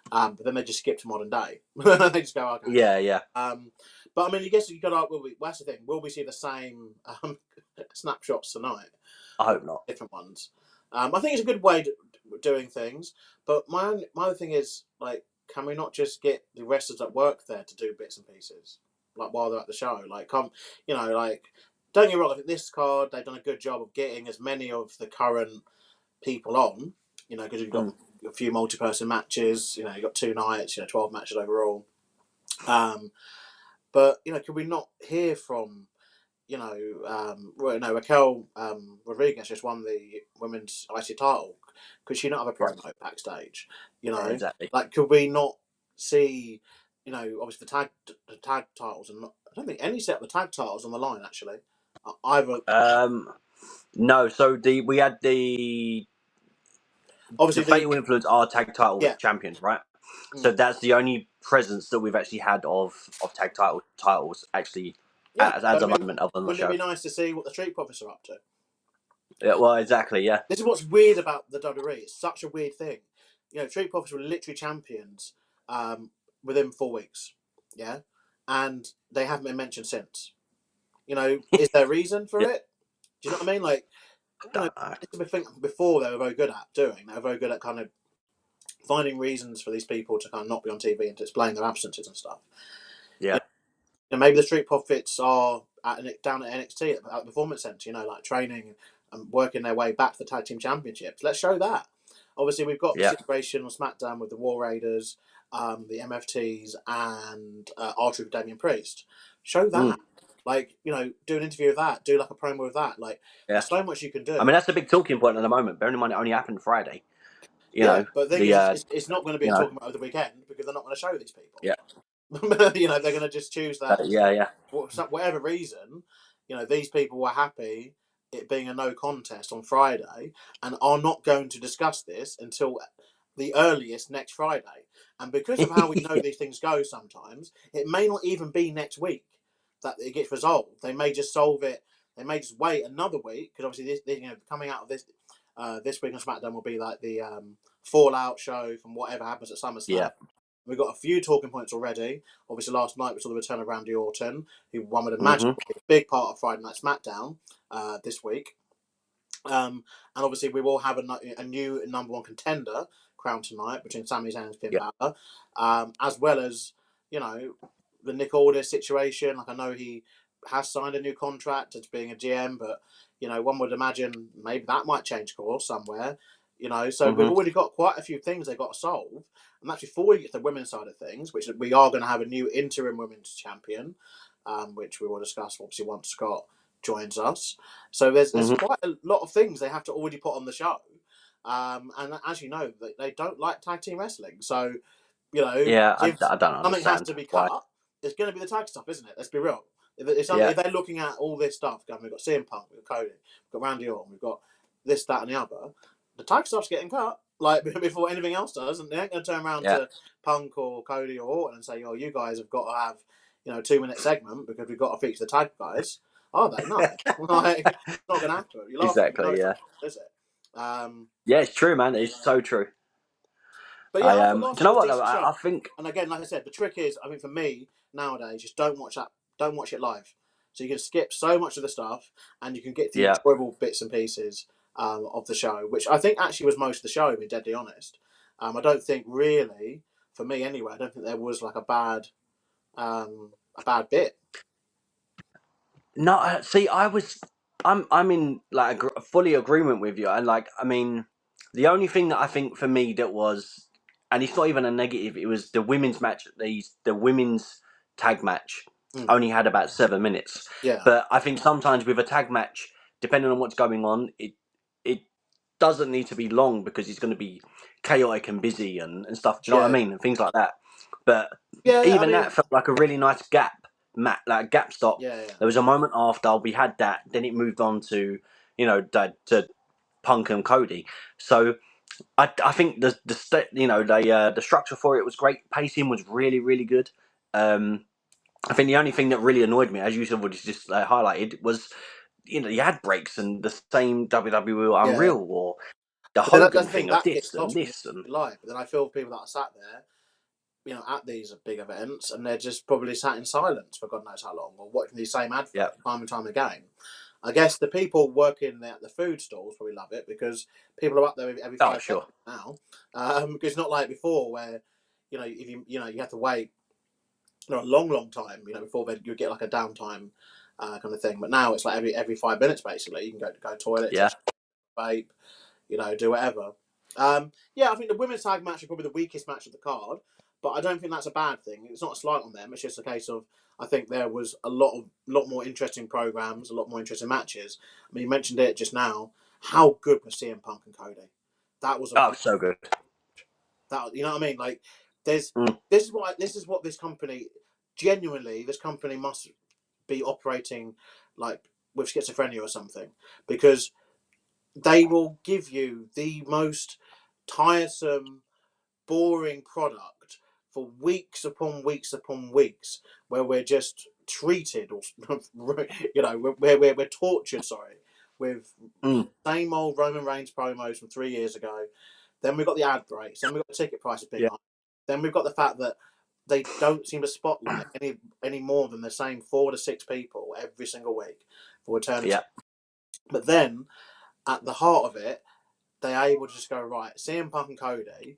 Speaker 5: But then they just skip to modern day. They just go, okay.
Speaker 4: yeah.
Speaker 5: But I mean, I guess you got to. That's the thing. Will we see the same snapshots tonight?
Speaker 4: I hope not.
Speaker 5: Different ones. I think it's a good way of doing things. But my other thing is, like, can we not just get the wrestlers that work there to do bits and pieces, like while they're at the show? Like, come, you know, like, don't get me wrong. I think this card they've done a good job of getting as many of the current people on. You know, because you've got a few multi-person matches. You know, you've got 2 nights. You know, 12 matches overall. But you know, could we not hear from, you know, Raquel Rodriguez just won the women's IC title. Could she not have a promo backstage? You know,
Speaker 4: Yeah, exactly.
Speaker 5: like, could we not see, you know, obviously the tag titles, and I don't think any set of the tag titles on the line actually. Either
Speaker 4: No, so we had the
Speaker 5: obviously
Speaker 4: Fatal Influence are tag title
Speaker 5: yeah.
Speaker 4: champions, right? So that's the only presence that we've actually had of tag titles actually
Speaker 5: Yeah,
Speaker 4: as
Speaker 5: but
Speaker 4: a
Speaker 5: I mean,
Speaker 4: moment of on the
Speaker 5: wouldn't it
Speaker 4: show.
Speaker 5: be nice to see what the Street Profits are up to?
Speaker 4: Yeah, well, exactly, yeah.
Speaker 5: This is what's weird about the WWE. It's such a weird thing. You know, Street Profits were literally champions within 4 weeks. Yeah. And they haven't been mentioned since. You know, is there a reason for
Speaker 4: Yeah,
Speaker 5: it? Do you know what I mean? Like,
Speaker 4: I
Speaker 5: you know,
Speaker 4: don't know.
Speaker 5: this is the thing before they were very good at doing. They were very good at kind of finding reasons for these people to kind of not be on TV and to explain their absences and stuff.
Speaker 4: Yeah.
Speaker 5: You know, maybe the Street Profits are down at NXT at the Performance Centre, you know, like training and working their way back to the Tag Team Championships. Let's show that. Obviously, we've got the
Speaker 4: Yeah.
Speaker 5: situation on SmackDown with the War Raiders, the MFTs, and R-Truth Damian Priest. Show that. Like, you know, do an interview of that. Do like a promo of that. Like,
Speaker 4: Yeah.
Speaker 5: there's so much you can do.
Speaker 4: I mean, that's a big talking point at the moment. Bearing in mind it only happened Friday. You
Speaker 5: Yeah,
Speaker 4: know,
Speaker 5: but the thing is, it's not going to be
Speaker 4: you
Speaker 5: a
Speaker 4: know,
Speaker 5: talking about over the weekend because they're not going to show these people.
Speaker 4: yeah.
Speaker 5: You know, they're going to just choose that.
Speaker 4: Yeah.
Speaker 5: For whatever reason, you know, these people were happy it being a no contest on Friday and are not going to discuss this until the earliest next Friday. And because of how we know these things go sometimes, it may not even be next week that it gets resolved. They may just solve it. They may just wait another week because obviously, this, you know, coming out of this week on SmackDown will be like the fallout show from whatever happens at SummerSlam.
Speaker 4: Yeah.
Speaker 5: We've got a few talking points already. Obviously, last night we saw the return of Randy Orton, who one would imagine will be a big part of Friday Night SmackDown this week. And obviously, we will have a new number one contender crowned tonight between Sami Zayn and Finn Balor, as well as, you know, the Nick Aldis situation. Like, I know he has signed a new contract as being a GM, but, you know, one would imagine maybe that might change course somewhere. You know, so we've already got quite a few things they've got to solve. And that's before we get to the women's side of things, which we are going to have a new interim women's champion, which we will discuss obviously once Scott joins us. So there's quite a lot of things they have to already put on the show. And as you know, they don't like tag team wrestling. So, you know,
Speaker 4: Yeah, I
Speaker 5: if
Speaker 4: don't
Speaker 5: something has
Speaker 4: understand
Speaker 5: to be
Speaker 4: why.
Speaker 5: cut, it's going to be the tag stuff, isn't it? Let's be real. If they're looking at all this stuff, we've got CM Punk, we've got Cody, we've got Randy Orton, we've got this, that, and the other. The tag stuff's getting cut, like, before anything else does, and they ain't going to turn around to Punk or Cody or Orton and say, "Oh, you guys have got to have, you know, a 2-minute segment because we've got to feature the tag guys." Are they? No, like, it's not going to happen. You're laughing.
Speaker 4: Exactly,
Speaker 5: no, it's
Speaker 4: yeah.
Speaker 5: not, is it?
Speaker 4: Yeah, it's true, man. It's so true.
Speaker 5: But yeah, I thought
Speaker 4: Do
Speaker 5: last
Speaker 4: you
Speaker 5: night
Speaker 4: know
Speaker 5: was a
Speaker 4: what? Though?
Speaker 5: decent show.
Speaker 4: I think.
Speaker 5: And again, like I said, the trick is, I think for me nowadays, just don't watch that. Don't watch it live. So you can skip so much of the stuff, and you can get the
Speaker 4: Yeah.
Speaker 5: enjoyable bits and pieces of the show, which I think actually was most of the show, to be deadly honest. I don't think really, for me anyway, I don't think there was like a bad bit.
Speaker 4: No, see, I'm in like fully agreement with you, and like, I mean, the only thing that I think for me that was, and it's not even a negative, it was the women's match. The women's tag match only had about 7 minutes,
Speaker 5: Yeah.
Speaker 4: but I think sometimes with a tag match, depending on what's going on, it doesn't need to be long because it's going to be chaotic and busy and stuff. Do you know what I mean? And things like that. But
Speaker 5: Yeah, I
Speaker 4: even
Speaker 5: mean,
Speaker 4: that felt like a really nice gap. Like gap stop.
Speaker 5: yeah.
Speaker 4: There was a moment after we had that, then it moved on to to Punk and Cody. So I think the structure for it was great. Pacing was really really good. I think the only thing that really annoyed me, as you said, was just highlighted, was you had breaks and the same WWE
Speaker 5: Yeah.
Speaker 4: Unreal or the
Speaker 5: But then
Speaker 4: Hogan
Speaker 5: that's the thing
Speaker 4: thing of
Speaker 5: that gets
Speaker 4: this and
Speaker 5: lost when
Speaker 4: this
Speaker 5: you
Speaker 4: and
Speaker 5: live. But then I feel people that are sat there, at these big events, and they're just probably sat in silence for God knows how long, or watching the same advert time and time again. I guess the people working at the food stalls probably love it because people are up there every 5
Speaker 4: sure.
Speaker 5: minutes now. Because it's not like before where, if you have to wait, a long time, before then you get like a downtime kind of thing. But now it's like every 5 minutes basically. You can go toilet,
Speaker 4: Yeah.
Speaker 5: vape, do whatever. I think the women's tag match is probably the weakest match of the card, but I don't think that's a bad thing. It's not a slight on them. It's just a case of I think there was a lot more interesting programs, a lot more interesting matches. I mean, you mentioned it just now. How good was CM Punk and Cody? That was
Speaker 4: So good.
Speaker 5: that you know what I mean? Like, this is what this company genuinely must be operating like with schizophrenia or something, because they will give you the most tiresome, boring product for weeks upon weeks upon weeks, where we're just treated, or we're tortured. Sorry, with same old Roman Reigns promos from 3 years ago. Then we've got the ad breaks. Then we've got the ticket prices being high. Then we've got the fact that they don't seem to spotlight any more than the same 4 to 6 people every single week for eternity.
Speaker 4: Yeah.
Speaker 5: But then, at the heart of it, they're able to just go, right, CM Punk and Cody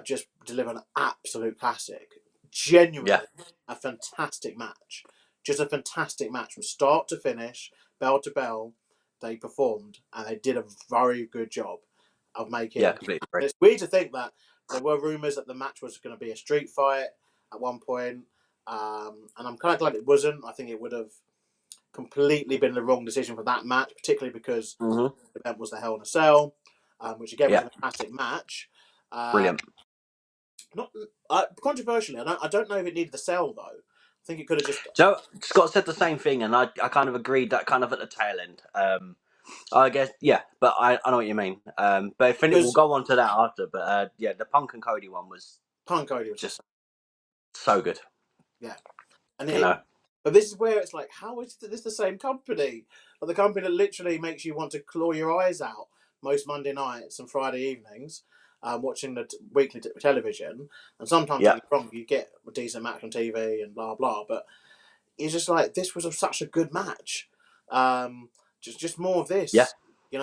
Speaker 5: just deliver an absolute classic. Genuinely a fantastic match. Just a fantastic match from start to finish, bell to bell. They performed and they did a very good job of making.
Speaker 4: Yeah, completely agree.
Speaker 5: It's weird to think that there were rumours that the match was going to be a street fight at one point, and I'm kind of glad it wasn't. I think it would have completely been the wrong decision for that match, particularly because the event was the Hell in a Cell, which again was a fantastic match.
Speaker 4: Brilliant.
Speaker 5: Not controversially, I don't know if it needed the cell though. I think it could have just.
Speaker 4: So Scott said the same thing, and I kind of agreed that kind of at the tail end. I guess but I know what you mean. But I think we'll go on to that after. But the Punk and Cody one was
Speaker 5: Cody was
Speaker 4: just so good.
Speaker 5: Yeah, and but this is where it's like, how is this the same company? Like the company that literally makes you want to claw your eyes out most Monday nights and Friday evenings, watching the weekly television. And sometimes don't get me wrong, you get a decent match on TV and blah blah. But it's just like this was such a good match. Just more of this.
Speaker 4: Yeah.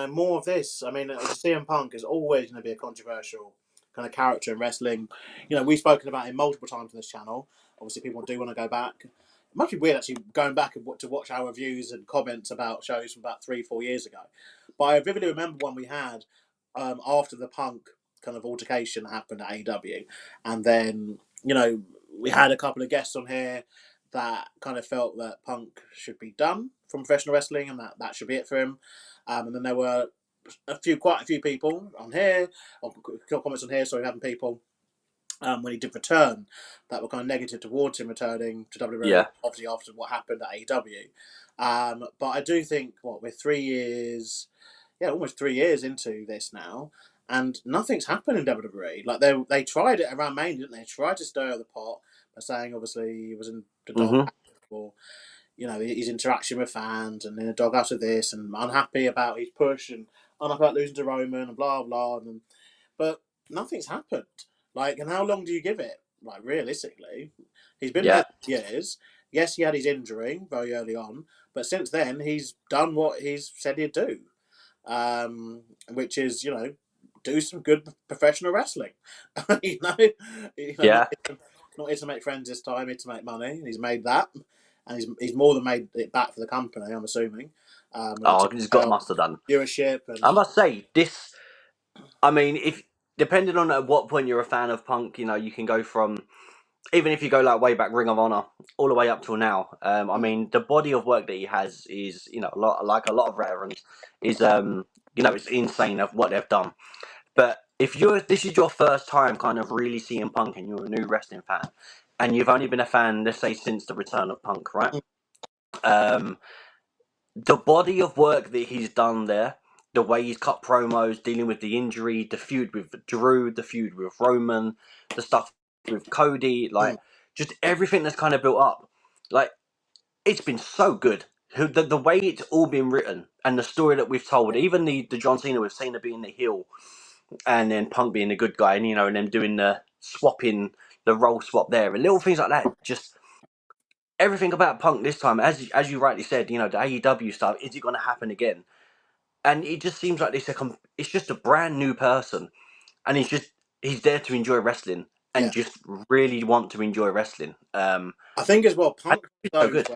Speaker 5: More of this. I mean, CM Punk is always going to be a controversial kind of character in wrestling. We've spoken about him multiple times on this channel. Obviously, people do want to go back. It must be weird actually going back to watch our reviews and comments about shows from about 3-4 years ago. But I vividly remember one we had after the Punk kind of altercation that happened at AEW, and then we had a couple of guests on here that kind of felt that Punk should be done from professional wrestling, and that should be it for him. And then there were quite a few people on here, or comments on here, sorry, having people when he did return that were kind of negative towards him returning to WWE, obviously after what happened at AEW. But I do think, we're 3 years, almost 3 years into this now, and nothing's happened in WWE. Like they tried it around Mania, didn't they? They tried to stir the pot by saying obviously he was in the doghouse for his interaction with fans, and in the doghouse of this, and unhappy about his push, and unhappy about losing to Roman, and blah blah. But nothing's happened. And how long do you give it? Realistically, he's been there for years. Yes, he had his injury very early on, but since then he's done what he's said he'd do, which is, do some good professional wrestling. you know,
Speaker 4: Yeah.
Speaker 5: not here to make friends this time, here to make money, and he's made that, and he's more than made it back for the company, I'm assuming.
Speaker 4: He's got must have done.
Speaker 5: Viewership and
Speaker 4: I must say this. I mean, if depending on at what point you're a fan of Punk, you can go from, even if you go like way back Ring of Honor, all the way up till now. I mean, the body of work that he has is, a lot like a lot of veterans is, it's insane of what they've done. But if this is your first time kind of really seeing Punk and you're a new wrestling fan, and you've only been a fan, let's say, since the return of Punk, right? The body of work that he's done there, the way he's cut promos, dealing with the injury, the feud with Drew, the feud with Roman, the stuff with Cody, like just everything that's kind of built up, like it's been so good. The way it's all been written and the story that we've told, even the John Cena with Cena being the heel and then Punk being the good guy, and them doing the swapping, the role swap there, and little things like that, just. Everything about Punk this time, as you rightly said, the AEW stuff, is it going to happen again? And it just seems like it's just a brand new person, and he's there to enjoy wrestling and just really want to enjoy wrestling.
Speaker 5: I think as well, Punk
Speaker 4: so good.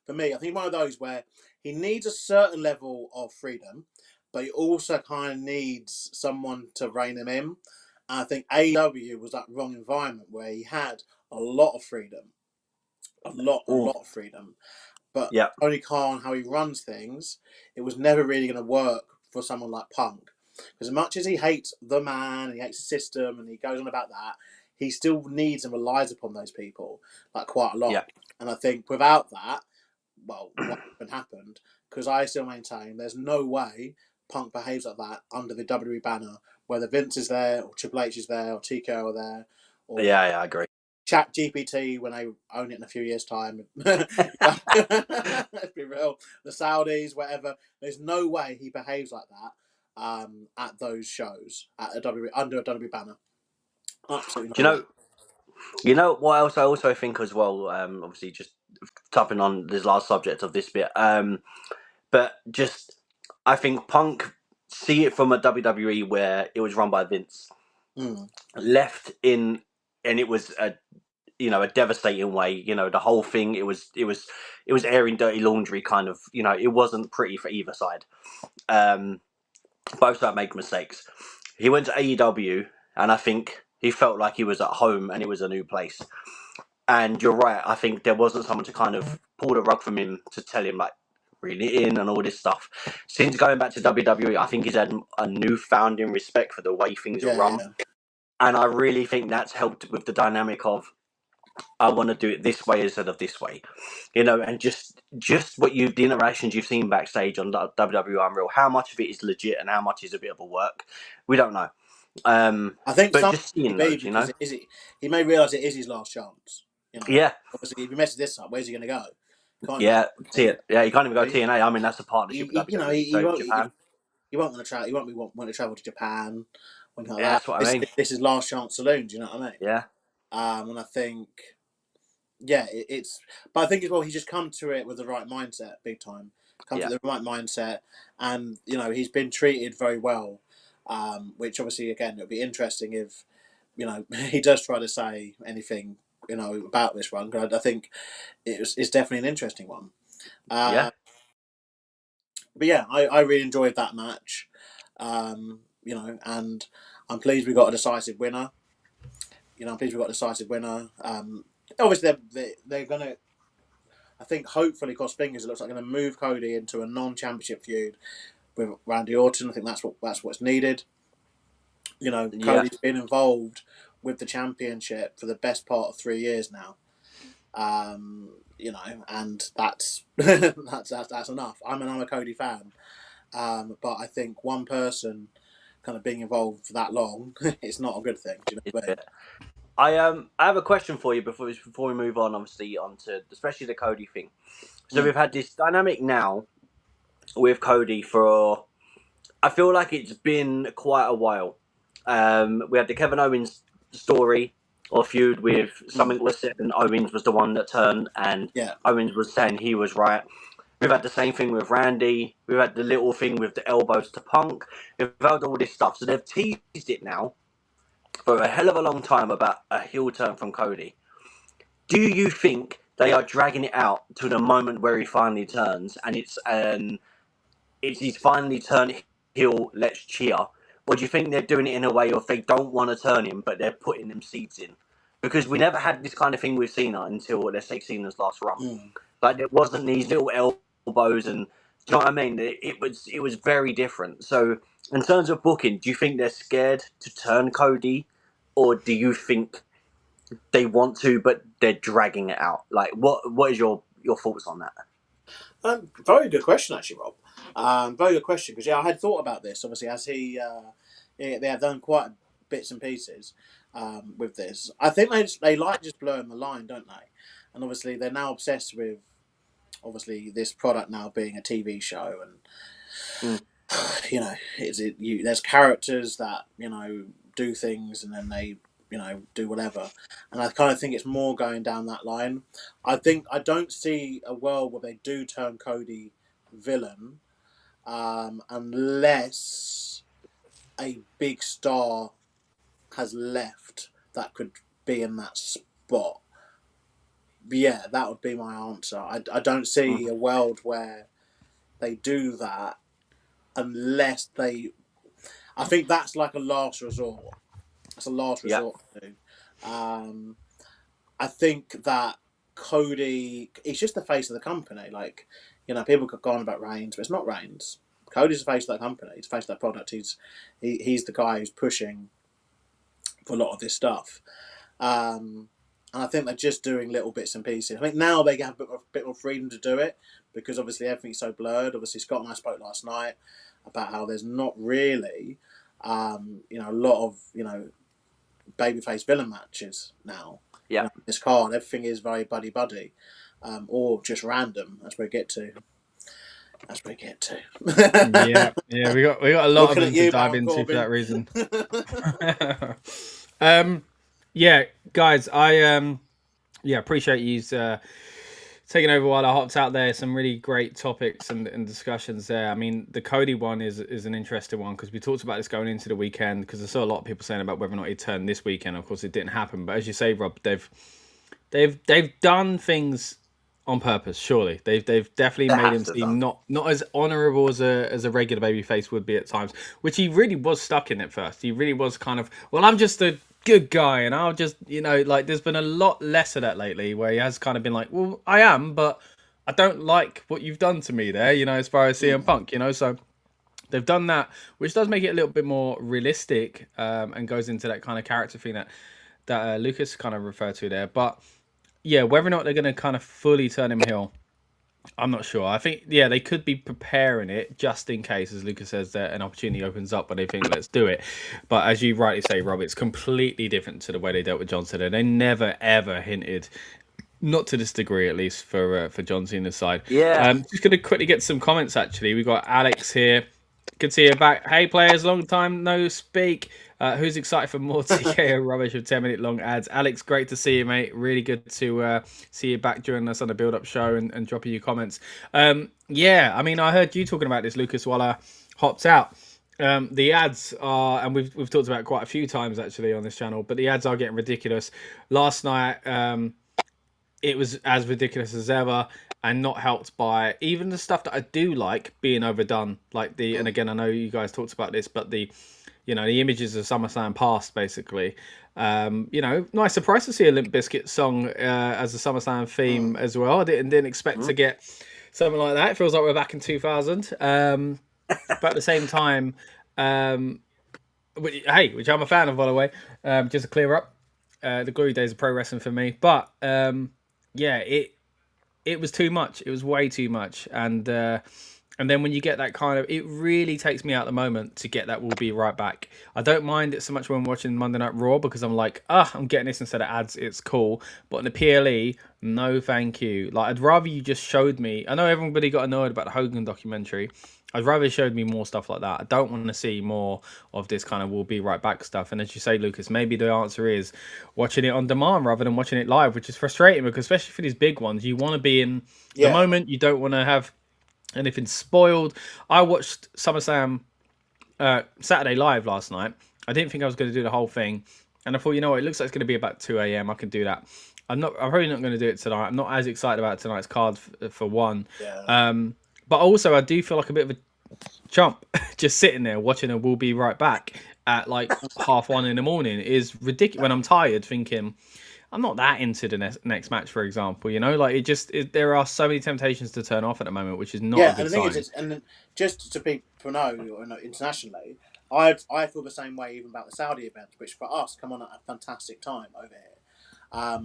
Speaker 5: For me, I think one of those where he needs a certain level of freedom, but he also kind of needs someone to rein him in. And I think AEW was that wrong environment where he had a lot of freedom. A lot of freedom. But Tony Khan, how he runs things, it was never really going to work for someone like Punk. Because as much as he hates the man, and he hates the system, and he goes on about that, he still needs and relies upon those people like quite a lot.
Speaker 4: Yeah.
Speaker 5: And I think without that, well, what happened? Because I still maintain there's no way Punk behaves like that under the WWE banner, whether Vince is there, or Triple H is there, or TKO are there. Or
Speaker 4: I agree.
Speaker 5: Chat GPT when they own it in a few years' time. Let's be real. The Saudis, whatever. There's no way he behaves like that at those shows at under a WWE banner. Absolutely.
Speaker 4: You know what else I also think as well. Obviously, just tapping on this last subject of this bit. But just I think Punk see it from a WWE where it was run by Vince, left in, and it was a devastating way. The whole thing. It was airing dirty laundry kind of. It wasn't pretty for either side. Both sides make mistakes. He went to AEW, and I think he felt like he was at home, and it was a new place. And you're right. I think there wasn't someone to kind of pull the rug from him to tell him like reel it in and all this stuff. Since going back to WWE, I think he's had a newfound in respect for the way things are run. Yeah. And I really think that's helped with the dynamic of I want to do it this way instead of this way, and just what the interactions you've seen backstage on WWE Unreal, how much of it is legit and how much is a bit of a work, we don't know.
Speaker 5: I think
Speaker 4: but just seeing those,
Speaker 5: he may realise it is his last chance.
Speaker 4: Yeah.
Speaker 5: Obviously, if he messes this up, where's he going to go?
Speaker 4: See it. Yeah, you can't even go TNA. I mean, that's a partnership.
Speaker 5: He won't want to travel. He won't want to travel to Japan.
Speaker 4: That's what I mean.
Speaker 5: This is last chance saloon. Do you know what I mean?
Speaker 4: Yeah.
Speaker 5: And I think, it's. But I think as well, he's just come to it with the right mindset, big time. To the right mindset, and he's been treated very well. Which obviously, again, it'll be interesting if he does try to say anything about this run. I think it's definitely an interesting one. But I really enjoyed that match. And I'm pleased we got a decisive winner. Obviously, they're going to, I think, hopefully, cross fingers, it looks like going to move Cody into a non-championship feud with Randy Orton. I think that's what's needed. Cody's been involved with the championship for the best part of 3 years now. And that's that's enough. I'm a Cody fan. But I think one person kind of being involved for that long, it's not a good thing. Do you know what I mean?
Speaker 4: I have a question for you before we move on, obviously, onto especially the Cody thing. So we've had this dynamic now with Cody for, I feel like it's been quite a while. We had the Kevin Owens story, or feud with something was said and Owens was the one that turned, and Owens was saying he was right. We've had the same thing with Randy. We've had the little thing with the elbows to Punk. We've had all this stuff. So they've teased it now for a hell of a long time about a heel turn from Cody. Do you think they are dragging it out to the moment where he finally turns and he's finally turned heel, let's cheer? Or do you think they're doing it in a way of they don't want to turn him, but they're putting them seeds in? Because we never had this kind of thing with Cena until, let's say, Cena's last run. Like, there wasn't these little elbows and, do you know what I mean? It was very different. So, in terms of booking, do you think they're scared to turn Cody? Or do you think they want to, but they're dragging it out? Like, what is your thoughts on that?
Speaker 5: Very good question, actually, Rob. Very good question, because I had thought about this. Obviously, as they have done quite bits and pieces with this. I think they like just blurring the line, don't they? And obviously, they're now obsessed with this product now being a TV show, and there's characters that do things, and then they do whatever. And I kind of think it's more going down that line. I don't see a world where they do turn Cody villain, unless a big star has left that could be in that spot. But yeah, that would be my answer. I don't see a world where they do that unless they... I think that's like a last resort. That's a last resort to do. I think that Cody, he's just the face of the company. Like, people could go on about Reigns, but it's not Reigns. Cody's the face of that company. He's the face of that product. He's the guy who's pushing for a lot of this stuff. And I think they're just doing little bits and pieces. I think now they have a bit more freedom to do it, because obviously everything's so blurred. Obviously, Scott and I spoke last night about how there's not really, a lot of, babyface villain matches now.
Speaker 4: Yeah.
Speaker 5: This card, everything is very buddy, or just random, as we get to.
Speaker 1: yeah, we got a lot of them to dive into Corbin. For that reason. Yeah, guys, I appreciate you taking over while I hopped out there. Some really great topics and discussions there. I mean, the Cody one is an interesting one, because we talked about this going into the weekend, because I saw a lot of people saying about whether or not he'd turn this weekend. Of course, it didn't happen. But as you say, Rob, they've done things on purpose. Surely they've definitely made him seem not as honourable as a regular babyface would be at times, which he really was stuck in at first. He really was kind of, well, I'm just a good guy, and I'll just, there's been a lot less of that lately, where he has kind of been like, well, I am, but I don't like what you've done to me there, as far as CM Punk, so they've done that, which does make it a little bit more realistic, and goes into that kind of character thing that Lucas kind of referred to there. But yeah, whether or not they're going to kind of fully turn him heel, I'm not sure. I think, they could be preparing it just in case, as Lucas says, that an opportunity opens up, but they think, let's do it. But as you rightly say, Rob, it's completely different to the way they dealt with John Cena. They never, ever hinted, not to this degree at least, for John Cena's side.
Speaker 4: Yeah.
Speaker 1: Just going to quickly get some comments, actually. We got Alex here. Good to see you back. Hey, players, long time no speak. Who's excited for more TKO rubbish of 10-minute long ads? Alex, great to see you, mate. Really good to see you back joining us on the build-up show and dropping your comments. Yeah, I mean, I heard you talking about this, Lucas, while I hopped out. The ads are, and we've talked about it quite a few times actually on this channel, but the ads are getting ridiculous. Last night, it was as ridiculous as ever, and not helped by even the stuff that I do like being overdone. Like and again, I know you guys talked about this, but the images of SummerSlam past, basically. Nice surprise to see a Limp Bizkit song as a SummerSlam theme as well. I didn't expect to get something like that. It feels like we're back in 2000. But at the same time, which I'm a fan of, by the way, just to clear up, the glory days of pro wrestling for me. But it was too much. It was way too much. And And then when you get that kind of, it really takes me out the moment to get that "We'll be right back." I don't mind it so much when I'm watching Monday Night Raw because I'm like, I'm getting this instead of ads. It's cool. But in the PLE, no, thank you. Like, I'd rather you just showed me. I know everybody got annoyed about the Hogan documentary. I'd rather you showed me more stuff like that. I don't want to see more of this kind of "We'll be right back" stuff. And as you say, Lucas, maybe the answer is watching it on demand rather than watching it live, which is frustrating because especially for these big ones, you want to be in the moment. You don't want to have anything spoiled. I watched SummerSlam Saturday live last night. I didn't think I was going to do the whole thing, and I thought, you know what, it looks like it's going to be about 2 a.m. I can do that. I'm probably not going to do it tonight. I'm not as excited about tonight's card for one. But also I do feel like a bit of a chump just sitting there watching a "We'll be right back" at like 1:30 in the morning is ridiculous when I'm tired, thinking I'm not that into the next match, for example. You know, like there are so many temptations to turn off at the moment, which is not a good sign.
Speaker 5: And the thing is, and just to people know, internationally, I feel the same way even about the Saudi event, which for us come on at a fantastic time over here.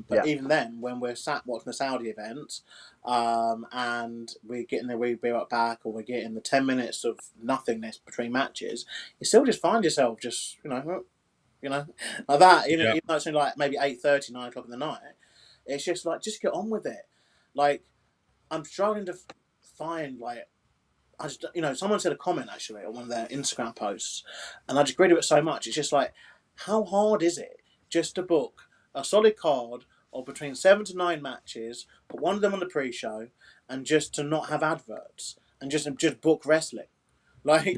Speaker 5: But even then, when we're sat watching the Saudi event, and we're getting the "We'll be right back," or we're getting the 10 minutes of nothingness between matches, you still just find yourself just like that. Even though it's only like maybe 8:30, 9 o'clock in the night, it's just like, just get on with it. Like, I'm struggling to find, like, I just, someone said a comment actually on one of their Instagram posts, and I just agreed with it so much. It's just like, how hard is it just to book a solid card of between 7 to 9 matches, put one of them on the pre-show, and just to not have adverts and just book wrestling? Like,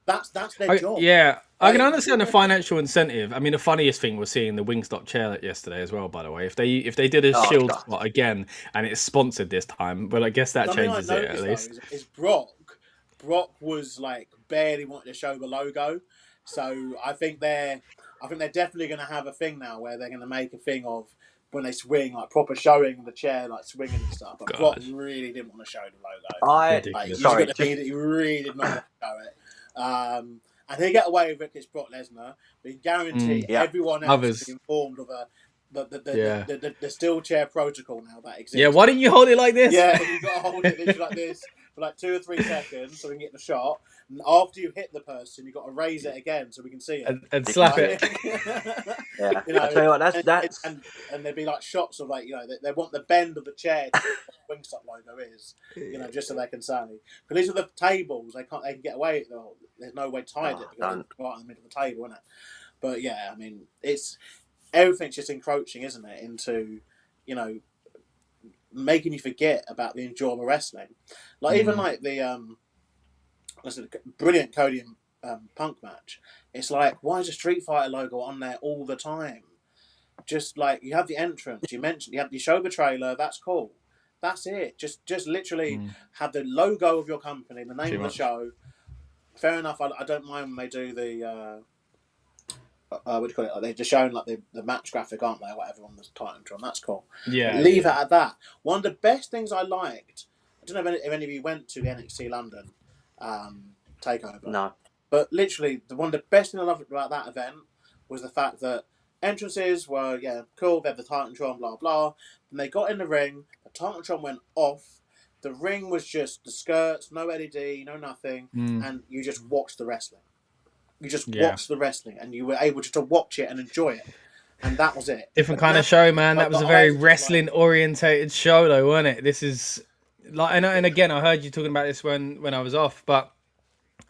Speaker 5: that's their job.
Speaker 1: Yeah, I can understand the financial incentive. I mean, the funniest thing was seeing the Wingstop chair yesterday as well. By the way, if they did a Shield spot again and it's sponsored this time, well, I guess that changes it at least.
Speaker 5: Is Brock was like barely wanting to show the logo, so I think they're definitely going to have a thing now where they're going to make a thing of when they swing, like proper showing the chair, like swinging and stuff. But Brock really didn't want to show the logo. He really did not want to show it. And he'll get away with it because Brock Lesnar, but you guarantee everyone else is informed of the steel chair protocol now that exists.
Speaker 1: Yeah, why didn't you hold it like this?
Speaker 5: Yeah, you've got to hold it literally like this for like 2 or 3 seconds so we can get the shot. And after you hit the person, you've got to raise it again so we can see it.
Speaker 1: And slap it.
Speaker 6: I tell you what, that's...
Speaker 5: And there'd be like shots of like, they want the bend of the chair to where the Wingstop logo is, just so they can say. But these are the tables, they can get away with it. There's no way to hide it because it's right in the middle of the table, isn't it? But yeah, I mean, everything's just encroaching, isn't it, into, making you forget about the enjoyment of wrestling. Like even like the brilliant Cody and Punk match. It's like, why is a Street Fighter logo on there all the time? Just like, you have the entrance, you show the trailer, that's cool. That's it. Just literally have the logo of your company, the name of the show. Fair enough. I don't mind when they do the what do you call it? Like, they're just showing like the match graphic, aren't they, or whatever, on the Titantron. That's cool.
Speaker 1: Yeah.
Speaker 5: Leave it at that. One of the best things I liked. I don't know if any of you went to the NXT London takeover.
Speaker 6: No.
Speaker 5: But literally, one of the best things I loved about that event was the fact that entrances were cool. They had the Titantron, blah blah. And they got in the ring. The Titantron went off. The ring was just the skirts, no LED, no nothing, and you just watched the wrestling. You just watched the wrestling, and you were able just to watch it and enjoy it, and that was it.
Speaker 1: Different kind of show, man. That was a very wrestling-orientated show, though, wasn't it? This is like, and again, I heard you talking about this when I was off, but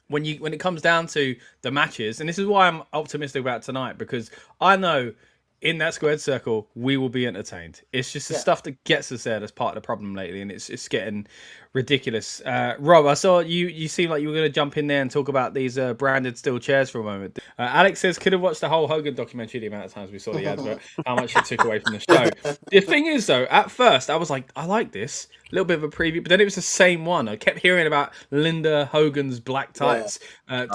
Speaker 1: when it comes down to the matches, and this is why I'm optimistic about tonight, because I know in that squared circle we will be entertained. It's just the stuff that gets us there that's part of the problem lately, and it's getting ridiculous. Rob, I saw you seem like you were going to jump in there and talk about these branded steel chairs for a moment. Alex says, could have watched the whole Hogan documentary the amount of times we saw the advert, how much it took away from the show. The thing is, though, at first I was like, I like this, a little bit of a preview, but then it was the same one. I kept hearing about Linda Hogan's black tights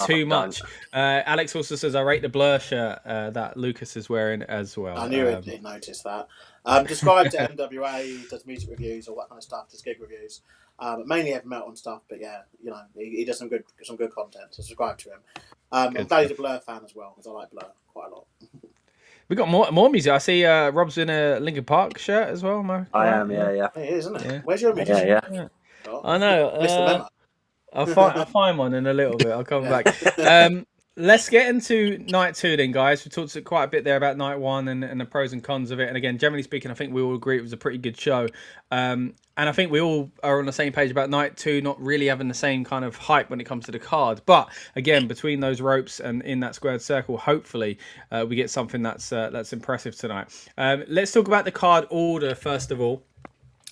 Speaker 1: too much. Alex also says, I rate the blur shirt that Lucas is wearing as well.
Speaker 5: I knew he'd noticed that. Described to NWA, does music reviews, all that kind of stuff, does gig reviews. But mainly heavy metal and stuff. But yeah, he does some good content. So subscribe to him. I'm glad he's a Blur fan as well, because I like Blur quite a lot.
Speaker 1: We got more music. I see Rob's in a Linkin Park shirt as well.
Speaker 6: I am, yeah.
Speaker 5: It is, isn't it? Yeah. Where's your music?
Speaker 6: Yeah.
Speaker 1: I know. I'll find one in a little bit. I'll come back. Let's get into night 2 then, guys. We talked quite a bit there about night 1 and the pros and cons of it. And again, generally speaking, I think we all agree it was a pretty good show. And I think we all are on the same page about night 2 not really having the same kind of hype when it comes to the card. But again, between those ropes and in that squared circle, hopefully we get something that's impressive tonight. Let's talk about the card order first of all.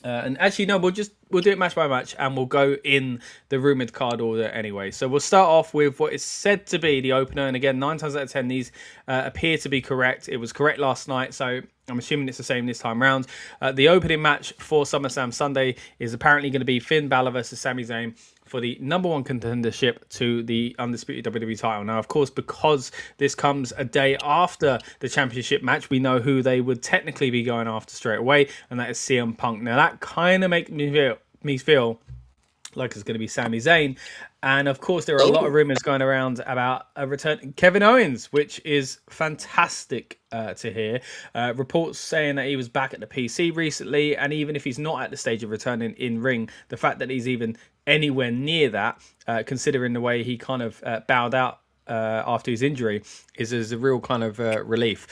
Speaker 1: And actually, no, we'll do it match by match, and we'll go in the rumored card order anyway. So we'll start off with what is said to be the opener, and again, 9 times out of 10, these appear to be correct. It was correct last night, so I'm assuming it's the same this time round. The opening match for SummerSlam Sunday is apparently going to be Finn Balor versus Sami Zayn for the #1 contendership to the undisputed WWE title. Now, of course, because this comes a day after the championship match, we know who they would technically be going after straight away, and that is CM Punk. Now, that kind of makes me feel like it's going to be Sami Zayn. And of course, there are a lot of rumors going around about a return Kevin Owens, which is fantastic to hear. Reports saying that he was back at the PC recently, and even if he's not at the stage of returning in ring, the fact that he's even anywhere near that, considering the way he kind of bowed out after his injury, is a real kind of relief.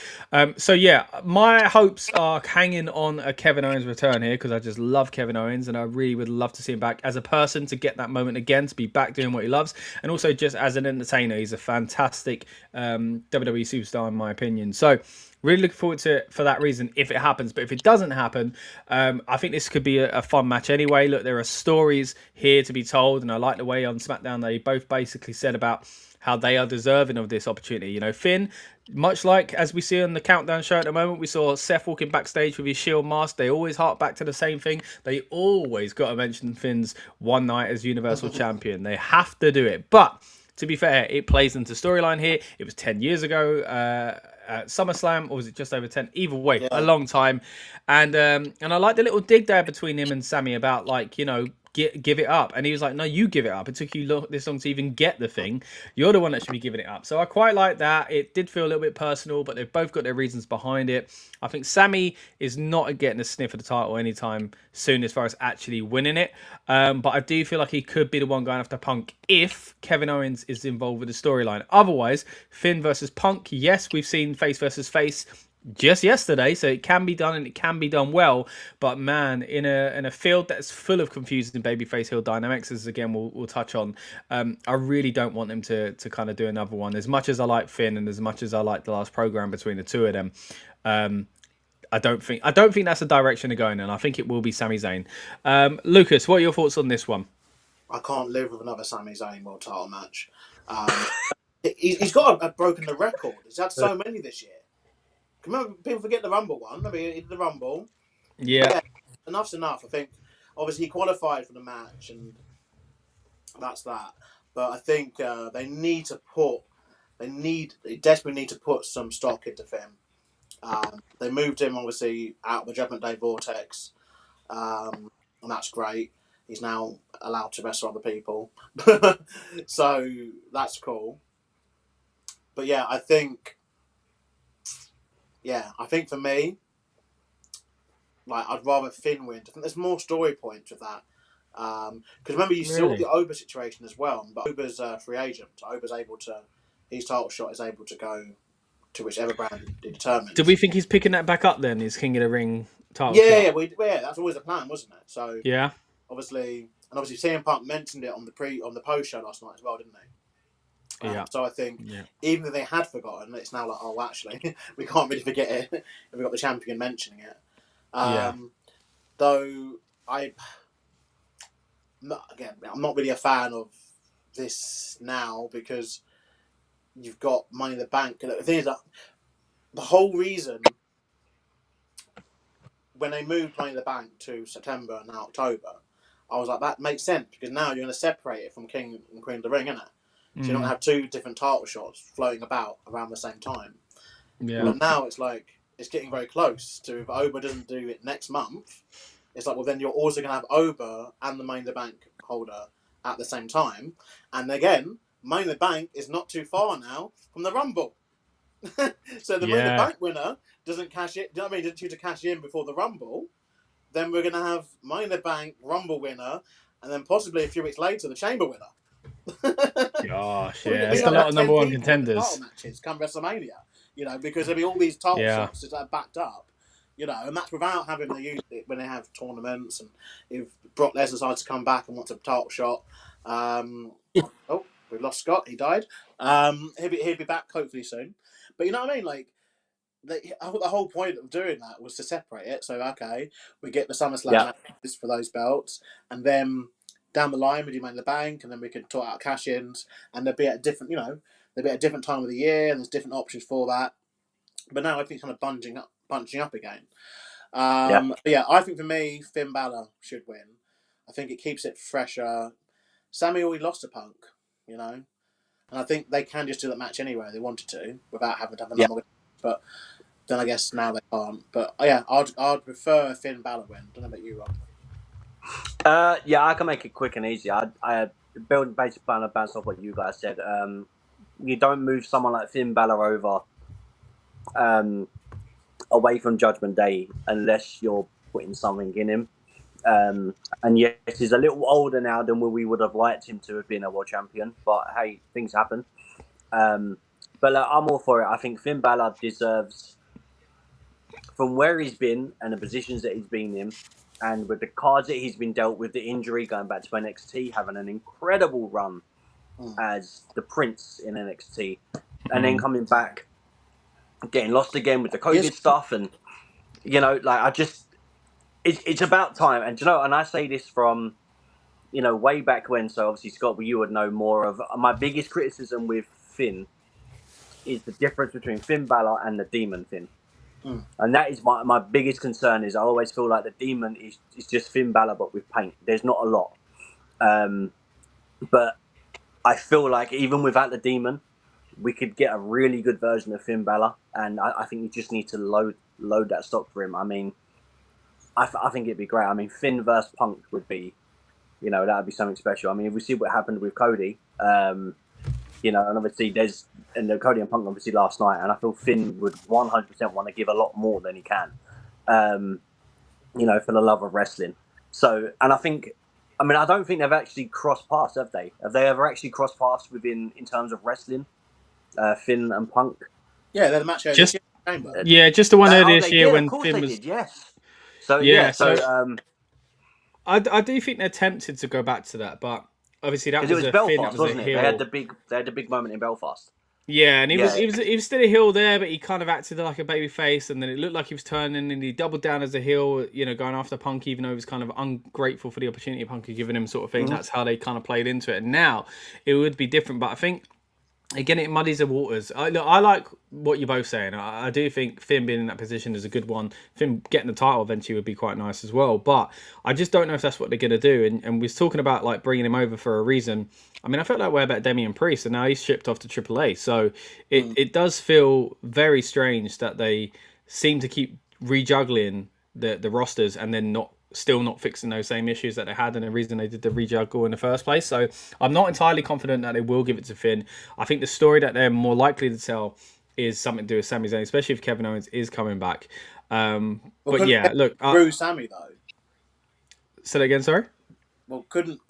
Speaker 1: So yeah, my hopes are hanging on a Kevin Owens return here, because I just love Kevin Owens and I really would love to see him back as a person, to get that moment again, to be back doing what he loves, and also just as an entertainer. He's a fantastic WWE superstar in my opinion. So really looking forward to it for that reason if it happens. But if it doesn't happen, I think this could be a fun match anyway. Look, there are stories here to be told, and I like the way on SmackDown they both basically said about how they are deserving of this opportunity. You know, Finn, much like as we see on the Countdown show at the moment, we saw Seth walking backstage with his Shield mask. They always hark back to the same thing. They always got to mention Finn's one night as Universal Champion. They have to do it. But to be fair, it plays into storyline here. It was 10 years ago at SummerSlam, or was it just over 10? Either way, yeah. A long time. And I like the little dig there between him and Sami about, like, you know, give it up. And he was like, no, you give it up. It took you this long to even get the thing. You're the one that should be giving it up. So I quite like that. It did feel a little bit personal, but they've both got their reasons behind it. I think Sami is not getting a sniff of the title anytime soon as far as actually winning it. But I do feel like he could be the one going after Punk if Kevin Owens is involved with the storyline. Otherwise, Finn versus Punk. Yes, we've seen face versus face just yesterday, so it can be done and it can be done well. But man, in a field that's full of confusing babyface heel dynamics, as again we'll touch on, I really don't want them to kind of do another one. As much as I like Finn and as much as I like the last program between the two of them, I don't think that's the direction they're going in. I think it will be Sami Zayn. Lucas, what are your thoughts on this one?
Speaker 5: I can't live with another Sami Zayn world title match. He's got broken the record. He's had so many this year. Remember, people forget the Rumble one. I mean, he did the Rumble.
Speaker 1: Yeah.
Speaker 5: Enough's enough. I think, obviously, he qualified for the match, and that's that. But I think they desperately need to put some stock into Finn. They moved him, obviously, out of the Judgment Day Vortex, and that's great. He's now allowed to wrestle other people. So, that's cool. But yeah, I think for me, like, I'd rather Finn win. I think there's more story points with that. Because remember, you saw the Oba situation as well. But Oba's a free agent. So Oba's able to, his title shot is able to go to whichever brand he determines.
Speaker 1: Do we think he's picking that back up then? His King of the Ring title
Speaker 5: shot?
Speaker 1: Yeah,
Speaker 5: that's always the plan, wasn't it? So
Speaker 1: yeah,
Speaker 5: obviously CM Punk mentioned it on the post show last night as well, didn't they?
Speaker 1: Yeah.
Speaker 5: So I think even if they had forgotten, it's now like, oh, actually, we can't really forget it if we got the champion mentioning it. Though I'm not really a fan of this now, because you've got Money in the Bank. And the thing is that the whole reason when they moved Money in the Bank to September and now October, I was like, that makes sense, because now you're going to separate it from King and Queen of the Ring, isn't it? So you don't have two different title shots floating about around the same time.
Speaker 1: Yeah.
Speaker 5: But now it's like, it's getting very close to, if Oba doesn't do it next month, it's like, well, then you're also going to have Oba and the Money in the Bank holder at the same time. And again, Money in the Bank is not too far now from the Rumble. So the Money in the Bank winner doesn't cash it. Do you know what I mean? Doesn't choose to cash in before the Rumble. Then we're going to have Money in the Bank Rumble winner and then possibly a few weeks later, the Chamber winner.
Speaker 1: Gosh, yeah, it's a lot of number one contenders.
Speaker 5: Title matches come WrestleMania, because there'll be all these title shots that are backed up, and that's without having to use it when they have tournaments, and if Brock Lesnar decides to come back and wants a title shot. Oh, we've lost Scott. He died. He'll be back hopefully soon. But you know what I mean? Like, the whole point of doing that was to separate it. So, okay, we get the SummerSlam matches for those belts, and then down the line we do Money in the Bank, and then we can talk out cash-ins, and they'll be at a different, they'll be at a different time of the year, and there's different options for that. But now I think it's kind of bunching up again. I think for me, Finn Balor should win. I think it keeps it fresher. Sammy already lost to Punk, and I think they can just do that match anyway if they wanted to, without having to have another win. But then I guess now they can't. But I'd prefer Finn Balor win. Don't know about you, Rob.
Speaker 6: I can make it quick and easy. I build basic plan of bounce off what you guys said. You don't move someone like Finn Balor over away from Judgment Day unless you're putting something in him. And yes, he's a little older now than we would have liked him to have been a world champion. But hey, things happen. But I'm all for it. I think Finn Balor deserves, from where he's been and the positions that he's been in, and with the cards that he's been dealt with, the injury, going back to NXT, having an incredible run as the Prince in NXT, and then coming back, getting lost again with the COVID stuff, and it's about time. And and I say this from way back when. So obviously, Scott, you would know more of my biggest criticism with Finn is the difference between Finn Balor and the Demon Finn. And that is my biggest concern. Is I always feel like the Demon is just Finn Balor but with paint. There's not a lot. But I feel like even without the Demon, we could get a really good version of Finn Balor, and I think you just need to load that stock for him. I mean, I think it'd be great. I mean, Finn versus Punk would be, that would be something special. I mean, if we see what happened with Cody, and obviously and Cody and Punk obviously last night, and I feel Finn would 100% want to give a lot more than he can, for the love of wrestling. So, and I don't think they've actually crossed paths, have they? Have they ever actually crossed paths in terms of wrestling, Finn and Punk?
Speaker 5: Yeah, they're the match earlier this year.
Speaker 1: Yeah, just the one earlier this year when Finn was.
Speaker 6: Did, yes. So
Speaker 1: I do think they're tempted to go back to that, but obviously that was
Speaker 6: Belfast, wasn't it? They had the big moment in Belfast.
Speaker 1: Yeah, and he was still a heel there, but he kind of acted like a baby face, and then it looked like he was turning, and he doubled down as a heel, going after Punk, even though he was kind of ungrateful for the opportunity Punk had given him, sort of thing. That's how they kind of played into it. And now it would be different, but I think, again, it muddies the waters. I like what you're both saying. I do think Finn being in that position is a good one. Finn getting the title eventually would be quite nice as well. But I just don't know if that's what they're going to do. And we was talking about like bringing him over for a reason. I mean, I felt that way about Damian Priest, and now he's shipped off to AAA. So it does feel very strange that they seem to keep rejuggling the rosters and then still not fixing those same issues that they had, and the reason they did the rejuggle in the first place. So I'm not entirely confident that they will give it to Finn. I think the story that they're more likely to tell is something to do with Sami Zayn, especially if Kevin Owens is coming back. But yeah, look,
Speaker 5: screw Sami though.
Speaker 1: Say that again, sorry.
Speaker 5: Well, couldn't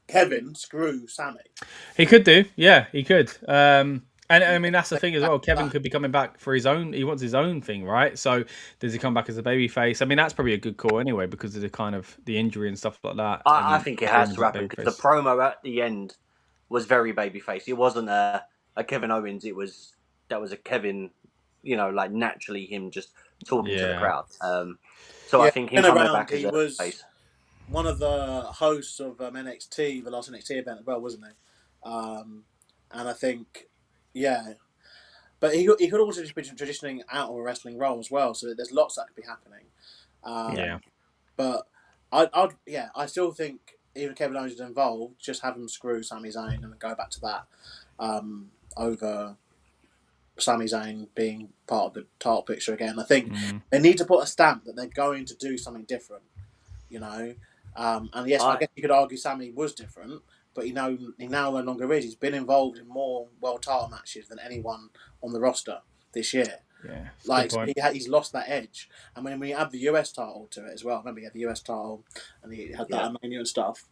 Speaker 5: Kevin screw Sami?
Speaker 1: He could do, yeah, he could. And I mean, that's the thing as well. Kevin could be coming back for his own. He wants his own thing, right? So does he come back as a babyface? I mean, that's probably a good call anyway because of the injury and stuff like that.
Speaker 6: I think it has to happen because the promo at the end was very babyface. It wasn't a Kevin Owens. That was a Kevin, like naturally him just talking to the crowd. I think him coming back as a face.
Speaker 5: One of the hosts of NXT, the last NXT event as well, wasn't he? And I think. Yeah, but he could also just be transitioning out of a wrestling role as well. So there's lots that could be happening. But I still think even Kevin Owens is involved, just have him screw Sami Zayn and go back to that over Sami Zayn being part of the title picture again. I think they need to put a stamp that they're going to do something different. And yes, I guess you could argue Sami was different. But he now no longer is. He's been involved in more world title matches than anyone on the roster this year.
Speaker 1: Yeah,
Speaker 5: like he's lost that edge. And when we add the US title to it as well, remember he had the US title and he had that Mania and stuff.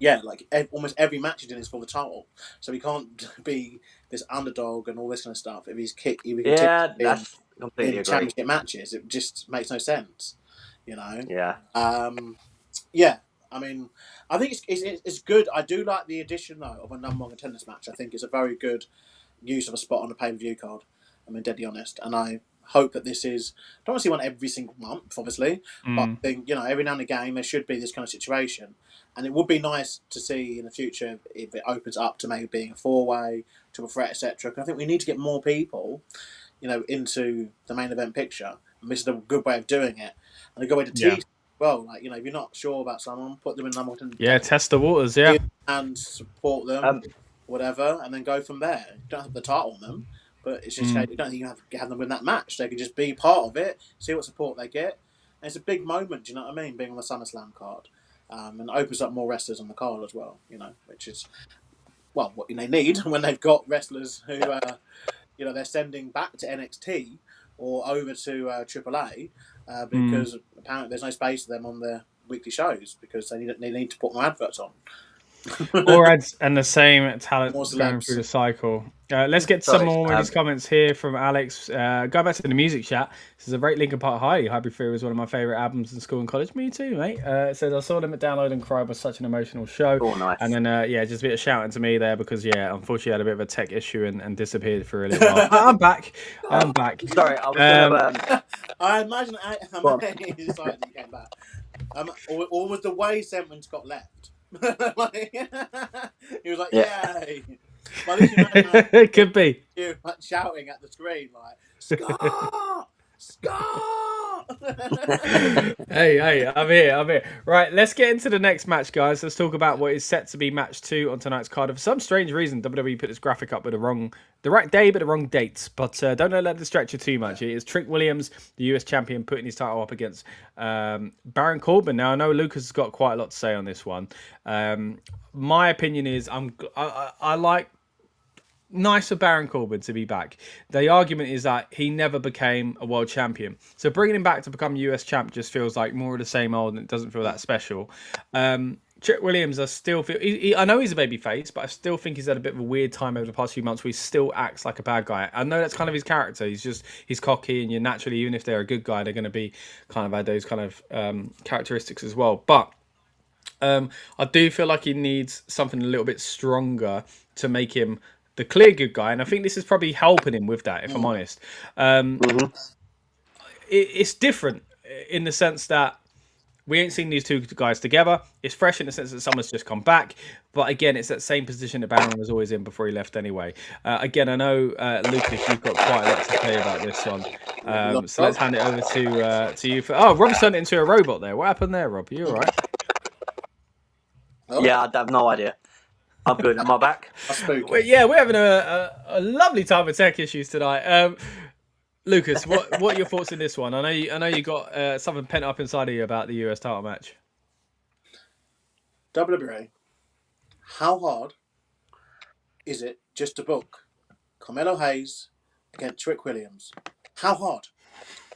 Speaker 5: yeah, like almost every match he's doing is for the title, so he can't be this underdog and all this kind of stuff. If he
Speaker 6: Yeah,
Speaker 5: continues
Speaker 6: that's completely
Speaker 5: in
Speaker 6: agree.
Speaker 5: championship matches, it just makes no sense, you know.
Speaker 6: Yeah.
Speaker 5: Yeah. I mean, I think it's good. I do like the addition though of a number one contenders match. I think it's a very good use of a spot on a pay-per-view card. I mean, deadly honest, and I hope that this is. I don't want to see one every single month, obviously, but I think every now and again there should be this kind of situation, and it would be nice to see in the future if it opens up to maybe being a four-way, triple threat, etc. Because I think we need to get more people, into the main event picture, and this is a good way of doing it, and a good way to tease. Well, like if you're not sure about someone, put them in number one.
Speaker 1: Yeah, test the waters. Yeah,
Speaker 5: and support them, whatever, and then go from there. You don't have the title on them, but it's just you don't think you have to have them win that match. They can just be part of it, see what support they get, and it's a big moment. Do you know what I mean? Being on the SummerSlam card, and it opens up more wrestlers on the card as well. Which is what they need when they've got wrestlers who they're sending back to NXT or over to AAA because apparently there's no space for them on their weekly shows because they need to put more adverts on.
Speaker 1: More ads and the same talent
Speaker 5: More
Speaker 1: going
Speaker 5: celebs.
Speaker 1: through the cycle. Let's get some more of these comments here from Alex. Go back to the music chat. This is a great Linkin Park High. Hybrid Theory was one of my favourite albums in school and college. Me too, mate. It says I saw them at Download and Cry was such an emotional show.
Speaker 6: Oh, nice.
Speaker 1: And then just a bit of shouting to me there because unfortunately I had a bit of a tech issue and disappeared for a little while. I'm back.
Speaker 6: Sorry, I was gonna,
Speaker 5: I imagine sorry that you came back. Or was the way Sentence got left? He was like, "Yay!" But
Speaker 1: it could be
Speaker 5: you shouting at the screen like, "Scott, Scott!"
Speaker 1: Hey, I'm here. Right, let's get into the next match, guys. Let's talk about what is set to be match 2 on tonight's card. For some strange reason, WWE put this graphic up with the right day, but the wrong dates. But don't let that distract you too much. It is Trick Williams, the US champion, putting his title up against Baron Corbin. Now, I know Lucas has got quite a lot to say on this one. My opinion is I like nice for Baron Corbin to be back. The argument is that he never became a world champion. So bringing him back to become US champ just feels like more of the same old and it doesn't feel that special. Trick Williams, I still feel... I know he's a babyface, but I still think he's had a bit of a weird time over the past few months where he still acts like a bad guy. I know that's kind of his character. He's cocky, and you're naturally, even if they're a good guy, they're going to be kind of had those kind of characteristics as well. But I do feel like he needs something a little bit stronger to make him the clear good guy, and I think this is probably helping him with that, if I'm honest. It's different in the sense that we ain't seen these two guys together. It's fresh in the sense that someone's just come back, but again, it's that same position that Baron was always in before he left anyway. Again, I know, Lucas, you've got quite a lot to say about this one. So let's hand it over to you. Rob's turned it into a robot there. What happened there, Rob? Are you all right?
Speaker 6: Yeah, I have no idea. I'm good. Am I back?
Speaker 5: We're
Speaker 1: having a lovely time with tech issues tonight. Lucas, what are your thoughts in this one? I know you got something pent up inside of you about the US title match.
Speaker 5: WWE, how hard is it just to book Carmelo Hayes against Trick Williams? How hard?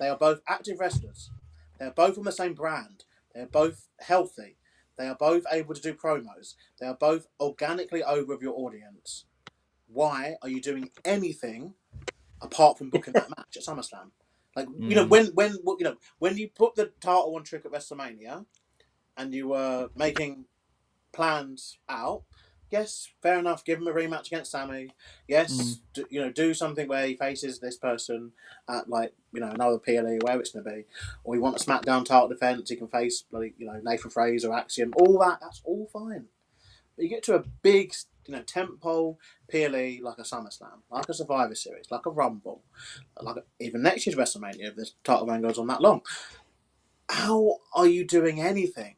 Speaker 5: They are both active wrestlers. They are both on the same brand. They are both healthy. They are both able to do promos. They are both organically over with your audience. Why are you doing anything apart from booking that match at SummerSlam? Like, when you put the title on Trick at WrestleMania and you were making plans out, yes, fair enough, give him a rematch against Sammy. Yes, do something where he faces this person at another PLE, wherever it's going to be. Or you want a SmackDown title defense, he can face Nathan Fraser or Axiom. All that's all fine. But you get to a big tentpole PLE like a SummerSlam, like a Survivor Series, like a Rumble, even next year's WrestleMania if the title run goes on that long. How are you doing anything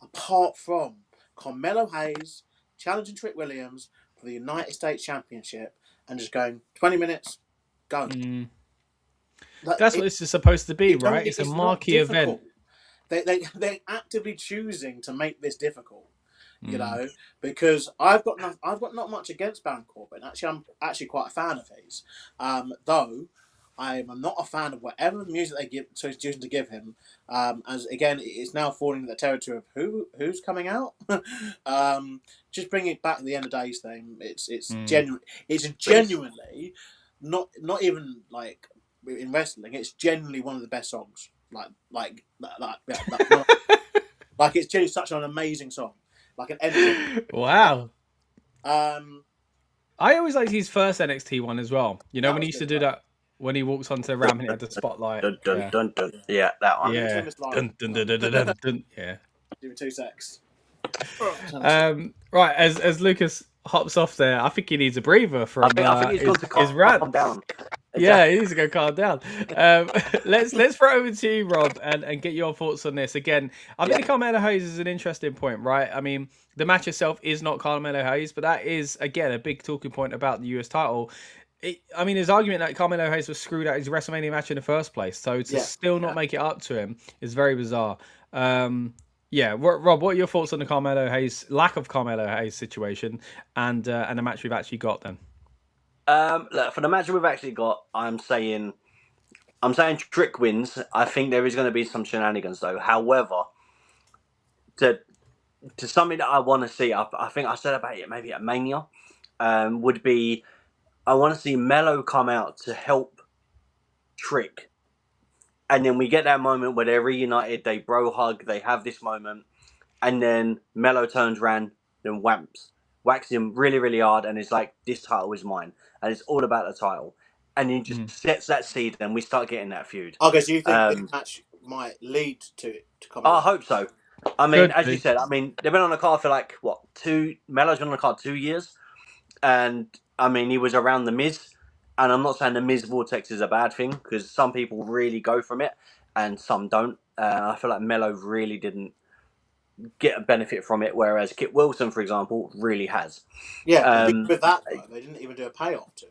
Speaker 5: apart from Carmelo Hayes challenging Trick Williams for the United States Championship and just going 20 minutes, go?
Speaker 1: That's what this is supposed to be, right? It's a marquee event.
Speaker 5: They're actively choosing to make this difficult, because I've got not much against Baron Corbin. Actually, I'm quite a fan of his, though I'm not a fan of whatever music they give, so he's choosing to give him. As again, it's now falling into the territory of who's coming out. Just bring it back to the end of days thing. It's genuine. It's genuinely not even like in wrestling. It's genuinely one of the best songs. Like it's genuinely such an amazing song. Like an ending.
Speaker 1: Wow. I always liked his first NXT one as well. You know, when he used to do that, when he walks onto the ramp and he had the spotlight.
Speaker 6: Dun, dun, dun, dun. Yeah, that one.
Speaker 1: Yeah. Dun, dun, dun, dun, dun, dun. Yeah.
Speaker 5: Give me 2 secs.
Speaker 1: Right, as Lucas hops off there, I think he needs a breather from
Speaker 6: I think he's got to
Speaker 1: his rant.
Speaker 6: calm down.
Speaker 1: Yeah, he needs to go calm down. Let's throw it over to you, Rob, and get your thoughts on this. Again, I think the Carmelo Hayes is an interesting point, right? I mean, the match itself is not Carmelo Hayes, but that is, again, a big talking point about the US title. I mean, there's argument that Carmelo Hayes was screwed out his WrestleMania match in the first place, so to still not make it up to him is very bizarre. Rob, what are your thoughts on the Carmelo Hayes, lack of Carmelo Hayes situation, and the match we've actually got then?
Speaker 6: Look, for the match we've actually got, I'm saying Trick wins. I think there is going to be some shenanigans though. However, to something that I want to see, I think I said about it maybe at Mania, would be I want to see Melo come out to help Trick, and then we get that moment where they're reunited, they bro hug, they have this moment, and then Melo turns around and whacks him really, really hard, and it's like, this title is mine, and it's all about the title, and he just sets that seed, and we start getting that feud.
Speaker 5: Okay, so you think this match might lead to it to come?
Speaker 6: I hope so. I mean, as you said, I mean, they've been on the card for like what, Melo's been on the card 2 years, and I mean, he was around the Miz, and I'm not saying the Miz Vortex is a bad thing because some people really go from it and some don't. I feel like Melo really didn't get a benefit from it, whereas Kit Wilson, for example, really has.
Speaker 5: Yeah, with that though, they didn't even do a payoff to.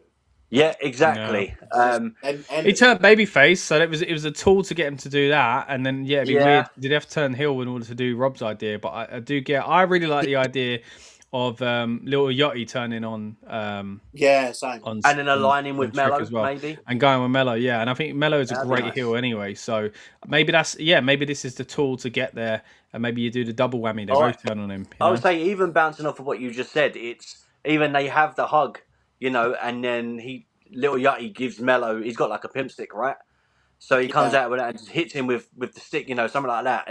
Speaker 6: Yeah, exactly.
Speaker 5: No.
Speaker 1: He turned babyface, so it was a tool to get him to do that, and then it'd be weird. Did he have to turn heel in order to do Rob's idea? But I really like the idea of Little Yachty turning on.
Speaker 5: Same.
Speaker 1: And
Speaker 6: then aligning with Melo
Speaker 1: as well,
Speaker 6: maybe,
Speaker 1: and going with Melo, yeah. And I think Melo is a great heel anyway, so maybe maybe this is the tool to get there, and maybe you do the double whammy. They both turn on him.
Speaker 6: I would say, even bouncing off of what you just said, it's even they have the hug, you know, and then Little Yachty gives Melo, he's got like a pimp stick, right? So he comes out with that and just hits him with the stick, you know, something like that,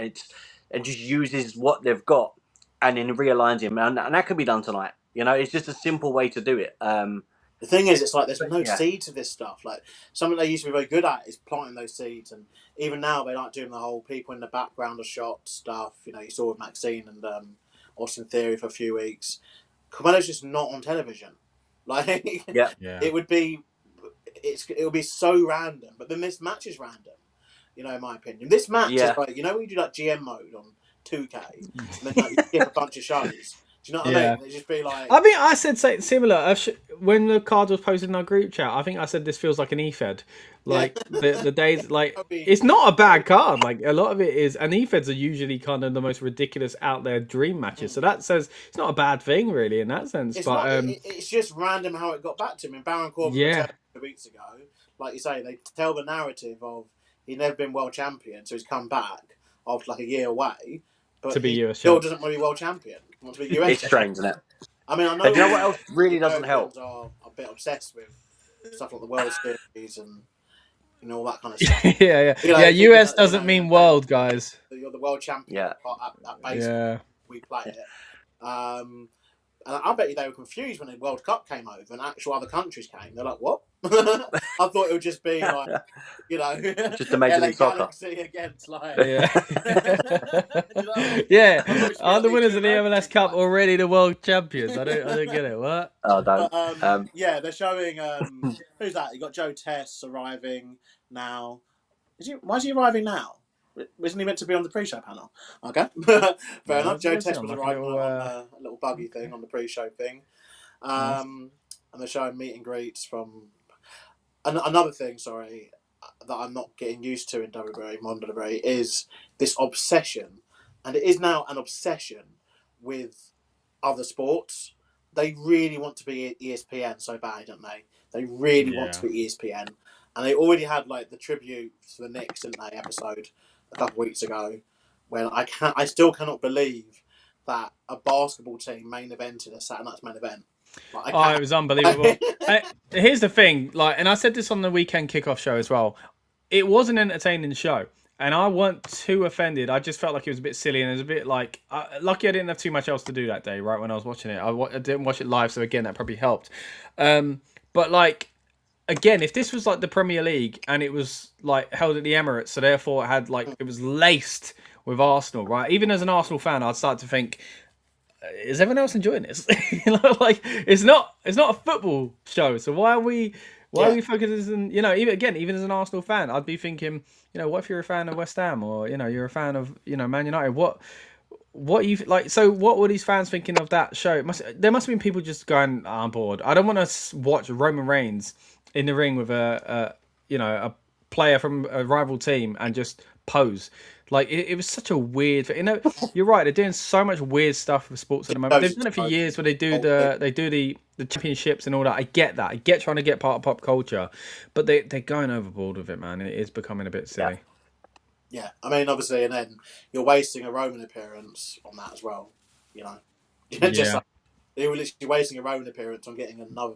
Speaker 6: and just uses what they've got and then realigns him, and that could be done tonight. You know, it's just a simple way to do it.
Speaker 5: The thing is, it's like there's no seed to this stuff. Like something they used to be very good at is planting those seeds, and even now they like doing the whole people in the background of shots stuff. You know, you saw with Maxine and Austin Theory for a few weeks. Carmelo's just not on television. Like, it would be so random. But then this match is random. You know, in my opinion, this match is like, you know, when you do like GM mode on 2K, and then like, you skip a bunch of shows. Do you know what I mean? They just be like.
Speaker 1: I mean, I said something similar when the card was posted in our group chat. I think I said this feels like an E-Fed. Like the days, like it's not a bad card. Like a lot of it is, and E-Feds are usually kind of the most ridiculous out there dream matches. So that says it's not a bad thing, really, in that sense.
Speaker 5: It's just random how it got back to him. And Baron Corbin 2 weeks ago, like you say, they tell the narrative of he'd never been world champion, so he's come back after like a year away. But
Speaker 1: to be
Speaker 5: he
Speaker 1: US
Speaker 5: still doesn't want to be world champion. He wants to be US.
Speaker 6: It's strange, isn't it?
Speaker 5: I mean, I know.
Speaker 6: And you know what else really doesn't help?
Speaker 5: Are a bit obsessed with stuff like the World Series and all that kind of stuff.
Speaker 1: US doesn't mean world, guys.
Speaker 5: You're the world champion. At base, we play it. And I bet you they were confused when the World Cup came over and actual other countries came. They're like, what? I thought it would just be like, you know,
Speaker 6: just a Major League Soccer
Speaker 5: against like,
Speaker 1: Are the winners of the MLS Cup already the world champions? I don't get it. What?
Speaker 6: Oh, don't.
Speaker 5: They're showing. Who's that? You got Joe Tess arriving now. Why is he arriving now? Wasn't he meant to be on the pre-show panel? Okay, fair enough. Joe Tess was arriving on a little buggy thing on the pre-show thing, and they're showing meet and greets from. Another thing, sorry, that I'm not getting used to in WWE is this obsession, and it is now an obsession with other sports. They really want to be ESPN so bad, don't they? They really want to be ESPN. And they already had like the tribute to the Knicks, didn't they? Episode a couple of weeks ago, when I still cannot believe that a basketball team main evented a Saturday Night's main event. Like,
Speaker 1: it was unbelievable. Here's the thing, like, and I said this on the weekend kickoff show as well. It was an entertaining show, and I wasn't too offended. I just felt like it was a bit silly, and it was a bit like, lucky I didn't have too much else to do that day, right, when I was watching it. I didn't watch it live, so again, that probably helped. But like, again, if this was like the Premier League and it was like held at the Emirates, so therefore it had like, it was laced with Arsenal, right? Even as an Arsenal fan, I'd start to think, is everyone else enjoying this? Like, it's not a football show, so why are we focusing? Even as an Arsenal fan, I'd be thinking, what if you're a fan of West Ham, or you're a fan of Man United? What you like? So what were these fans thinking of that show? There must have been people just going, I'm bored. I don't want to watch Roman Reigns in the ring with a player from a rival team and just pose. Like, it was such a weird. You're right. They're doing so much weird stuff with sports at the moment. They've done it for years, where they do the championships and all that. I get that. I get trying to get part of pop culture, but they're going overboard with it, man. And it is becoming a bit silly.
Speaker 5: Yeah, I mean, obviously, and then you're wasting a Roman appearance on that as well. Just like, they were literally wasting a Roman appearance on getting another.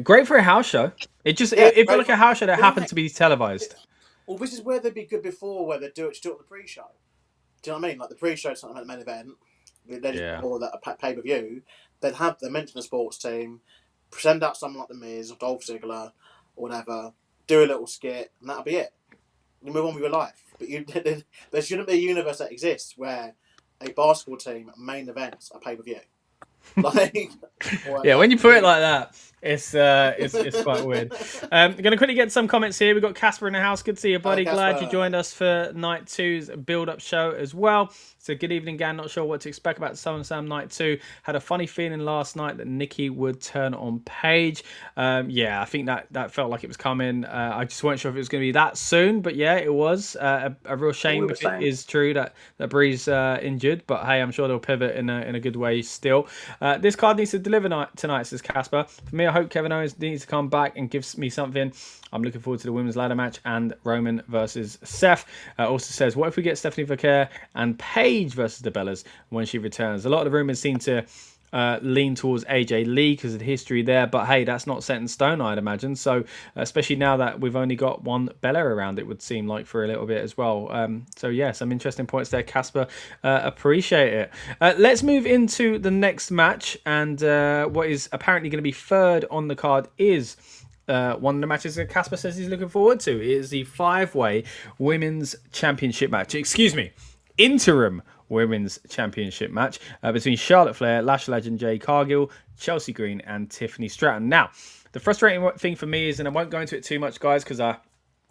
Speaker 1: Great for a house show. It felt like a house show that happened to be televised.
Speaker 5: Well, this is where they'd be good before, where they'd do it on the pre-show. Do you know what I mean? Like the pre-show, something like the main event, or that pay-per-view, they'd mention the sports team, send out someone like The Miz or Dolph Ziggler or whatever, do a little skit, and that'll be it. You move on with your life. But there shouldn't be a universe that exists where a basketball team main events a pay-per-view. Like,
Speaker 1: when you put it like that, it's quite weird. I'm going to quickly get some comments here. We've got Casper in the house. Good to see you, buddy. Glad you joined us for Night 2's build-up show as well. So good evening, Gan. Not sure what to expect about SummerSlam Night 2. Had a funny feeling last night that Nikki would turn on Paige. I think that felt like it was coming. I just weren't sure if it was going to be that soon, but yeah, it was. A real shame if it is true that Bree's injured, but hey, I'm sure they'll pivot in a good way still. This card needs to deliver tonight, says Casper. For me, I hope Kevin Owens needs to come back and gives me something. I'm looking forward to the women's ladder match and Roman versus Seth. Also says, what if we get Stephanie Vaquer and Paige versus the Bellas when she returns? A lot of the rumors seem to lean towards AJ Lee because of the history there, but hey, that's not set in stone, I'd imagine. So especially now that we've only got one Bella around, it would seem like, for a little bit as well. So yeah, some interesting points there, Casper. Appreciate it. Let's move into the next match, and what is apparently going to be third on the card is one of the matches that Casper says he's looking forward to. It is the 5-way Women's Championship match. Excuse me, interim Women's Championship match between Charlotte Flair, Lash Legend Jade Cargill, Chelsea Green, and Tiffany Stratton. Now, the frustrating thing for me is, and I won't go into it too much, guys, because I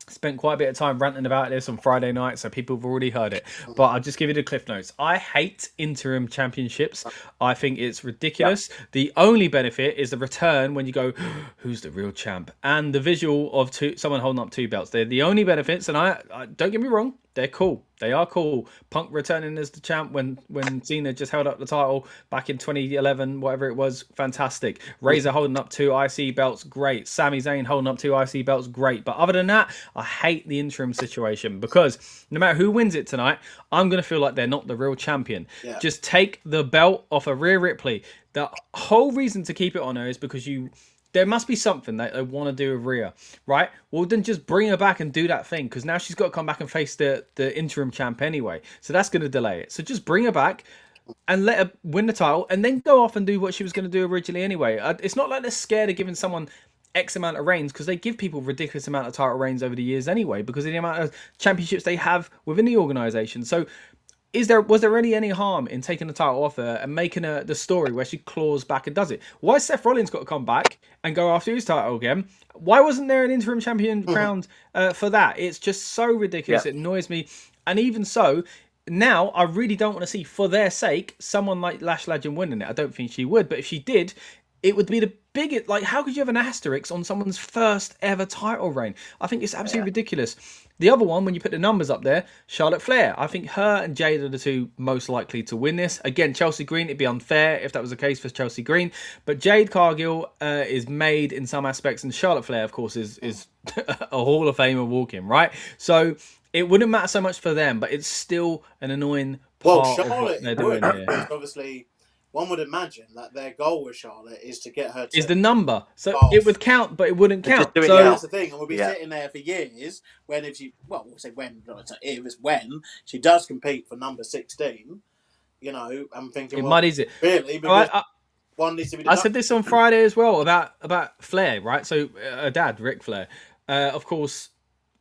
Speaker 1: spent quite a bit of time ranting about this on Friday night, so people have already heard it. But I'll just give you the cliff notes. I hate interim championships. I think it's ridiculous. Yeah. The only benefit is the return when you go, who's the real champ? And the visual of someone holding up 2 belts. They're the only benefits, and I don't get me wrong, they're cool. They are cool. Punk returning as the champ when Cena just held up the title back in 2011, whatever it was, fantastic. Razor holding up 2 IC belts, great. Sami Zayn holding up 2 IC belts, great. But other than that, I hate the interim situation, because no matter who wins it tonight, I'm going to feel like they're not the real champion. Yeah. Just take the belt off of Rhea Ripley. The whole reason to keep it on her is because there must be something that they want to do with Rhea, right? Well, then just bring her back and do that thing, because now she's got to come back and face the interim champ anyway. So that's going to delay it. So just bring her back and let her win the title, and then go off and do what she was going to do originally anyway. It's not like they're scared of giving someone X amount of reigns, because they give people ridiculous amount of title reigns over the years anyway, because of the amount of championships they have within the organization. So was there really any harm in taking the title off her and making the story where she claws back and does it? Why has Seth Rollins got to come back and go after his title again? Why wasn't there an interim champion crowned for that? It's just so ridiculous. Yeah. It annoys me. And even so, now I really don't want to see, for their sake, someone like Lash Legend winning it. I don't think she would, but if she did, it would be the biggest. Like, how could you have an asterisk on someone's first ever title reign? I think it's absolutely ridiculous. The other one, when you put the numbers up there, Charlotte Flair. I think her and Jade are the two most likely to win this. Again, Chelsea Green, it'd be unfair if that was the case for Chelsea Green. But Jade Cargill is made in some aspects, and Charlotte Flair, of course, is a Hall of Famer walking, right? So it wouldn't matter so much for them, but it's still an annoying part of what they're doing here.
Speaker 5: Obviously, one would imagine that their goal with Charlotte is to get her to
Speaker 1: is the number, so
Speaker 5: pass.
Speaker 1: it would count, but it wouldn't count.
Speaker 5: So
Speaker 1: So
Speaker 5: that's the thing, and we'll be sitting there for years. When if she, well, we'll say when, not if, it's when she does compete for number 16. You know, I'm thinking
Speaker 1: it muddies it.
Speaker 5: Really, because one needs to be.
Speaker 1: I said this on Friday as well about Flair, right? So her dad, Ric Flair, of course,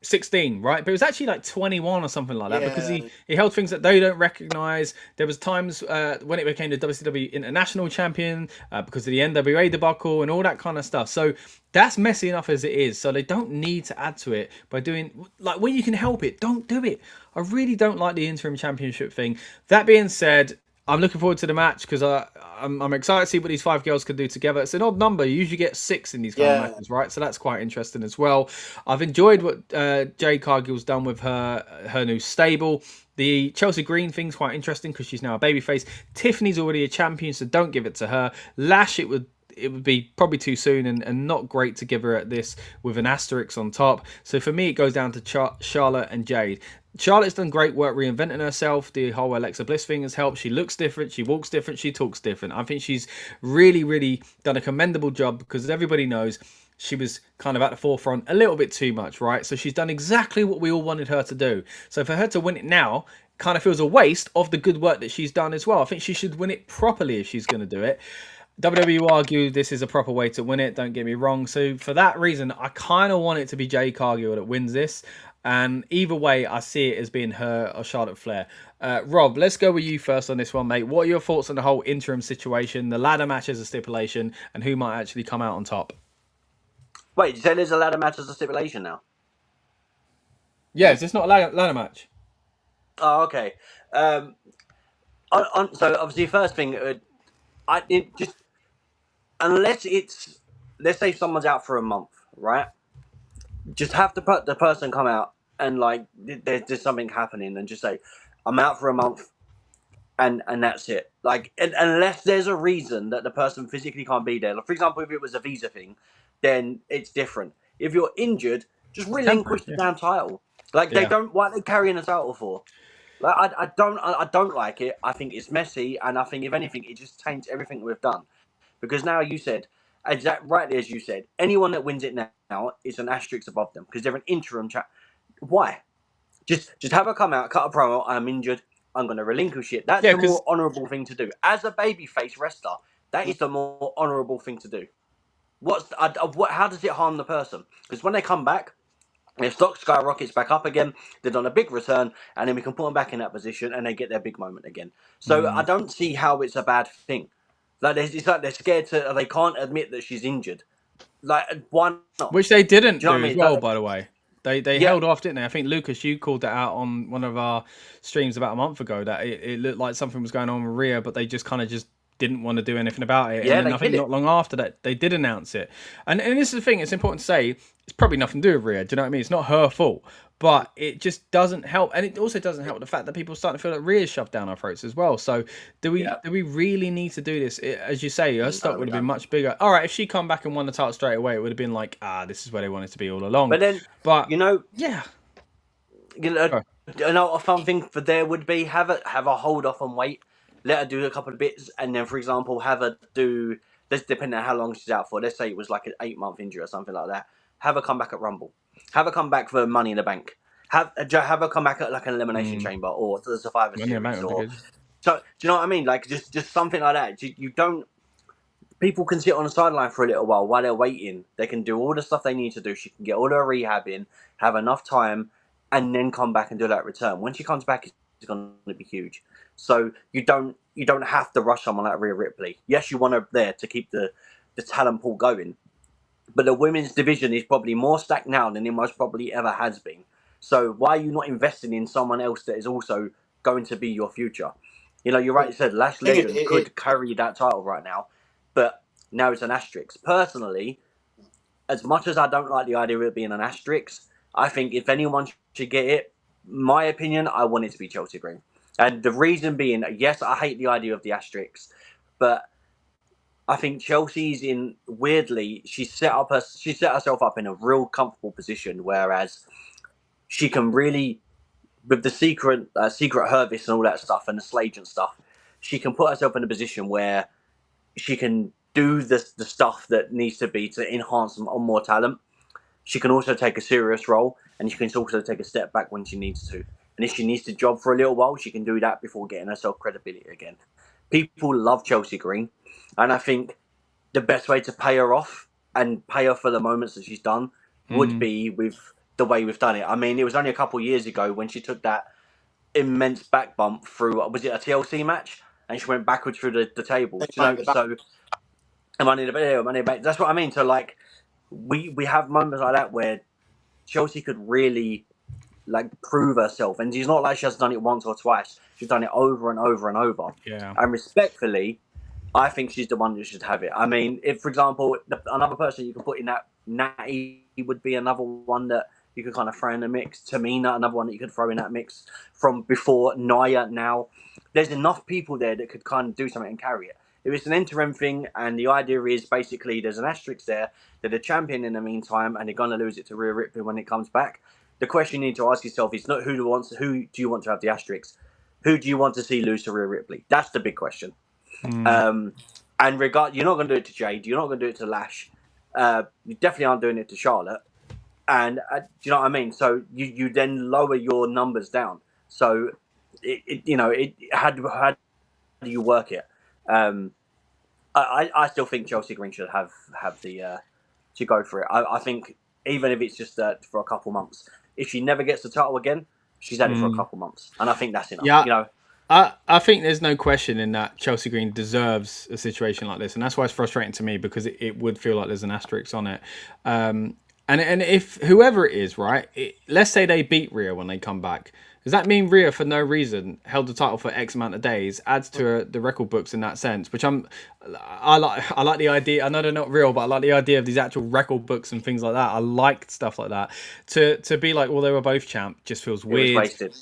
Speaker 1: 16, right? But it was actually like 21 or something like that, because he held things that they don't recognize. There was times when it became the WCW International Champion because of the NWA debacle and all that kind of stuff. So that's messy enough as it is. So they don't need to add to it by doing, like, when you can help it, don't do it. I really don't like the interim championship thing. That being said, I'm looking forward to the match because I'm excited to see what these 5 girls can do together. It's an odd number. You usually get 6 in these kind of matches, right? So that's quite interesting as well. I've enjoyed what Jade Cargill's done with her new stable. The Chelsea Green thing's quite interesting because she's now a babyface. Tiffany's already a champion, so don't give it to her. Lash, it would be probably too soon and not great to give her at this with an asterisk on top. So for me, it goes down to Charlotte and Jade. Charlotte's done great work reinventing herself. The whole Alexa Bliss thing has helped. She looks different, she walks different, she talks different. I think she's really, really done a commendable job because everybody knows she was kind of at the forefront a little bit too much, right? So she's done exactly what we all wanted her to do. So for her to win it now kind of feels a waste of the good work that she's done as well. I think she should win it properly if she's going to do it. WWE argue this is a proper way to win it, don't get me wrong. So for that reason, I kind of want it to be Jade Cargill that wins this. And either way, I see it as being her or Charlotte Flair. Rob, let's go with you first on this one, mate. What are your thoughts on the whole interim situation, the ladder match as a stipulation, and who might actually come out on top?
Speaker 6: Wait, you say there's a ladder match as a stipulation now?
Speaker 1: Yeah, is this not a ladder match?
Speaker 6: Oh, okay. So obviously, first thing, unless it's, let's say someone's out for a month, right? Just have the person come out and, like, there's something happening, and just say, I'm out for a month, and that's it. Like, unless there's a reason that the person physically can't be there. Like, for example, if it was a visa thing, then it's different. If you're injured, just relinquish the damn title. Like, they don't. What are they carrying a title for? Like, I don't like it. I think it's messy, and I think, if anything, it just taints everything we've done. Because now, you said, rightly as you said, anyone that wins it now is an asterisk above them because they're an interim chat. Why? Just have her come out, cut a promo. I'm injured. I'm going to relinquish it. That's the more honourable thing to do. As a babyface wrestler, that is the more honourable thing to do. How does it harm the person? Because when they come back, their stock skyrockets back up again. They've done a big return, and then we can put them back in that position, and they get their big moment again. So I don't see how it's a bad thing. Like, it's like they're scared to. They can't admit that she's injured. Like, why not?
Speaker 1: Which they didn't do
Speaker 6: as
Speaker 1: well, by the way. They held off, didn't they? I think, Lucas, you called that out on one of our streams about a month ago, that it looked like something was going on with Rhea, but they just kind of just didn't want to do anything about it.
Speaker 6: Yeah,
Speaker 1: and then I think not long after that, they did announce it. And this is the thing, it's important to say, it's probably nothing to do with Rhea, do you know what I mean? It's not her fault. But it just doesn't help. And it also doesn't help the fact that people are starting to feel like Rhea's shoved down our throats as well. So do we really need to do this? As you say, her stock would have been much bigger. All right, if she come back and won the title straight away, it would have been like, this is where they wanted to be all along.
Speaker 6: But then, a fun thing for there would be have a hold off and wait. Let her do a couple of bits, and then, for example, have her do, this depending on how long she's out for. Let's say it was like an 8-month injury or something like that. Have her come back at Rumble. Have her come back for Money in the Bank. Have her come back at like an Elimination Chamber or to the Survivor Series. So, do you know what I mean? Like, just something like that. You don't. People can sit on the sideline for a little while they're waiting. They can do all the stuff they need to do. She can get all her rehab in, have enough time, and then come back and do that return. When she comes back, it's going to be huge. So you don't have to rush someone like Rhea Ripley. Yes, you want her there to keep the talent pool going. But the women's division is probably more stacked now than it most probably ever has been. So why are you not investing in someone else that is also going to be your future? You know, you're right. You said Lash Legend could carry that title right now. But Now it's an asterisk. Personally, as much as I don't like the idea of it being an asterisk, I think if anyone should get it, my opinion, I want it to be Chelsea Green. And the reason being, yes, I hate the idea of the asterisks, but I think Chelsea's in, weirdly, she set herself up in a real comfortable position, whereas she can really, with the secret Hervis and all that stuff and the Slage and stuff, she can put herself in a position where she can do the stuff that needs to be to enhance on more talent. She can also take a serious role, and she can also take a step back when she needs to. And if she needs to job for a little while, she can do that before getting herself credibility again. People love Chelsea Green, and I think the best way to pay her off and pay her for the moments that she's done would be with the way we've done it. I mean, it was only a couple of years ago when she took that immense back bump through, was it a TLC match? And she went backwards through the table. So, money in the bank. That's what I mean. So, like, we have moments like that where Chelsea could really like prove herself, and she's not like she has done it once or twice. She's done it over and over and over.
Speaker 1: Yeah.
Speaker 6: And respectfully, I think she's the one who should have it. I mean, if, for example, another person you could put in that, Natty would be another one that you could kind of throw in the mix. Tamina, another one that you could throw in that mix from before. Naya now. There's enough people there that could kind of do something and carry it. If it's an interim thing, and the idea is basically there's an asterisk there, they're the champion in the meantime, and they're going to lose it to Rhea Ripley when it comes back. The question you need to ask yourself is not who do you want to have the asterisk? Who do you want to see lose to Rhea Ripley? That's the big question. And you're not going to do it to Jade. You're not going to do it to Lash. You definitely aren't doing it to Charlotte. And do you know what I mean? So you then lower your numbers down. So how do you work it? I still think Chelsea Green should have the to go for it. I think even if it's just for a couple months, if she never gets the title again, she's had it for a couple months, and I think that's enough.
Speaker 1: Yeah.
Speaker 6: You know.
Speaker 1: I think there's no question in that Chelsea Green deserves a situation like this, and that's why it's frustrating to me, because it would feel like there's an asterisk on it. And if whoever it is, right, let's say they beat Rhea when they come back, does that mean Rhea, for no reason, held the title for X amount of days, adds to the record books in that sense? Which I like the idea. I know they're not real, but I like the idea of these actual record books and things like that. I like stuff like that. To be like, well, they were both champ, just feels weird.
Speaker 6: It was wasted.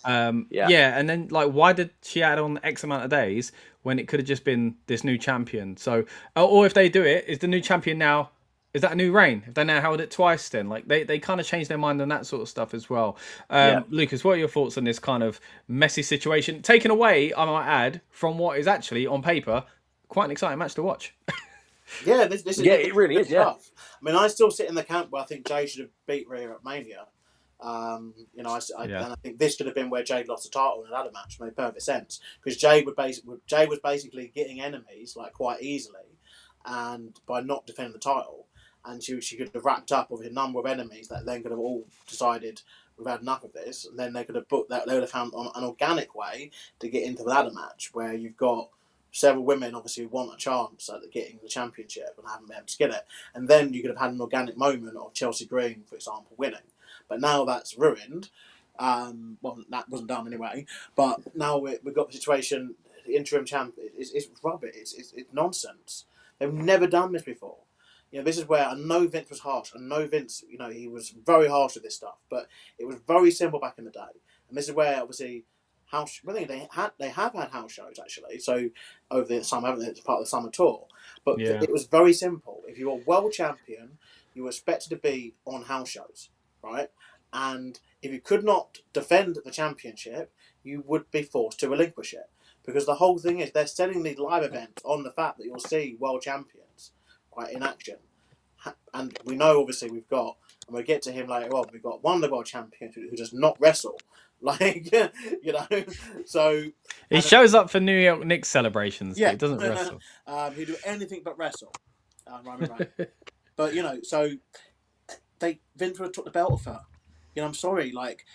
Speaker 1: Yeah, and then like, why did she add on X amount of days when it could have just been this new champion? So, or if they do it, is the new champion now? Is that a new reign? If they now held it twice, then like they kind of changed their mind on that sort of stuff as well. Lucas, what are your thoughts on this kind of messy situation? Taken away, I might add, from what is actually on paper quite an exciting match to watch.
Speaker 5: Yeah, this is
Speaker 6: it really is. Yeah,
Speaker 5: I mean, I still sit in the camp where I think Jay should have beat Rhea at Mania. And I think this should have been where Jade lost the title and had a match. Made perfect sense, because Jay was basically getting enemies like quite easily, and by not defending the title. And she could have wrapped up with a number of enemies that then could have all decided we've had enough of this, and then they could have they would have found an organic way to get into the ladder match where you've got several women obviously who want a chance at getting the championship and haven't been able to get it, and then you could have had an organic moment of Chelsea Green, for example, winning. But now that's ruined. Well, that wasn't done anyway. But now we've got the situation. The interim champ is rubbish. It's nonsense. They've never done this before. You know, this is where I know Vince was harsh. I know Vince, he was very harsh with this stuff, but it was very simple back in the day. And this is where, obviously, they have had house shows, actually, so over the summer, haven't they? It's part of the summer tour. But It was very simple. If you were world champion, you were expected to be on house shows, right? And if you could not defend the championship, you would be forced to relinquish it. Because the whole thing is, they're selling these live events on the fact that you'll see world champions in action. And we know, obviously, we've got, and we'll get to him later on, we've got one of the world champions who does not wrestle. So...
Speaker 1: He shows up for New York Knicks celebrations, but he doesn't wrestle.
Speaker 5: He'll do anything but wrestle. Right. But, so Vince would have took the belt off her. I'm sorry,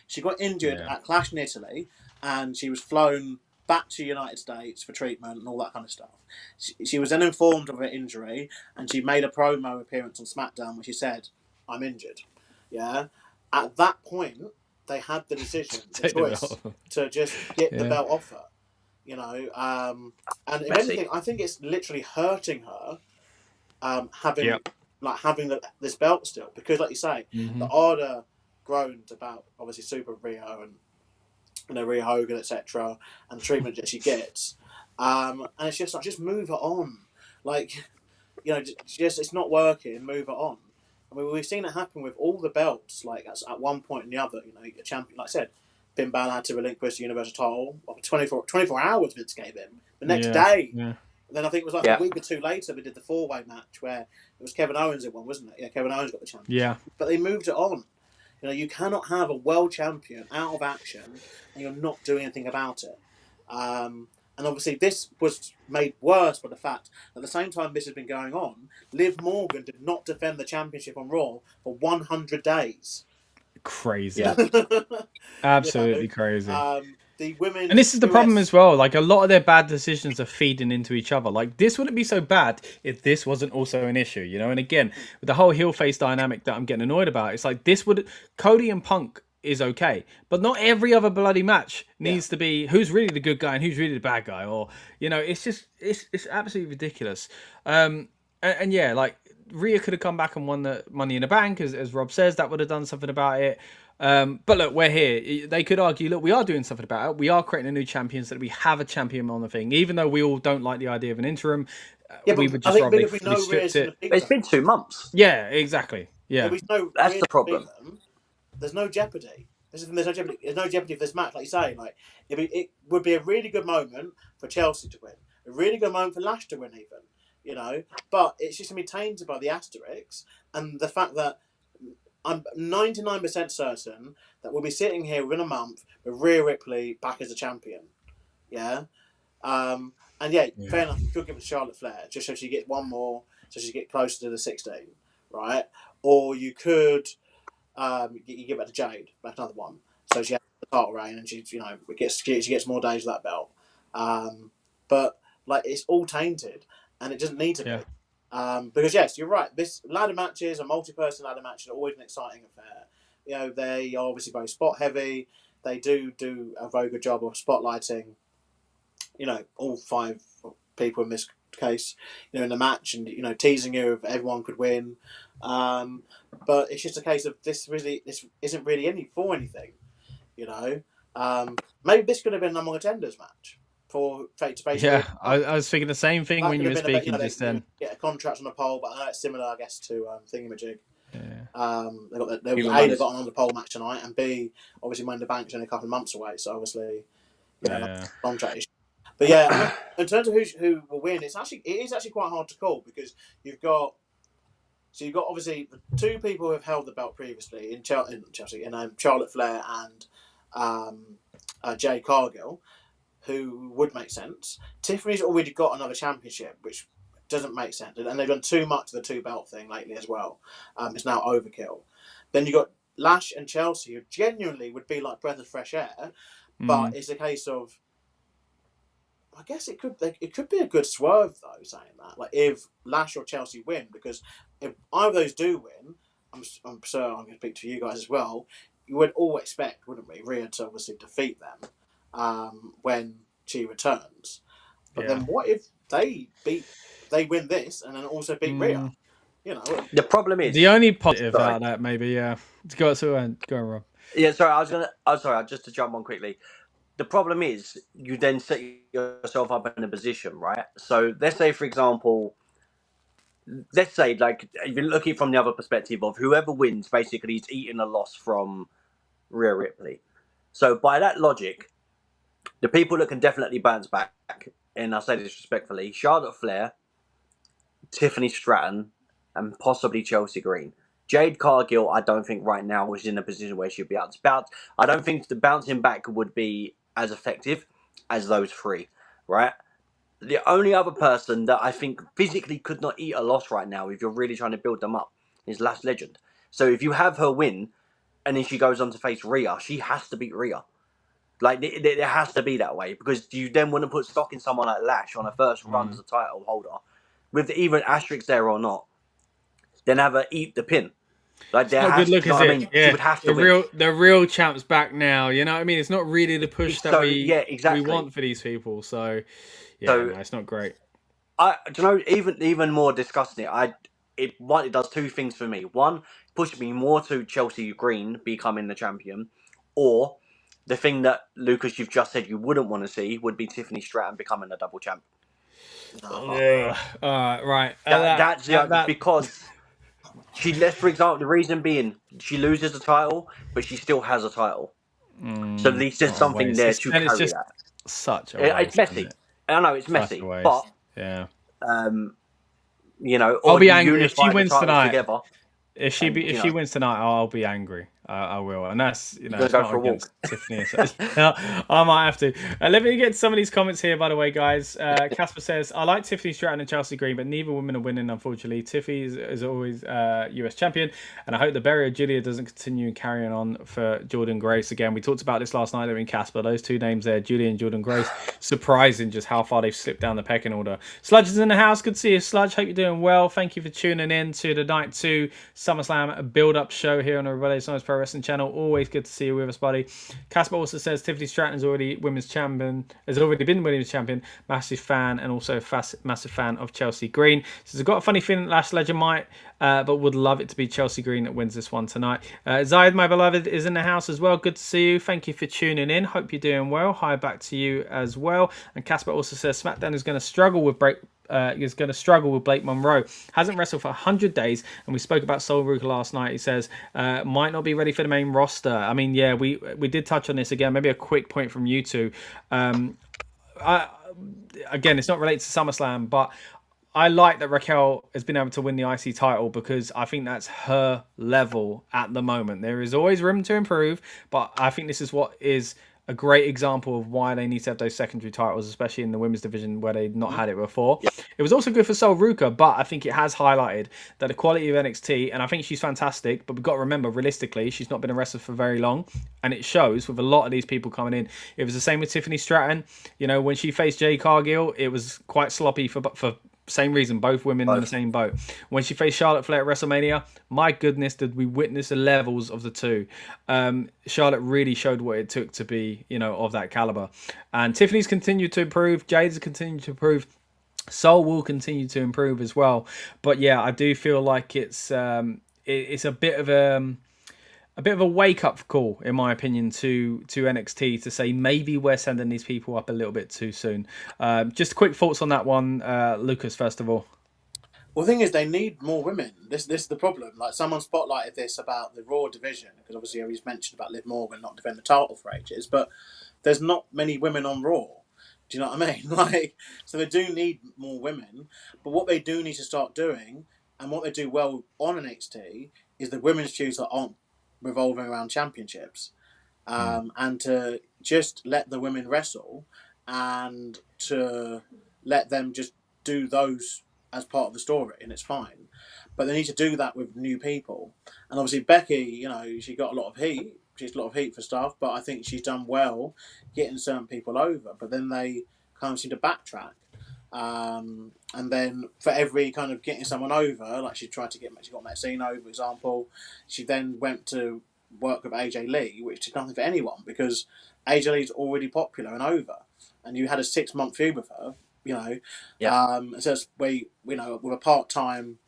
Speaker 5: she got injured at Clash in Italy, and she was flown back to the United States for treatment and all that kind of stuff. She was then informed of her injury, and she made a promo appearance on SmackDown where she said, "I'm injured." Yeah. At that point, they had the decision, the choice to just get the belt off her. And if anything, I think it's literally hurting her having this belt still, because like you say, the order grown about obviously Super Rio and Rio Hogan, etc., and the treatment that she gets, and it's just like, just move it on, like, just it's not working, move it on. I mean, we've seen it happen with all the belts, like at one point or the other, a champion, like I said, Finn Balor had to relinquish the Universal title, 24 hours Vince gave him, the next day. Yeah. And then I think it was like a week or two later, we did the 4-way match where it was Kevin Owens in one, wasn't it? Yeah, Kevin Owens got the championship.
Speaker 1: Yeah.
Speaker 5: But they moved it on. You cannot have a world champion out of action and you're not doing anything about it. And obviously this was made worse by the fact that at the same time this has been going on, Liv Morgan did not defend the championship on Raw for 100 days.
Speaker 1: Crazy. Yeah. Absolutely crazy.
Speaker 5: The women,
Speaker 1: and this is the problem as well. Like, a lot of their bad decisions are feeding into each other. Like, this wouldn't be so bad if this wasn't also an issue, And again, with the whole heel face dynamic that I'm getting annoyed about, it's like Cody and Punk is okay, but not every other bloody match needs to be who's really the good guy and who's really the bad guy, or it's just it's absolutely ridiculous. And yeah, like, Rhea could have come back and won the Money in the Bank, as Rob says. That would have done something about it. But look, we're here. They could argue, look, we are doing something about it. We are creating a new champion so that we have a champion on the thing. Even though we all don't like the idea of an interim, we would just rather stripped it.
Speaker 6: It's been 2 months.
Speaker 1: Yeah, exactly. Yeah,
Speaker 6: that's the problem.
Speaker 5: There's no jeopardy. There's no jeopardy. There's no jeopardy for this match, like you say. Like, it would be a really good moment for Chelsea to win, a really good moment for Lash to win, even. But it's just going to be tainted by the asterisks and the fact that I'm 99% certain that we'll be sitting here within a month with Rhea Ripley back as a champion. Yeah. And fair enough, you could give it to Charlotte Flair just so she gets one more, so she gets closer to the 16, right? Or you could you give it to Jade, back another one, so she has the title reign and she gets more days of that belt. But like, it's all tainted and it doesn't need to be. Because yes, you're right. This ladder matches, a multi-person ladder match, are always an exciting affair. They are obviously very spot heavy. They do a very good job of spotlighting, all 5 people in this case, in the match, and teasing you if everyone could win. But it's just a case of this isn't really anything. Maybe this could have been a number contenders match for face-to-face.
Speaker 1: Yeah, I was thinking the same thing when you were speaking just then.
Speaker 5: Get a contract on the pole, but I know it's similar, I guess, to Thingamajig. Yeah. They've got an on the pole match tonight, and B, obviously, Money in the Bank's only a couple of months away, so obviously, contract issue. But yeah, in terms of who will win, it is actually quite hard to call, because you've got obviously the 2 people who have held the belt previously in Charlotte Flair and Jade Cargill, who would make sense. Tiffany's already got another championship, which doesn't make sense, and they've done too much of the 2 belt thing lately as well. It's now overkill. Then you got Lash and Chelsea, who genuinely would be like breath of fresh air, but it's a case of, I guess it could be a good swerve though, saying that, like, if Lash or Chelsea win, because if either of those do win, I'm sure I'm going to speak to you guys as well. You would all expect, wouldn't we, Rhea to obviously defeat them when she returns. But then what if they win this and then also beat Rhea?
Speaker 6: The problem is
Speaker 1: the only positive out of that, maybe. Go on, Rob.
Speaker 6: Yeah, sorry. Just to jump on quickly. The problem is you then set yourself up in a position, right? So let's say, for example, like, if you're looking from the other perspective of whoever wins, basically is eating a loss from Rhea Ripley. So by that logic, the people that can definitely bounce back, and I say this respectfully, Charlotte Flair, Tiffany Stratton, and possibly Chelsea Green. Jade Cargill, I don't think right now is in a position where she'd be able to bounce. I don't think the bouncing back would be as effective as those 3, right? The only other person that I think physically could not eat a loss right now, if you're really trying to build them up, is Lash Legend. So if you have her win, and then she goes on to face Rhea, she has to beat Rhea. Like, it has to be that way, because you then wouldn't put stock in someone like Lash on a first run as a title holder, with even asterisks there or not, then have her eat the pin. Like,
Speaker 1: it's not good look, is it? Yeah.
Speaker 6: She would have to
Speaker 1: the real champ's back now. You know what I mean? It's not really the push that we want for these people. So, it's not great.
Speaker 6: Do you know, even more disgusting, it does two things for me. One, pushed me more to Chelsea Green becoming the champion, or the thing that Lucas you've just said you wouldn't want to see would be Tiffany Stratton becoming a double champ.
Speaker 1: Right.
Speaker 6: That's because she lets, for example, the reason being she loses the title, but she still has a title. So at least there's something there to carry that.
Speaker 1: Such a waste.
Speaker 6: It's messy. I know it's messy, but
Speaker 1: yeah.
Speaker 6: You know,
Speaker 1: I'll be angry if she wins tonight.
Speaker 6: Together,
Speaker 1: if she wins tonight, I'll be angry. I will, and that's it's
Speaker 6: go
Speaker 1: not
Speaker 6: for a
Speaker 1: against Tiffany. I might have to. Let me get some of these comments here, by the way, guys. Casper says, "I like Tiffany Stratton and Chelsea Green, but neither women are winning. Unfortunately, Tiffany is always US champion, and I hope the Berry of Julia doesn't continue carrying on for Jordan Grace again. We talked about this last night in Casper. Those two names there, Julia and Jordan Grace, surprising just how far they've slipped down the pecking order. Sludge is in the house. Good to see you, Sludge. Hope you're doing well. Thank you for tuning in to the Night 2 SummerSlam build-up show here on the Rebellious Noise Pro Wrestling channel. Always good to see you with us, buddy. Casper also says Tiffany Stratton is already women's champion, has already been women's champion. Massive fan, and also massive fan of Chelsea Green. Says I've got a funny feeling Lash Legend might, but would love it to be Chelsea Green that wins this one tonight. Zayed, my beloved, is in the house as well. Good to see you. Thank you for tuning in. Hope you're doing well. Hi back to you as well. And Casper also says SmackDown is going to struggle with Blake Monroe. Hasn't wrestled for 100 days, and we spoke about Sol Ruka last night. He says might not be ready for the main roster. I mean, yeah, we did touch on this again. Maybe a quick point from you two. Again, it's not related to SummerSlam, but I like that Raquel has been able to win the IC title because I think that's her level at the moment. There is always room to improve, but I think this is what is a great example of why they need to have those secondary titles, especially in the women's division where they've not had it before. Yep. It was also good for Sol Ruka, but I think it has highlighted that the quality of NXT, and I think she's fantastic, but we've got to remember, realistically, she's not been a wrestler for very long, and it shows with a lot of these people coming in. It was the same with Tiffany Stratton. You know, when she faced Jade Cargill, it was quite sloppy for same reason, both women in the same boat. When she faced Charlotte Flair at WrestleMania, my goodness, did we witness the levels of the two. Charlotte really showed what it took to be, of that caliber. And Tiffany's continued to improve. Jade's continued to improve. Sol will continue to improve as well. But yeah, I do feel like it's a bit of a wake-up call, in my opinion, to NXT to say maybe we're sending these people up a little bit too soon. Just quick thoughts on that one, Lucas, first of all.
Speaker 5: Well, the thing is, they need more women. This is the problem. Like, someone spotlighted this about the Raw division, because obviously he's mentioned about Liv Morgan not defending the title for ages, but there's not many women on Raw. Do you know what I mean? So they do need more women, but what they do need to start doing, and what they do well on NXT, is the women's feuds that aren't revolving around championships, and to just let the women wrestle and to let them just do those as part of the story, and it's fine. But they need to do that with new people. And obviously Becky, she got a lot of heat. She's a lot of heat for stuff, but I think she's done well getting certain people over. But then they kind of seem to backtrack. And then for every kind of getting someone over, like she got Maxine over, for example, she then went to work with AJ Lee, which did nothing for anyone because AJ Lee's already popular and over, and you had a 6-month feud with her, so it's with a part-time,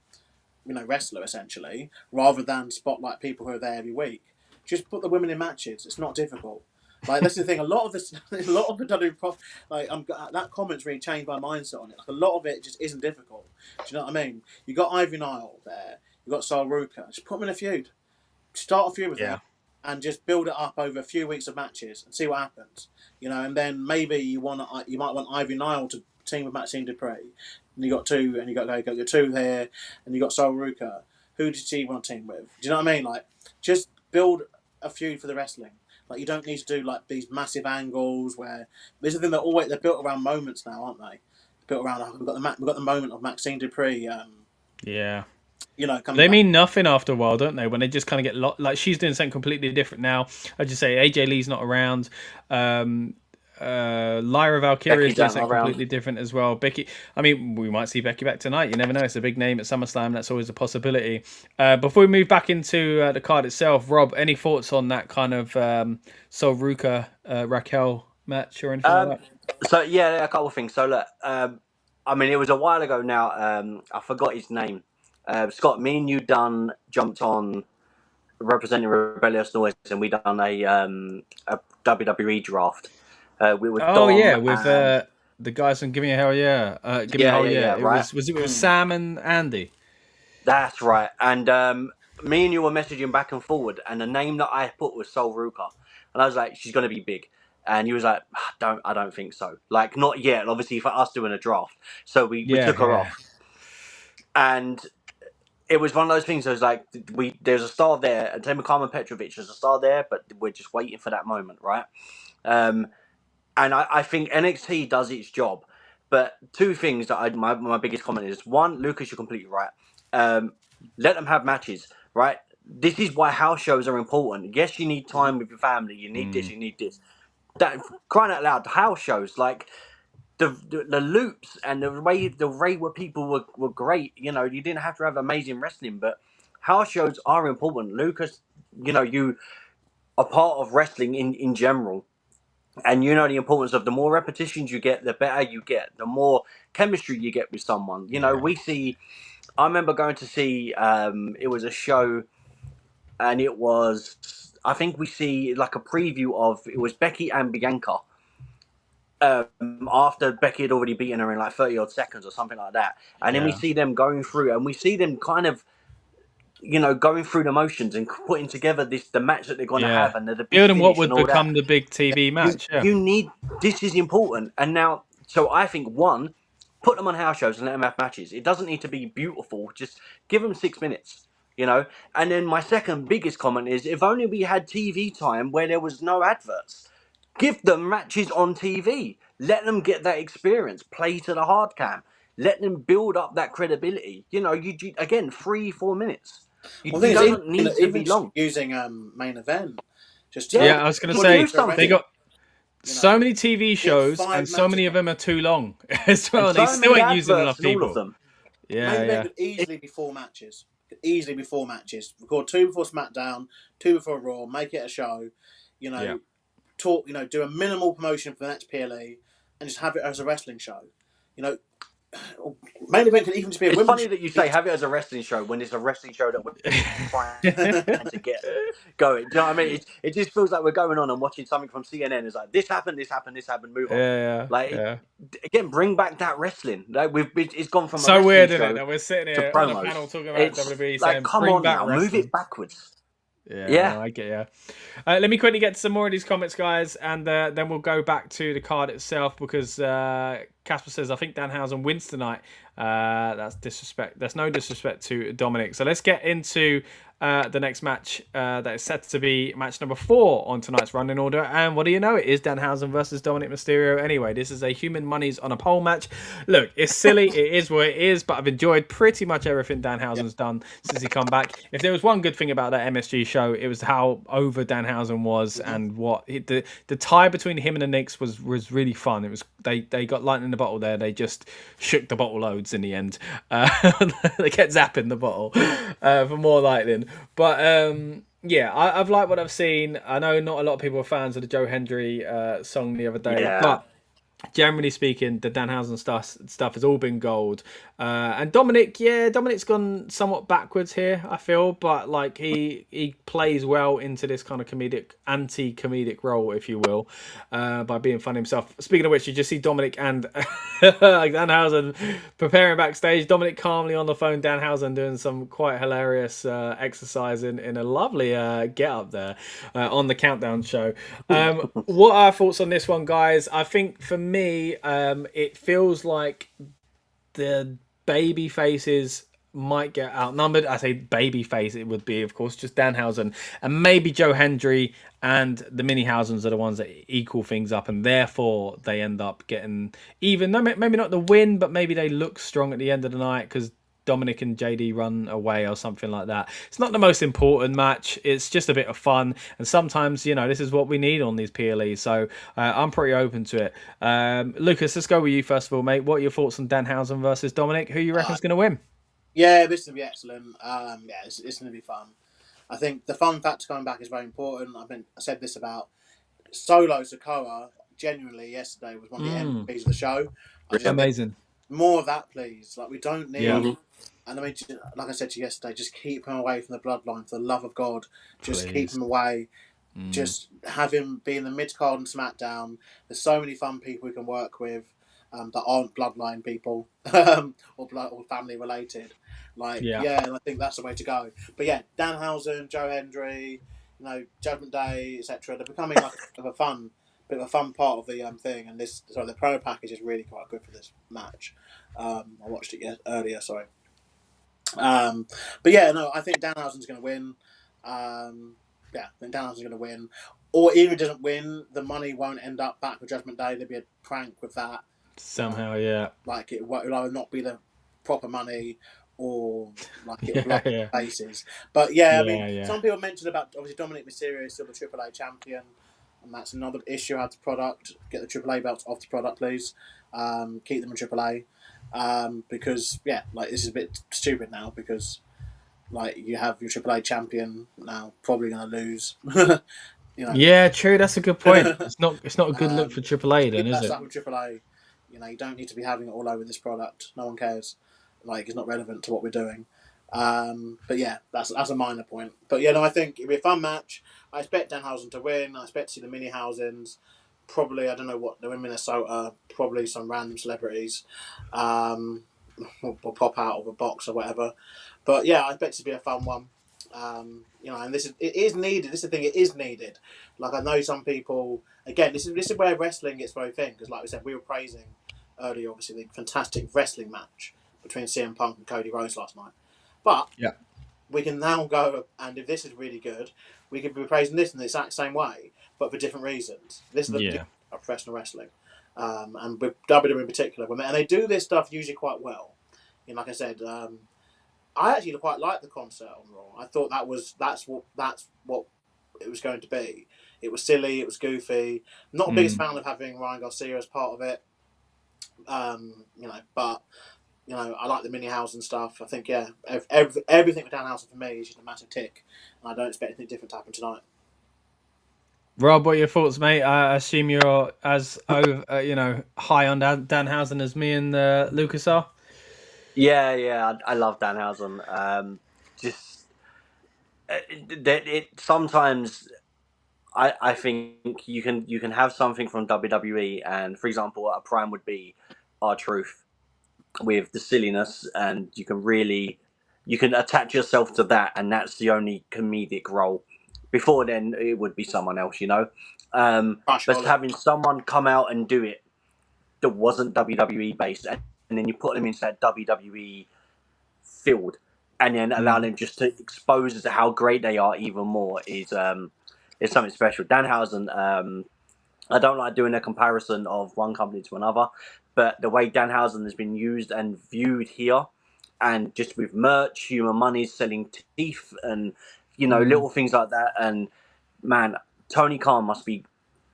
Speaker 5: wrestler essentially, rather than spotlight people who are there every week. Just put the women in matches. It's not difficult. Like, that's the thing. A lot of the WWE, that comment's really changed my mindset on it. Like, a lot of it just isn't difficult. Do you know what I mean? You got Ivy Nile there. You got Sol Ruka. Just put them in a feud. Start a feud with them, and just build it up over a few weeks of matches and see what happens. And then maybe you might want Ivy Nile to team with Maxine Dupree. And you got two, and you got your two here, and you got Sol Ruka. Who did she want to team with? Do you know what I mean? Like, just build a feud for the wrestling. Like, you don't need to do like these massive angles where this is the thing they're built around moments now, aren't they? Built around we've got the moment of Maxine Dupree.
Speaker 1: They mean nothing after a while, don't they? When they just kind of get like she's doing something completely different now. I just say AJ Lee's not around. Lyra Valkyria is doing something completely different as well. Becky, I mean, we might see Becky back tonight. You never know. It's a big name at SummerSlam. That's always a possibility. Before we move back into the card itself, Rob, any thoughts on that kind of Sol Ruka Raquel match or anything like that?
Speaker 6: So yeah, a couple of things. So look, I mean, it was a while ago now. I forgot his name. Scott, me and you jumped on representing Rebellious Noise, and we done a WWE draft. With
Speaker 1: Oh
Speaker 6: Dom
Speaker 1: yeah, with
Speaker 6: and
Speaker 1: the guys from Give Me a Hell Yeah, Give Me a Hell
Speaker 6: yeah,
Speaker 1: Yeah. It
Speaker 6: right.
Speaker 1: was it with Sam and Andy.
Speaker 6: That's right. And me and you were messaging back and forward, and the name that I put was Sol Ruka, and I was like, she's gonna be big. And he was like, I don't think so. Like, not yet. Obviously, for us doing a draft, so we took her off, and it was one of those things. That was like, there's a star there, and same with Carmen Petrovic. There's a star there, but we're just waiting for that moment, right? And I think NXT does its job. But two things that my biggest comment is: one, Lucas, you're completely right. Let them have matches, right? This is why house shows are important. Yes, you need time with your family. You need this. You need this. That, crying out loud, house shows like the loops and the way where people were great. You know, you didn't have to have amazing wrestling, but house shows are important. Lucas, you know, you are part of wrestling in general. And you know the importance of the more repetitions you get, the better you get, the more chemistry you get with someone. You know, I remember going to see, it was a show, and I think we see like a preview of, it was Becky and Bianca. After Becky had already beaten her in like 30 odd seconds or something like that. And then we see them going through, and we see them kind of, you know, going through the motions and putting together the match that they're going to have, and the big
Speaker 1: building what
Speaker 6: finish
Speaker 1: would
Speaker 6: and all
Speaker 1: become
Speaker 6: that.
Speaker 1: the big TV match.
Speaker 6: You need, this is important. And now, so I think, one, put them on house shows and let them have matches. It doesn't need to be beautiful. Just give them 6 minutes, you know? And then my second biggest comment is, if only we had TV time where there was no adverts. Give them matches on TV. Let them get that experience. Play to the hard cam. Let them build up that credibility. You know, you again, 3-4 minutes. It doesn't need to be long.
Speaker 5: Using main event. Just
Speaker 1: I was going to say they got so many TV shows, and so many of them are too long as well. They still ain't using enough people.
Speaker 6: All of them.
Speaker 5: Main event could easily be 4 matches. Record 2 before SmackDown, 2 before Raw. Make it a show. You know, talk. You know, do a minimal promotion for the next PLE, and just have it as a wrestling show. You know, main event could even just be a
Speaker 6: It's
Speaker 5: women's
Speaker 6: funny that you say have it as a wrestling show when it's a wrestling show that we're trying to get going. Do you know what I mean? It just feels like we're going on and watching something from CNN. It's like, this happened, move on. Again, bring back that wrestling. Like, it's gone from
Speaker 1: so
Speaker 6: a
Speaker 1: weird,
Speaker 6: show
Speaker 1: isn't it? That we're sitting here on a panel talking about WWE,
Speaker 6: like,
Speaker 1: saying,
Speaker 6: come
Speaker 1: bring
Speaker 6: on
Speaker 1: back
Speaker 6: now,
Speaker 1: wrestling.
Speaker 6: move it backwards.
Speaker 1: Yeah, no, I get you. Let me quickly get some more of these comments, guys, and then we'll go back to the card itself, because Casper says, I think Danhausen wins tonight. That's disrespect. There's no disrespect to Dominic. So let's get into the next match that is set to be match number 4 on tonight's running order. And what do you know? It is Danhausen versus Dominic Mysterio. Anyway, this is a human monies on a pole match. Look, it's silly. It is what it is, but I've enjoyed pretty much everything Danhausen's done since he come back. If there was one good thing about that MSG show, it was how over Danhausen was, and what the tie between him and the Knicks was really fun. It was they got lightning in the bottle there. They just shook the bottle loads in the end. They kept zapping the bottle for more lightning. But I've liked what I've seen. I know not a lot of people are fans of the Joe Hendry song the other day, but generally speaking, the Danhausen stuff has all been gold. And Dominic's gone somewhat backwards here, I feel, but like he plays well into this kind of anti-comedic role, if you will, by being fun himself. Speaking of which, you just see Dominic and Danhausen preparing backstage. Dominic calmly on the phone, Danhausen doing some quite hilarious exercise in a lovely get up there on the countdown show. What are our thoughts on this one, guys? I think for me, it feels like the baby faces might get outnumbered. I say baby face, it would be, of course, just Danhausen and maybe Joe Hendry, and the Minihausens are the ones that equal things up, and therefore they end up getting even. No, maybe not the win, but maybe they look strong at the end of the night because Dominic and JD run away or something like that. It's not the most important match. It's just a bit of fun, and sometimes, you know, this is what we need on these PLEs. So I'm pretty open to it. Lucas, let's go with you first of all, mate. What are your thoughts on Danhausen versus Dominic? Who you reckon's going to win?
Speaker 5: Yeah, this will be excellent. It's going to be fun. I think the fun factor coming back is very important. I said this about Solo Sikoa. Genuinely, yesterday was one of the MVPs of the show.
Speaker 1: Amazing.
Speaker 5: more of that, please. Like, we don't need.
Speaker 1: Yeah.
Speaker 5: And I mean, like I said to you yesterday, just keep him away from the bloodline, for the love of God. Just keep
Speaker 1: Please.
Speaker 5: him away.
Speaker 1: Mm.
Speaker 5: Just have him be in the mid-card and SmackDown. There's so many fun people we can work with that aren't bloodline people or family related. Like,
Speaker 1: Yeah.
Speaker 5: and I think that's the way to go. But yeah, Danhausen, Joe Hendry, Judgment Day, etc. They're becoming like a bit of a fun part of the thing. And the pro package is really quite good for this match. I watched it earlier. Sorry. But yeah, no, I think Danhausen's going to win. I think Danhausen's going to win. Or even if he doesn't win, the money won't end up back with Judgment Day. There'll be a prank with that.
Speaker 1: Somehow, yeah.
Speaker 5: Like, it'll either not be the proper money or like it'll
Speaker 1: Yeah,
Speaker 5: block
Speaker 1: yeah.
Speaker 5: faces. But yeah, I
Speaker 1: Yeah,
Speaker 5: mean,
Speaker 1: yeah.
Speaker 5: some people mentioned about, obviously, Dominic Mysterio is still the AAA champion. And that's another issue. Add the product. Get the AAA belts off the product, please. Keep them in AAA. Because, this is a bit stupid now because, you have your AAA champion now probably going to lose.
Speaker 1: Yeah, true. That's a good point. It's not a good look for AAA then, is
Speaker 5: That's
Speaker 1: it?
Speaker 5: like with AAA. You don't need to be having it all over this product. No one cares. It's not relevant to what we're doing. But yeah, that's a minor point. But I think it'll be a fun match. I expect Danhausen to win. I expect to see the mini Housens. Probably, I don't know what, they're in Minnesota. Probably some random celebrities will pop out of a box or whatever. But yeah, I expect it to be a fun one. And it is needed. This is the thing, it is needed. Like, I know some people, again, this is where wrestling gets very thin, because like we said, we were praising earlier, obviously, the fantastic wrestling match between CM Punk and Cody Rhodes last night. But we can now go, and if this is really good, we could be praising this in the exact same way, but for different reasons. This is the beauty of professional wrestling. And with WWE in particular, and they do this stuff usually quite well. Like I said, I actually quite liked the concert on Raw. I thought that's what it was going to be. It was silly, it was goofy. Not the biggest fan of having Ryan Garcia as part of it. But I like the mini house and stuff. I think everything with Danhausen for me is just a massive tick, and I don't expect anything different to happen tonight.
Speaker 1: Rob, what are your thoughts, mate? I assume you're as high on Danhausen as me and Lucas are.
Speaker 6: Yeah, I love Danhausen. Sometimes I think you can have something from WWE, and for example, a prime would be R-Truth with the silliness, and you can attach yourself to that, and that's the only comedic role. Before then, it would be someone else, But having someone come out and do it that wasn't WWE based, and then you put them into that WWE field, and then allow them just to expose as to how great they are even more is something special. Danhausen, I don't like doing a comparison of one company to another, but the way Danhausen has been used and viewed here, and just with merch, human money, selling teeth, and little things like that, and man, Tony Khan must be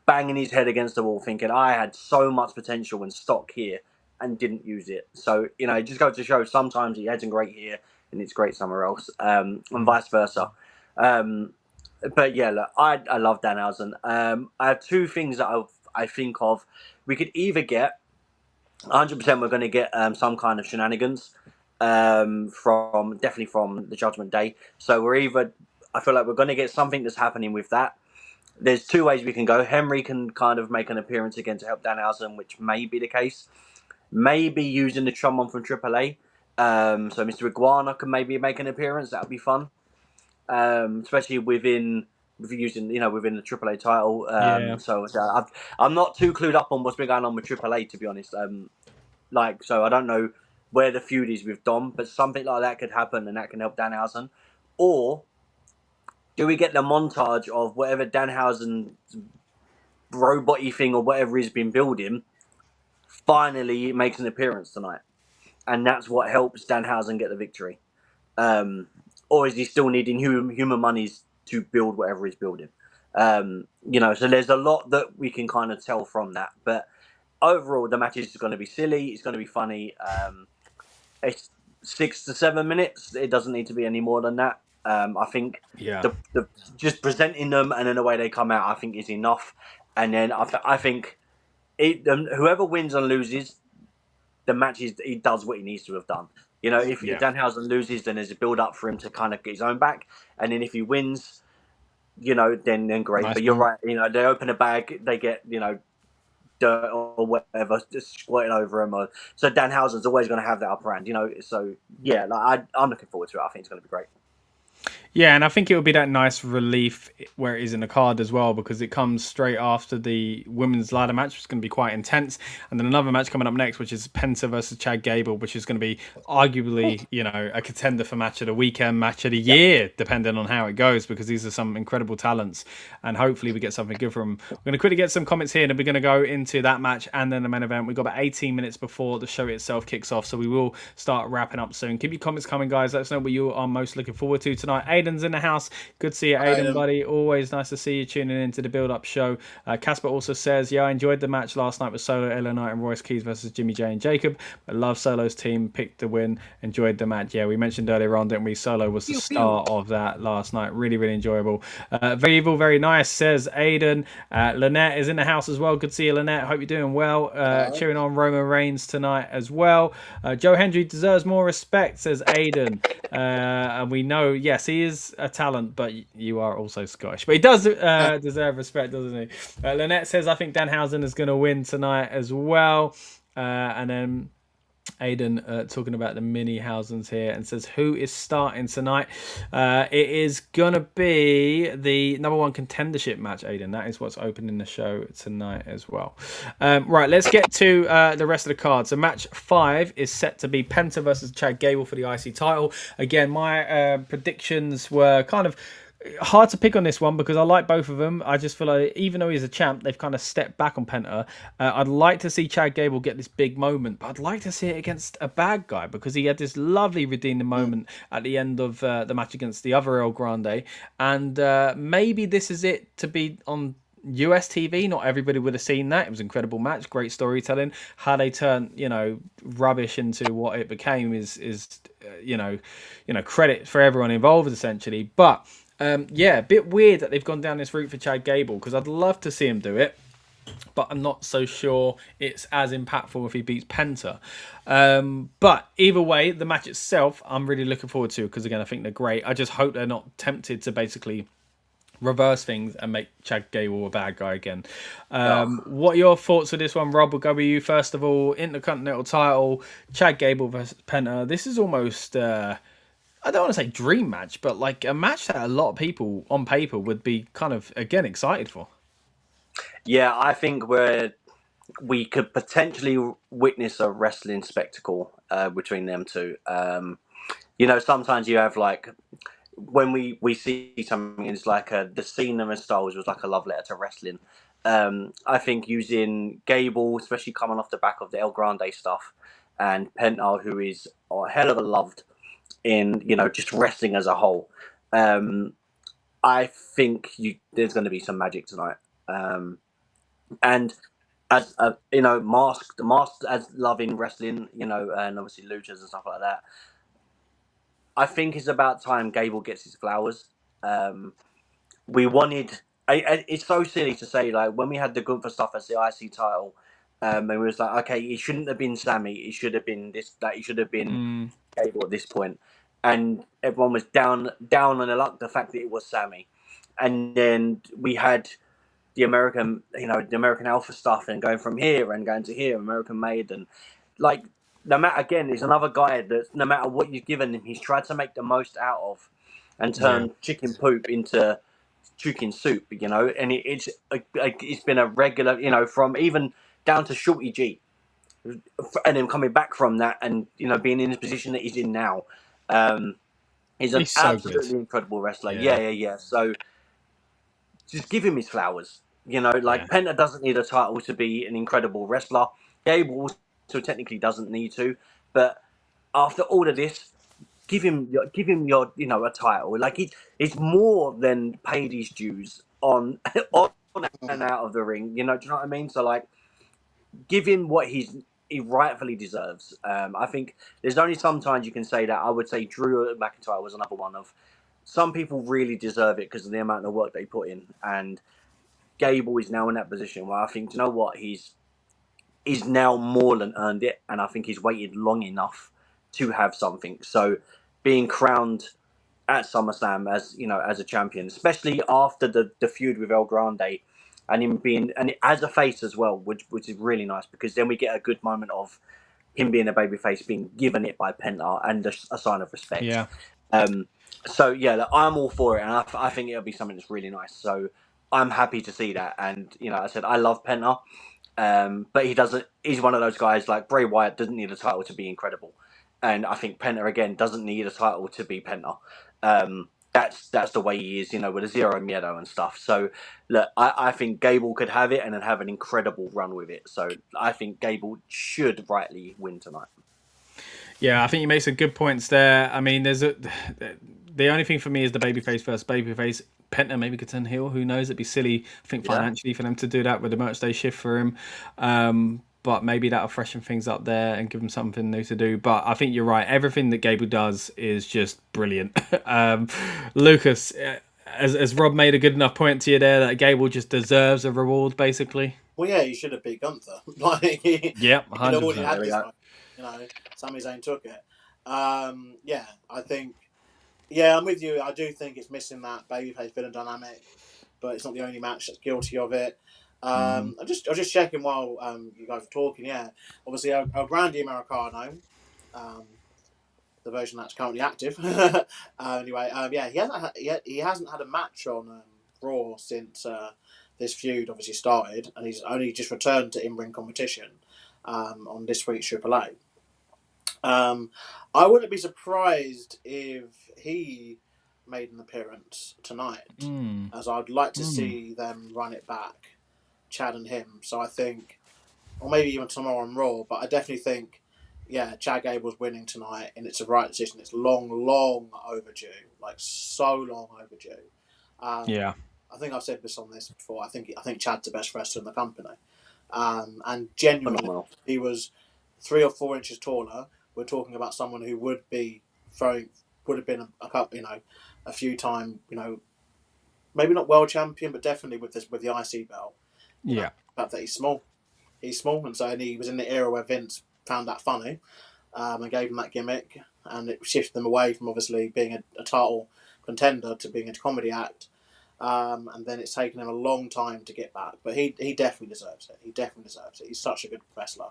Speaker 6: banging his head against the wall thinking, I had so much potential and stock here and didn't use it. So, it just goes to show sometimes he hasn't great here and it's great somewhere else, and vice versa. But yeah, look, I love Danhausen. I have two things that I think of. We could either get 100%, we're going to get some kind of shenanigans definitely from the Judgment Day. So I feel like we're going to get something that's happening with that. There's two ways we can go. Henry can kind of make an appearance again to help Danhausen, which may be the case. Maybe using the Truman from AAA. So Mr. Iguana can maybe make an appearance. That would be fun. Especially within the AAA title. So I'm not too clued up on what's been going on with AAA, to be honest. So I don't know where the feud is with Dom, but something like that could happen and that can help Danhausen. Or do we get the montage of whatever Danhausen's robot-y thing or whatever he's been building finally makes an appearance tonight? And that's what helps Danhausen get the victory. Or is he still needing human monies to build whatever he's building? So there's a lot that we can kind of tell from that. But overall, the match is going to be silly. It's going to be funny. It's 6 to 7 minutes. It doesn't need to be any more than that. I think the just presenting them and then the way they come out, I think is enough. And then I think whoever wins and loses, the match he does what he needs to have done. You know, if
Speaker 1: Yeah.
Speaker 6: Danhausen loses, then there's a build up for him to kind of get his own back, and then if he wins, you know, then great.
Speaker 1: Nice
Speaker 6: But you're
Speaker 1: bump.
Speaker 6: right. You know, they open a bag, they get, you know, dirt or whatever just squirting over him. So Danhausen's always going to have that upper hand. You know, so yeah, like I'm looking forward to it. I think it's going to be great.
Speaker 1: Yeah, and I think it will be that nice relief where it is in the card as well, because it comes straight after the women's ladder match, which is going to be quite intense, and then another match coming up next, which is Penta versus Chad Gable, which is going to be arguably, you know, a contender for match of the weekend, match of the year, depending on how it goes, because these are some incredible talents, and hopefully we get something good from them. We're going to quickly get some comments here, and we're going to go into that match and then the main event. We've got about 18 minutes before the show itself kicks off, so we will start wrapping up soon. Keep your comments coming, guys. Let us know what you are most looking forward to tonight. Aiden's in the house. Good to see you, Aiden, buddy. Always nice to see you tuning into the build-up show. Casper also says, yeah, I enjoyed the match last night with Solo, LA Knight, and Royce Keys versus Jimmy J and Jacob. I love Solo's team. Picked the win. Enjoyed the match. Yeah, we mentioned earlier on, didn't we? Solo was the star of that last night. Really, really enjoyable. Very evil, very nice, says Aiden. Lynette is in the house as well. Good to see you, Lynette. Hope you're doing well. Cheering on Roman Reigns tonight as well. Joe Hendry deserves more respect, says Aiden. And we know, yes, he is a talent, but you are also Scottish. But he does deserve respect, doesn't he? Lynette says, I think Danhausen is going to win tonight as well. And then Aiden talking about the mini Hausens here and says, who is starting tonight? It is going to be the #1 contendership match, Aiden. That is what's opening the show tonight as well. Right, let's get to the rest of the card. So match 5 is set to be Penta versus Chad Gable for the IC title. Again, my predictions were kind of hard to pick on this one because I like both of them. I just feel like even though he's a champ, they've kind of stepped back on Penta. I'd like to see Chad Gable get this big moment, but I'd like to see it against a bad guy because he had this lovely redeeming moment at the end of the match against the other El Grande. And maybe this is it to be on US TV. Not everybody would have seen that. It was an incredible match, great storytelling. How they turn, you know, rubbish into what it became is you know, credit for everyone involved essentially. But yeah, a bit weird that they've gone down this route for Chad Gable because I'd love to see him do it, but I'm not so sure it's as impactful if he beats Penta. But either way, the match itself, I'm really looking forward to because, again, I think they're great. I just hope they're not tempted to basically reverse things and make Chad Gable a bad guy again. What are your thoughts of this one, Rob? We'll go with you first of all. Intercontinental title, Chad Gable versus Penta. This is almost... I don't want to say dream match, but like a match that a lot of people on paper would be kind of, again, excited for.
Speaker 6: Yeah, I think we could potentially witness a wrestling spectacle between them two. You know, sometimes you have like, when we see something, it's like the scenery and styles was like a love letter to wrestling. I think using Gable, especially coming off the back of the El Grande stuff, and Penta, who is a hell of a loved in, you know, just wrestling as a whole. I think there's going to be some magic tonight. And as you know, masked as loving wrestling, you know, and obviously luchas and stuff like that. I think it's about time Gable gets his flowers. We wanted. It's so silly to say, like, when we had the Gunther stuff as the IC title, and it was like, okay, it shouldn't have been Sammy. It should have been this. That it should have been Gable at this point. And everyone was down on the luck, the fact that it was Sammy. And then we had the American, you know, the American Alpha stuff, and going from here and going to here, American Made, and like, no matter, again, there's another guy that no matter what you've given him, he's tried to make the most out of, and turn chicken poop into chicken soup, you know. And it's been a regular, you know, from even down to Shorty G, and then coming back from that, and you know, being in this position that he's in now. He's an absolutely incredible wrestler. Yeah. So just give him his flowers. You know, like Penta doesn't need a title to be an incredible wrestler. Gable also technically doesn't need to. But after all of this, give him your, you know, a title. Like it's more than paid his dues on and out of the ring. You know, do you know what I mean? So like, give him what he rightfully deserves. I think there's only sometimes you can say that. I would say Drew McIntyre was another one of. Some people really deserve it because of the amount of work they put in, and Gable is now in that position where I think, you know what, he's he's now more than earned it, and I think he's waited long enough to have something. So being crowned at SummerSlam as as a champion, especially after the feud with El Grande, and him being as a face as well, which is really nice because then we get a good moment of him being a babyface, being given it by Penta, and a sign of respect.
Speaker 1: Yeah.
Speaker 6: So yeah, look, I'm all for it, and I think it'll be something that's really nice. So I'm happy to see that, and I said I love Penta, but he doesn't. He's one of those guys like Bray Wyatt doesn't need a title to be incredible, and I think Penta again doesn't need a title to be Penta. That's the way he is, with a zero miedo and stuff. So look, I think Gable could have it and then have an incredible run with it. So I think Gable should rightly win tonight.
Speaker 1: Yeah, I think you make some good points there. I mean, the only thing for me is the babyface versus babyface. Penta maybe could turn heel. Who knows? It'd be silly, I think, financially for them to do that with the merch day shift for him. But maybe that'll freshen things up there and give him something new to do. But I think you're right. Everything that Gable does is just brilliant. Lucas, as Rob made a good enough point to you there, that Gable just deserves a reward, basically.
Speaker 5: Well, yeah, he should have beat Gunther.
Speaker 1: Yeah, 100%.
Speaker 5: Sami Zayn took it. Yeah, I think. Yeah, I'm with you. I do think it's missing that babyface villain dynamic, but it's not the only match that's guilty of it. I was just checking while you guys were talking. Yeah, obviously, Randy Americano, the version that's currently active. Anyway, he hasn't had a match on Raw since this feud obviously started, and he's only just returned to in-ring competition on this week's Triple A. I wouldn't be surprised if he made an appearance tonight, as I'd like to see them run it back, Chad and him. So I think, or maybe even tomorrow on Raw, but I definitely think, Chad Gable's winning tonight, and it's a right decision. It's long overdue, like so long overdue. I think I've said this on this before. I think Chad's the best wrestler in the company, and genuinely, he was 3 or 4 inches taller. We're talking about someone who would have been a few time, maybe not world champion, but definitely with the IC belt.
Speaker 1: Yeah,
Speaker 5: the fact that he's small, and so he was in the era where Vince found that funny, and gave him that gimmick, and it shifted them away from obviously being a title contender to being a comedy act, and then it's taken him a long time to get back, but he definitely deserves it. He's such a good wrestler.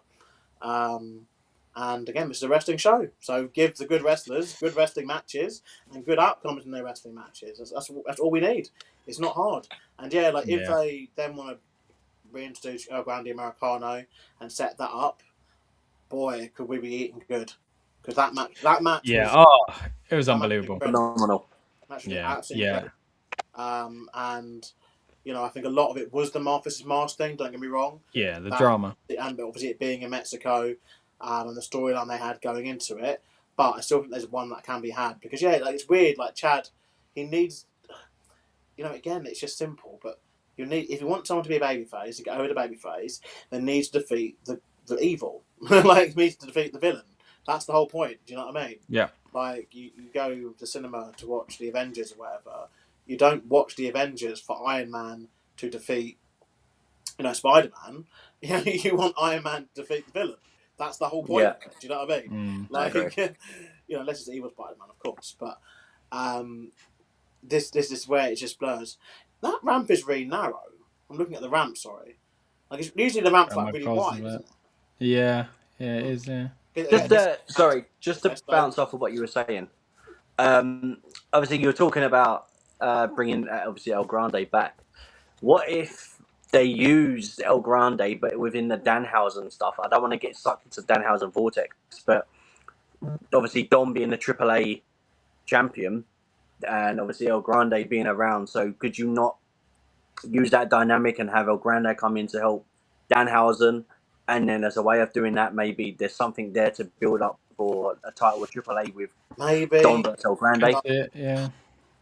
Speaker 5: And again, this is a wrestling show, so give the good wrestlers good wrestling matches and good outcomes in their wrestling matches. That's all we need. It's not hard. And if they then want to reintroduce El Grande Americano and set that up, boy, could we be eating good? Because that match,
Speaker 1: it was unbelievable,
Speaker 6: phenomenal.
Speaker 5: Absolutely incredible. And I think a lot of it was the Marcus Mars thing. Don't get me wrong.
Speaker 1: Yeah, the drama,
Speaker 5: and obviously it being in Mexico. And the storyline they had going into it, but I still think there's one that can be had because it's weird. Like Chad, he needs, again, it's just simple. But if you want someone to be a babyface, to get over the babyface, then needs to defeat the evil, needs to defeat the villain. That's the whole point. Do you know what I mean?
Speaker 1: Yeah.
Speaker 5: Like you go to the cinema to watch the Avengers or whatever. You don't watch the Avengers for Iron Man to defeat, Spider-Man. You want Iron Man to defeat the villain. That's the whole point. Yeah. Do you know what I mean? Unless it's evil Spider-Man, of course. But this is where it just blurs. That ramp is really narrow. I'm looking at the ramp. Sorry, usually the ramp's really wide. Isn't it?
Speaker 1: Yeah, it is. Yeah.
Speaker 6: Just to bounce off of what you were saying. Obviously, you were talking about bringing obviously El Grande back. What if they used El Grande, but within the Danhausen stuff? I don't want to get sucked into Danhausen vortex, but obviously Dom being the AAA champion, and obviously El Grande being around. So could you not use that dynamic and have El Grande come in to help Danhausen? And then as a way of doing that, maybe there's something there to build up for a title with AAA with Dom versus El Grande.
Speaker 1: Yeah.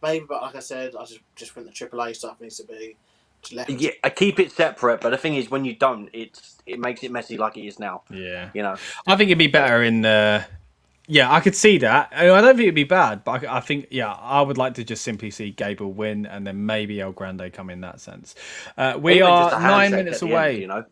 Speaker 5: Maybe, but like I said, I just think the AAA stuff needs to be left.
Speaker 6: Yeah, I keep it separate, but the thing is, when you don't, it makes it messy like it is now.
Speaker 1: Yeah,
Speaker 6: I
Speaker 1: think it'd be better in. I could see that. I don't think it'd be bad, but I think I would like to just simply see Gable win, and then maybe El Grande come in that sense. We are 9 minutes away.
Speaker 6: End,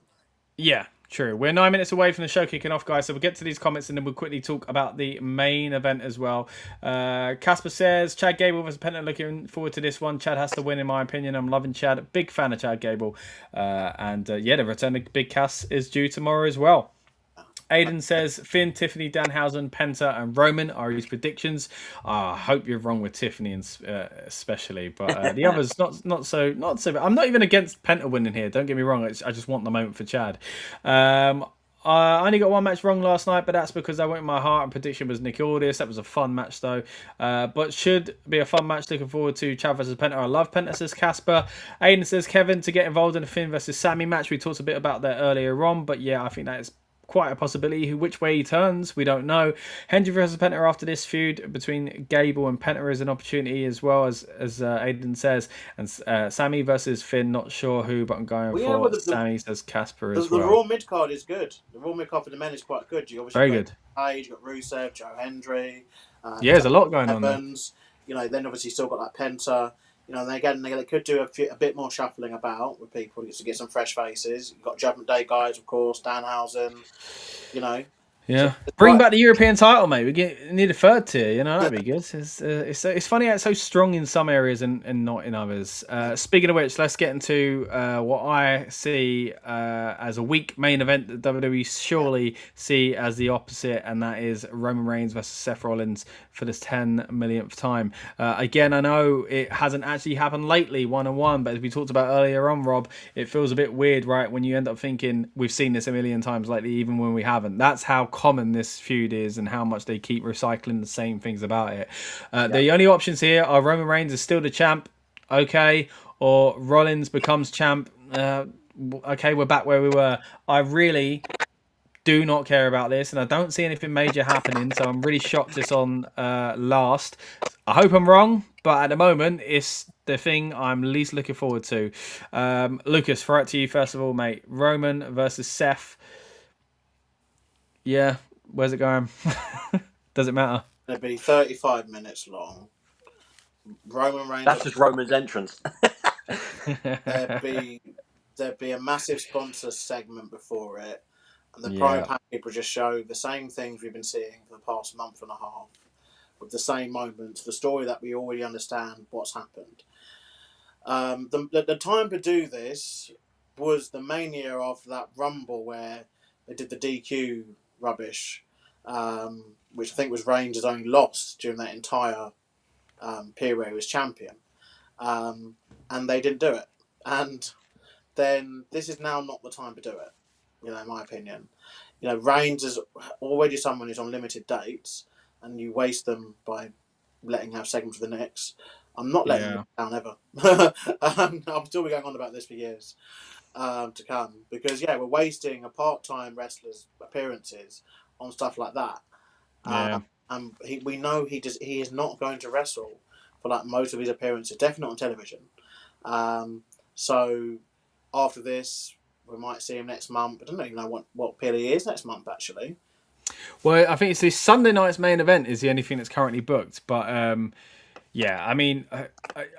Speaker 1: Yeah, True. We're 9 minutes away from the show kicking off, guys. So we'll get to these comments and then we'll quickly talk about the main event as well. Casper says, Chad Gable versus Penta. Looking forward to this one. Chad has to win, in my opinion. I'm loving Chad. Big fan of Chad Gable. Yeah, the return of Big Cass is due tomorrow as well. Aiden says Finn, Tiffany, Danhausen, Penta, and Roman are his predictions. I hope you're wrong with Tiffany, especially, but the others not so. I'm not even against Penta winning here. Don't get me wrong. I just want the moment for Chad. I only got one match wrong last night, but that's because I went in my heart and prediction was Nick Aldis. That was a fun match though, but should be a fun match. Looking forward to Chad versus Penta. I love Penta, says Casper. Aiden says Kevin to get involved in the Finn versus Sammy match. We talked a bit about that earlier on, but yeah, I think that is quite a possibility. Which way he turns, we don't know. Hendry versus Penta after this feud between Gable and Penta is an opportunity as well, as Aiden says. And Sammy versus Finn, not sure who, but I'm going for Sammy, says Casper as well.
Speaker 5: The Raw mid card is good. The Raw mid card for the men is quite good. You obviously
Speaker 1: very good.
Speaker 5: Page, you got Rusev, Joe Hendry.
Speaker 1: Yeah, there's a lot going on there.
Speaker 5: You know, then obviously still got like Penta. You know, and again, they could do a bit more shuffling about with people to get some fresh faces. You've got Judgment Day guys, of course, Danhausen, you know.
Speaker 1: Yeah, so bring back the European title, mate. We need a third tier. You know, that'd be good. It's funny how it's so strong in some areas and not in others. Speaking of which, let's get into what I see as a weak main event that WWE surely see as the opposite, and that is Roman Reigns versus Seth Rollins for this 10 millionth time. Again, I know it hasn't actually happened lately, 1-on-1, but as we talked about earlier on, Rob, it feels a bit weird, right? When you end up thinking we've seen this a million times lately, even when we haven't. That's how common this feud is and how much they keep recycling the same things about it. The only options here are Roman Reigns is still the champ, okay, or Rollins becomes champ. Okay, we're back where we were. I really do not care about this, and I don't see anything major happening, so I'm really shocked it's on last. I hope I'm wrong, but at the moment, it's the thing I'm least looking forward to. Lucas, throw it to you first of all, mate. Roman versus Seth. Yeah, where's it going? Does it matter?
Speaker 5: It'll be 35 minutes long. Roman Reigns.
Speaker 6: That's just Roman's entrance.
Speaker 5: there'd be a massive sponsor segment before it, and the promo package will just show the same things we've been seeing for the past month and a half, with the same moments, the story that we already understand what's happened. The time to do this was the mania after that Rumble where they did the DQ rubbish, which I think was Reigns' only loss during that entire period where he was champion, and they didn't do it. And then this is now not the time to do it, you know, in my opinion. You know, Reigns is already someone who's on limited dates, and you waste them by letting him have segments for the next. I'm not letting him down ever. I'll still be going on about this for years to come, because we're wasting a part-time wrestler's appearances on stuff like that. And we know he is not going to wrestle for like most of his appearances, definitely not on television. So after this, we might see him next month. I don't even know what period he is next month, actually.
Speaker 1: Well, I think it's this Sunday night's main event is the only thing that's currently booked. But yeah, I mean,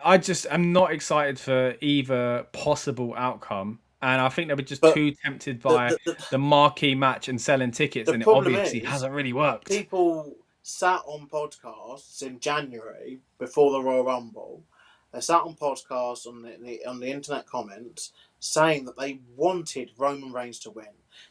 Speaker 1: I just am not excited for either possible outcome. And I think they were just too tempted by the marquee match and selling tickets, and it obviously hasn't really worked.
Speaker 5: People sat on podcasts in January before the Royal Rumble. They sat on podcasts on the internet comments saying that they wanted Roman Reigns to win.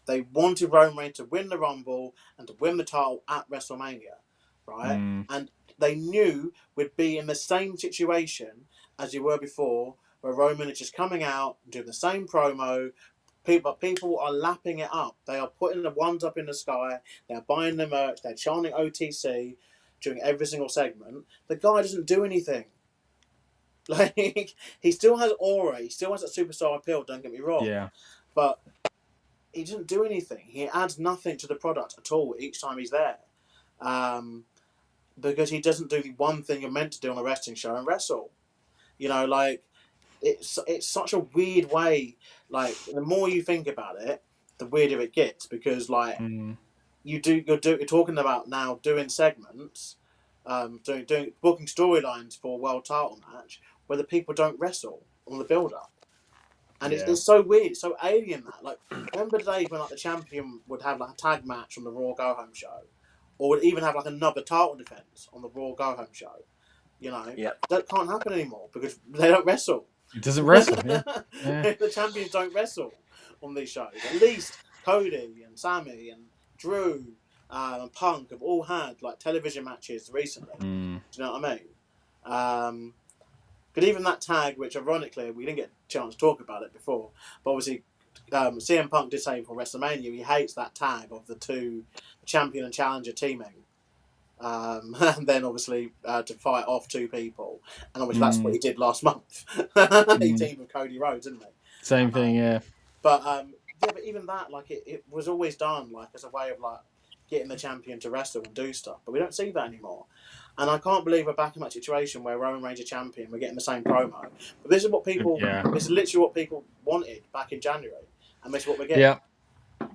Speaker 5: They wanted Roman Reigns to win the Rumble and to win the title at WrestleMania, right? And they knew we'd be in the same situation as we were before, where Roman is just coming out, doing the same promo. People are lapping it up. They are putting the ones up in the sky. They're buying the merch. They're chanting OTC during every single segment. The guy doesn't do anything. Like, he still has aura. He still has that superstar appeal, don't get me wrong.
Speaker 1: Yeah.
Speaker 5: But he doesn't do anything. He adds nothing to the product at all each time he's there. Because he doesn't do the one thing you're meant to do on a wrestling show and wrestle. You know, like, it's such a weird way. Like, the more you think about it, the weirder it gets, because like you're talking about now doing segments, booking storylines for a world title match where the people don't wrestle on the build up, And it's so weird, it's so alien that. Like, remember the days when like the champion would have like a tag match on the Raw Go Home show, or would even have like another title defense on the Raw Go Home show? You know, that can't happen anymore because they don't wrestle.
Speaker 1: It doesn't wrestle. Yeah.
Speaker 5: The champions don't wrestle on these shows. At least Cody and Sammy and Drew and Punk have all had like television matches recently. Do you know what I mean? But even that tag, which ironically we didn't get a chance to talk about it before, but obviously CM Punk did say for WrestleMania he hates that tag of the two champion and challenger teaming. And then obviously to fight off two people, and obviously that's what he did last month. He teamed with Cody Rhodes, didn't he?
Speaker 1: Same thing, yeah.
Speaker 5: But but even that, like it was always done like as a way of like getting the champion to wrestle and do stuff. But we don't see that anymore, and I can't believe we're back in that situation where Roman Reigns is champion, we're getting the same promo. But this is what people, this is literally what people wanted back in January, and this is what we're getting.
Speaker 1: Yeah.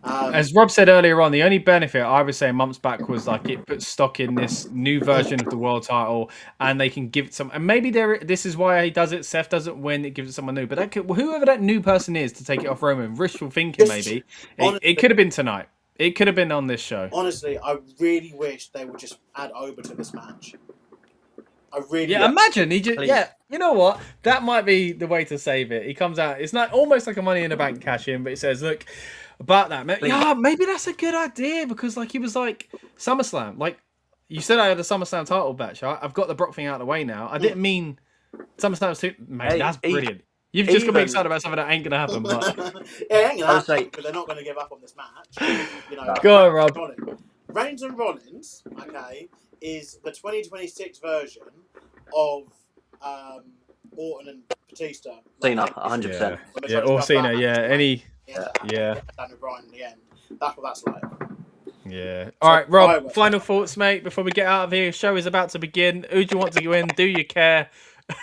Speaker 1: As Rob said earlier on, the only benefit I was saying months back was like it puts stock in this new version of the world title, and they can give it some. And maybe this is why he does it. Seth doesn't win; it gives it someone new. But whoever that new person is to take it off Roman, wishful thinking maybe. It could have been tonight. It could have been on this show.
Speaker 5: Honestly, I really wish they would just add Oba to this match. I really
Speaker 1: imagine he just you know what, that might be the way to save it. He comes out, it's not almost like a Money in the Bank cash in, but he says, look about that, maybe that's a good idea, because like he was like SummerSlam, like you said I had a SummerSlam title match, I've got the Brock thing out of the way now. I didn't mean SummerSlam's too, mate, that's brilliant. You've just got me excited about something that ain't gonna happen, but
Speaker 5: it ain't gonna happen because they're not gonna give up on this match. You know,
Speaker 1: go on, Rob.
Speaker 5: Reigns and Rollins, is the 2026 version of Orton and Batista.
Speaker 6: Cena, 100%.
Speaker 1: Yeah, or Cena, Daniel
Speaker 5: Bryan in the end. That's what that's like.
Speaker 1: Yeah. All right, Rob, final thoughts, mate, before we get out of here. The show is about to begin. Who do you want to go in? Do you care?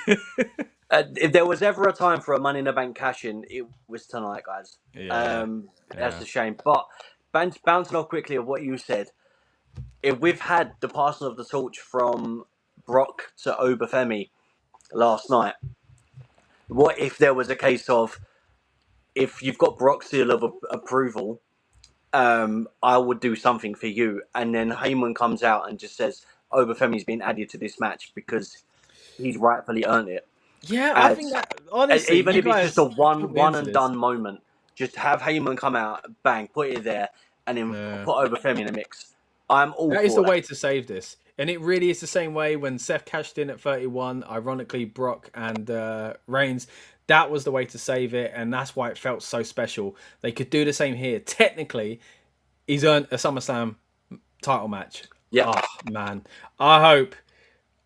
Speaker 6: If there was ever a time for a Money in the Bank cash-in, it was tonight, guys. That's a shame. But bouncing off quickly of what you said, if we've had the passing of the torch from Brock to Oba Femi last night, what if there was a case of, if you've got Brock's seal of approval, I would do something for you, and then Heyman comes out and just says Oba Femi's been added to this match because he's rightfully earned it.
Speaker 1: Yeah, I think that, honestly,
Speaker 6: even if it's just a one and done moment, just have Heyman come out, bang, put it there, and then put Oba Femi in the mix. I'm all for that.
Speaker 1: That is the way to save this. And it really is the same way when Seth cashed in at 31, ironically, Brock and Reigns. That was the way to save it, and that's why it felt so special. They could do the same here. Technically, he's earned a SummerSlam title match.
Speaker 6: Yeah.
Speaker 1: Oh, man. I hope.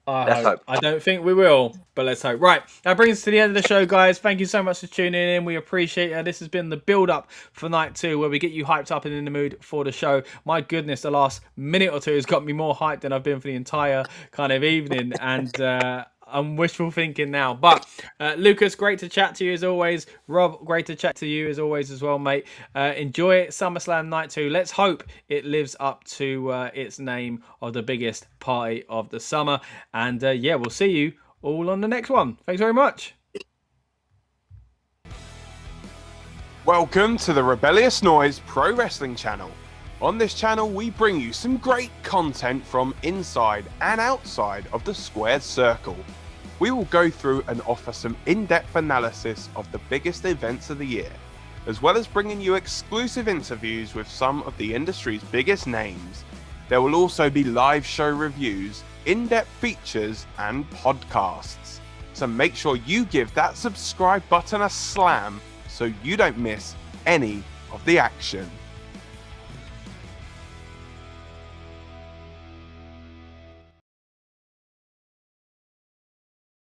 Speaker 1: I don't think we will, but let's hope. Right, that brings us to the end of the show, guys. Thank you so much for tuning in. We appreciate it. This has been the build-up for Night 2, where we get you hyped up and in the mood for the show. My goodness, the last minute or two has got me more hyped than I've been for the entire kind of evening, and I'm wishful thinking now. But Lucas, great to chat to you as always. Rob, great to chat to you as always as well, mate. Enjoy SummerSlam Night 2. Let's hope it lives up to its name of the biggest party of the summer. And we'll see you all on the next one. Thanks very much.
Speaker 2: Welcome to the Rebellious Noise Pro Wrestling channel. On this channel, we bring you some great content from inside and outside of the squared circle. We will go through and offer some in-depth analysis of the biggest events of the year, as well as bringing you exclusive interviews with some of the industry's biggest names. There will also be live show reviews, in-depth features, and podcasts. So make sure you give that subscribe button a slam so you don't miss any of the action.